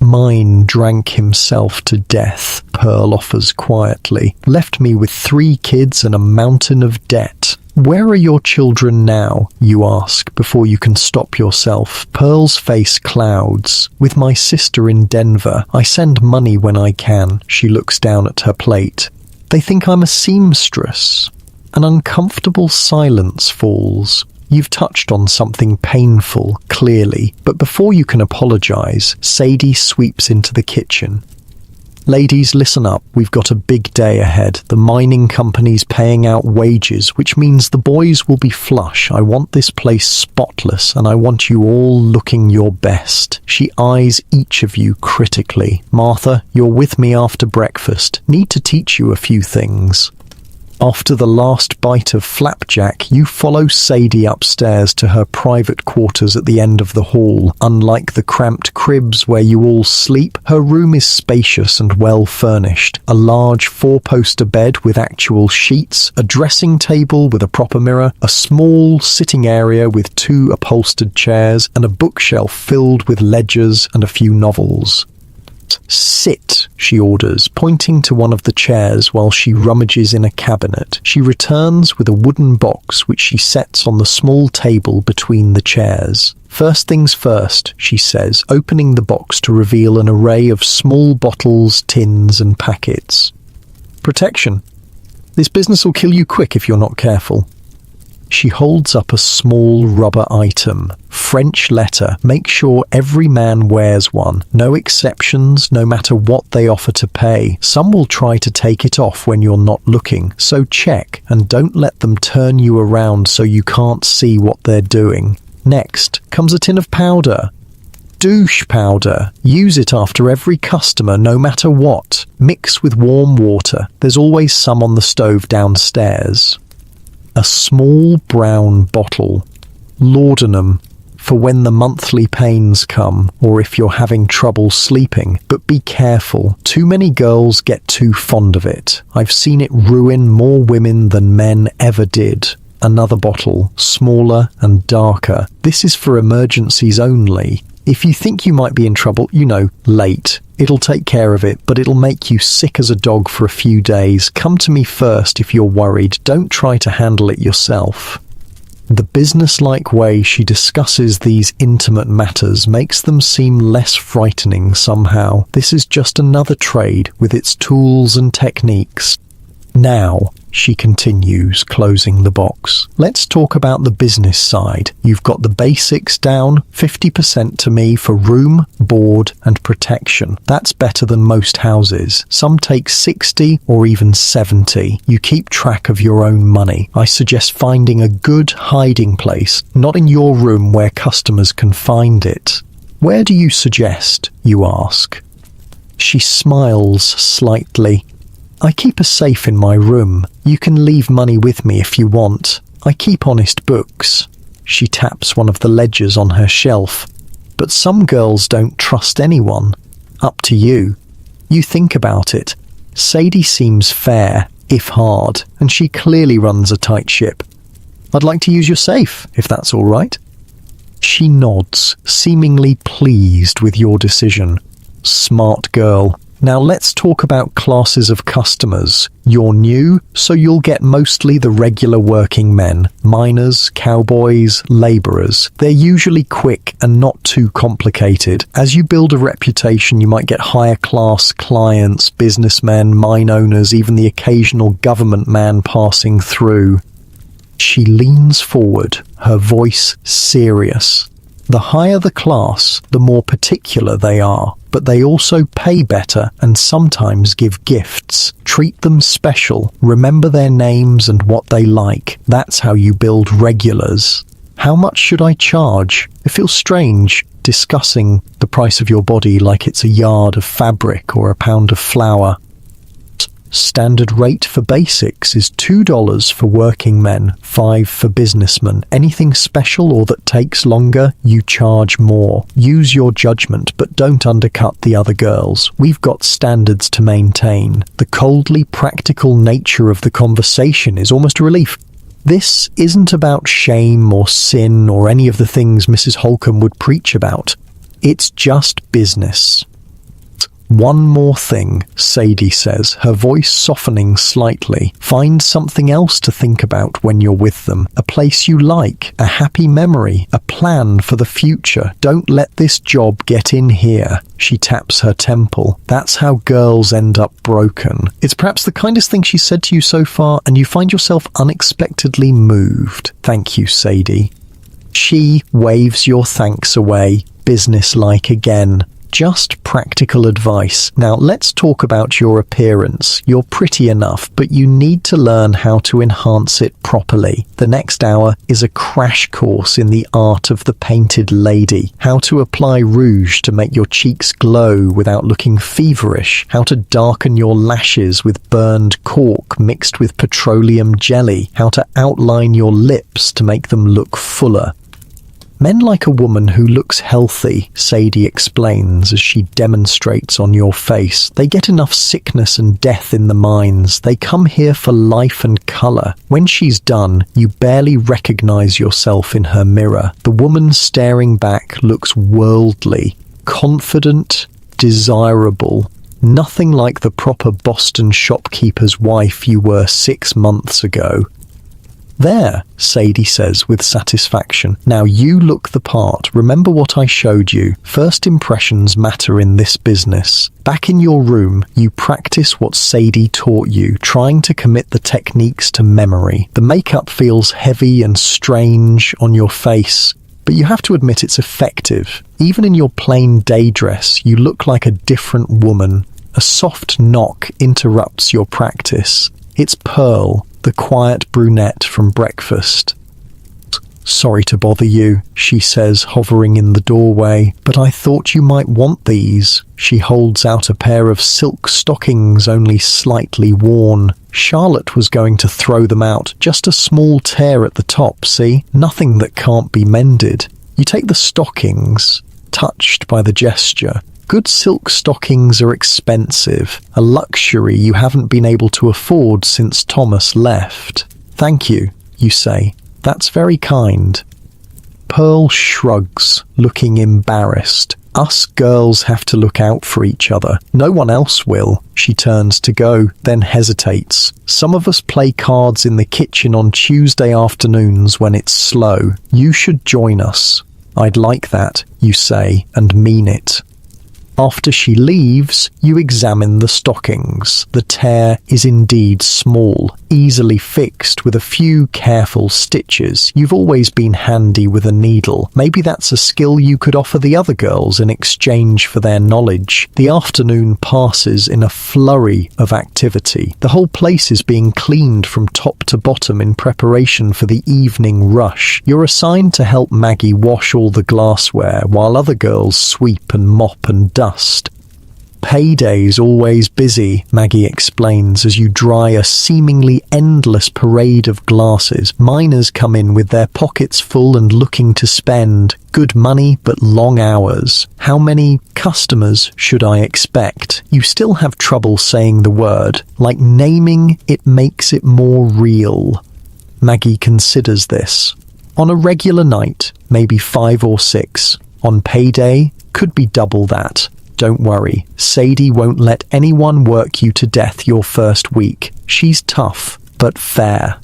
Mine drank himself to death, Pearl offers quietly. Left me with 3 kids and a mountain of debt. Where are your children now, you ask, before you can stop yourself. Pearl's face clouds. With my sister in Denver. I send money when I can. She looks down at her plate. They think I'm a seamstress. An uncomfortable silence falls. You've touched on something painful, clearly, but before you can apologize, Sadie sweeps into the kitchen. Ladies, listen up. We've got a big day ahead. The mining company's paying out wages, which means the boys will be flush. I want this place spotless, and I want you all looking your best. She eyes each of you critically. Martha, you're with me after breakfast. Need to teach you a few things. After the last bite of flapjack, you follow Sadie upstairs to her private quarters at the end of the hall. Unlike the cramped cribs where you all sleep, her room is spacious and well furnished. A large 4-poster bed with actual sheets, a dressing table with a proper mirror, a small sitting area with 2 upholstered chairs, and a bookshelf filled with ledgers and a few novels. Sit, she orders, pointing to one of the chairs while she rummages in a cabinet. She returns with a wooden box which she sets on the small table between the chairs. First things first, she says, opening the box to reveal an array of small bottles, tins and packets. Protection. This business will kill you quick if you're not careful. She holds up a small rubber item. French letter. Make sure every man wears one. No exceptions, no matter what they offer to pay. Some will try to take it off when you're not looking, so check and don't let them turn you around so you can't see what they're doing. Next comes a tin of powder. Douche powder. Use it after every customer, no matter what. Mix with warm water. There's always some on the stove downstairs. A small brown bottle. Laudanum, for when the monthly pains come or if you're having trouble sleeping. But be careful. Too many girls get too fond of it. I've seen it ruin more women than men ever did. Another bottle, smaller and darker. This is for emergencies only. If you think you might be in trouble, late. It'll take care of it, but it'll make you sick as a dog for a few days. Come to me first if you're worried. Don't try to handle it yourself. The businesslike way she discusses these intimate matters makes them seem less frightening somehow. This is just another trade with its tools and techniques. Now, she continues, closing the box. Let's talk about the business side. You've got the basics down, 50% to me for room, board, and protection. That's better than most houses. Some take 60 or even 70. You keep track of your own money. I suggest finding a good hiding place, not in your room where customers can find it. Where do you suggest, you ask? She smiles slightly. I keep a safe in my room. You can leave money with me if you want. I keep honest books. She taps one of the ledgers on her shelf. But some girls don't trust anyone. Up to you. You think about it. Sadie seems fair, if hard, and she clearly runs a tight ship. I'd like to use your safe, if that's all right. She nods, seemingly pleased with your decision. Smart girl. Now let's talk about classes of customers. You're new, so you'll get mostly the regular working men. Miners, cowboys, labourers. They're usually quick and not too complicated. As you build a reputation, you might get higher class clients, businessmen, mine owners, even the occasional government man passing through. She leans forward, her voice serious. The higher the class, the more particular they are, but they also pay better and sometimes give gifts. Treat them special, remember their names and what they like. That's how you build regulars. How much should I charge? It feels strange discussing the price of your body like it's a yard of fabric or a pound of flour. Standard rate for basics is $2 for working men, $5 for businessmen. Anything special or that takes longer, you charge more. Use your judgment, but don't undercut the other girls. We've got standards to maintain. The coldly practical nature of the conversation is almost a relief. This isn't about shame or sin or any of the things Mrs. Holcomb would preach about. It's just business. One more thing, Sadie says, her voice softening slightly. Find something else to think about when you're with them. A place you like, a happy memory, a plan for the future. Don't let this job get in here. She taps her temple. That's how girls end up broken. It's perhaps the kindest thing she said to you so far, and you find yourself unexpectedly moved. Thank you, Sadie. She waves your thanks away, businesslike again. Just practical advice. Now let's talk about your appearance. You're pretty enough, but you need to learn how to enhance it properly. The next hour is a crash course in the art of the painted lady. How to apply rouge to make your cheeks glow without looking feverish. How to darken your lashes with burned cork mixed with petroleum jelly. How to outline your lips to make them look fuller. Men like a woman who looks healthy, Sadie explains as she demonstrates on your face. They get enough sickness and death in the mines. They come here for life and colour. When she's done, you barely recognise yourself in her mirror. The woman staring back looks worldly, confident, desirable. Nothing like the proper Boston shopkeeper's wife you were 6 months ago. There, Sadie says with satisfaction. Now you look the part. Remember what I showed you. First impressions matter in this business. Back in your room, you practice what Sadie taught you, trying to commit the techniques to memory. The makeup feels heavy and strange on your face, but you have to admit it's effective. Even in your plain day dress, you look like a different woman. A soft knock interrupts your practice. It's Pearl, the quiet brunette from breakfast. Sorry to bother you, she says, hovering in the doorway, but I thought you might want these. She holds out a pair of silk stockings only slightly worn. Charlotte was going to throw them out, just a small tear at the top, see? Nothing that can't be mended. You take the stockings, touched by the gesture. Good silk stockings are expensive, a luxury you haven't been able to afford since Thomas left. Thank you, you say. That's very kind. Pearl shrugs, looking embarrassed. Us girls have to look out for each other. No one else will. She turns to go, then hesitates. Some of us play cards in the kitchen on Tuesday afternoons when it's slow. You should join us. I'd like that, you say, and mean it. After she leaves, you examine the stockings. The tear is indeed small, easily fixed with a few careful stitches. You've always been handy with a needle. Maybe that's a skill you could offer the other girls in exchange for their knowledge. The afternoon passes in a flurry of activity. The whole place is being cleaned from top to bottom in preparation for the evening rush. You're assigned to help Maggie wash all the glassware while other girls sweep and mop and dust. Payday's always busy, Maggie explains as you dry a seemingly endless parade of glasses. Miners come in with their pockets full and looking to spend. Good money, but long hours. How many customers should I expect? You still have trouble saying the word. Like naming it makes it more real. Maggie considers this. On a regular night, maybe 5 or 6. On payday, could be double that. Don't worry, Sadie won't let anyone work you to death your first week. She's tough, but fair.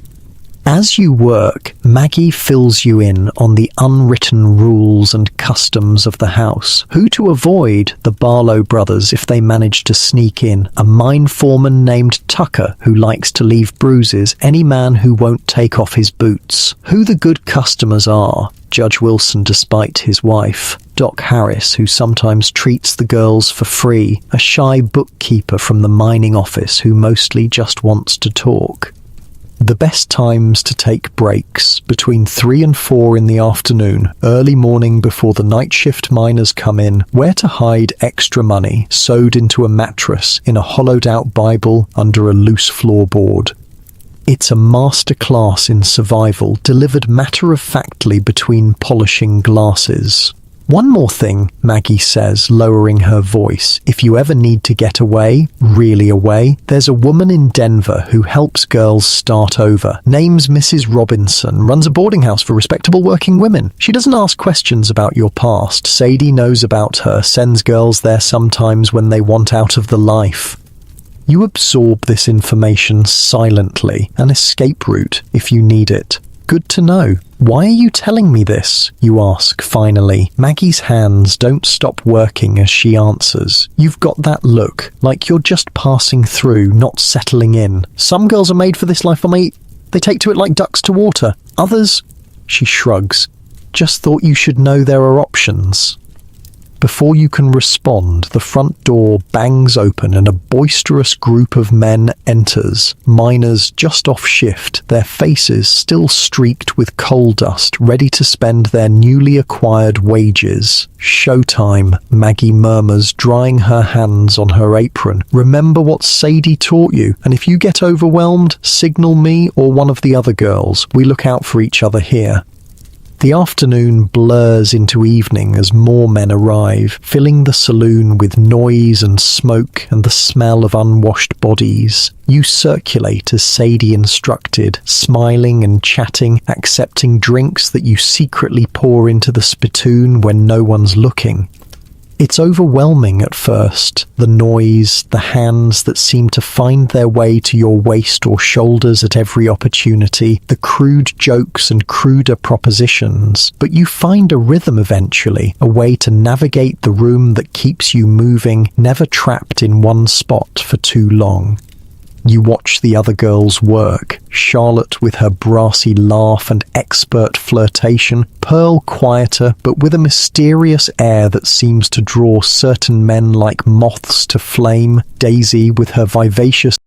As you work, Maggie fills you in on the unwritten rules and customs of the house. Who to avoid, the Barlow brothers if they manage to sneak in, a mine foreman named Tucker who likes to leave bruises, any man who won't take off his boots. Who the good customers are, Judge Wilson despite his wife, Doc Harris who sometimes treats the girls for free, a shy bookkeeper from the mining office who mostly just wants to talk. The best times to take breaks, between 3 and 4 in the afternoon, early morning before the night shift miners come in, where to hide extra money sewed into a mattress in a hollowed out Bible under a loose floorboard. It's a masterclass in survival, delivered matter-of-factly between polishing glasses. One more thing, Maggie says, lowering her voice. If you ever need to get away, really away, there's a woman in Denver who helps girls start over. Name's Mrs. Robinson, runs a boarding house for respectable working women. She doesn't ask questions about your past. Sadie knows about her, sends girls there sometimes when they want out of the life. You absorb this information silently, an escape route if you need it. Good to know. Why are you telling me this? You ask finally. Maggie's hands don't stop working as she answers. You've got that look, like you're just passing through, not settling in. Some girls are made for this life, mate. They take to it like ducks to water. Others, she shrugs, just thought you should know there are options. Before you can respond, the front door bangs open and a boisterous group of men enters. Miners just off shift, their faces still streaked with coal dust, ready to spend their newly acquired wages. Showtime, Maggie murmurs, drying her hands on her apron. Remember what Sadie taught you, and if you get overwhelmed, signal me or one of the other girls. We look out for each other here. The afternoon blurs into evening as more men arrive, filling the saloon with noise and smoke and the smell of unwashed bodies. You circulate as Sadie instructed, smiling and chatting, accepting drinks that you secretly pour into the spittoon when no one's looking. It's overwhelming at first, the noise, the hands that seem to find their way to your waist or shoulders at every opportunity, the crude jokes and cruder propositions. But you find a rhythm eventually, a way to navigate the room that keeps you moving, never trapped in one spot for too long. You watch the other girls work, Charlotte with her brassy laugh and expert flirtation, Pearl quieter but with a mysterious air that seems to draw certain men like moths to flame, Daisy with her vivacious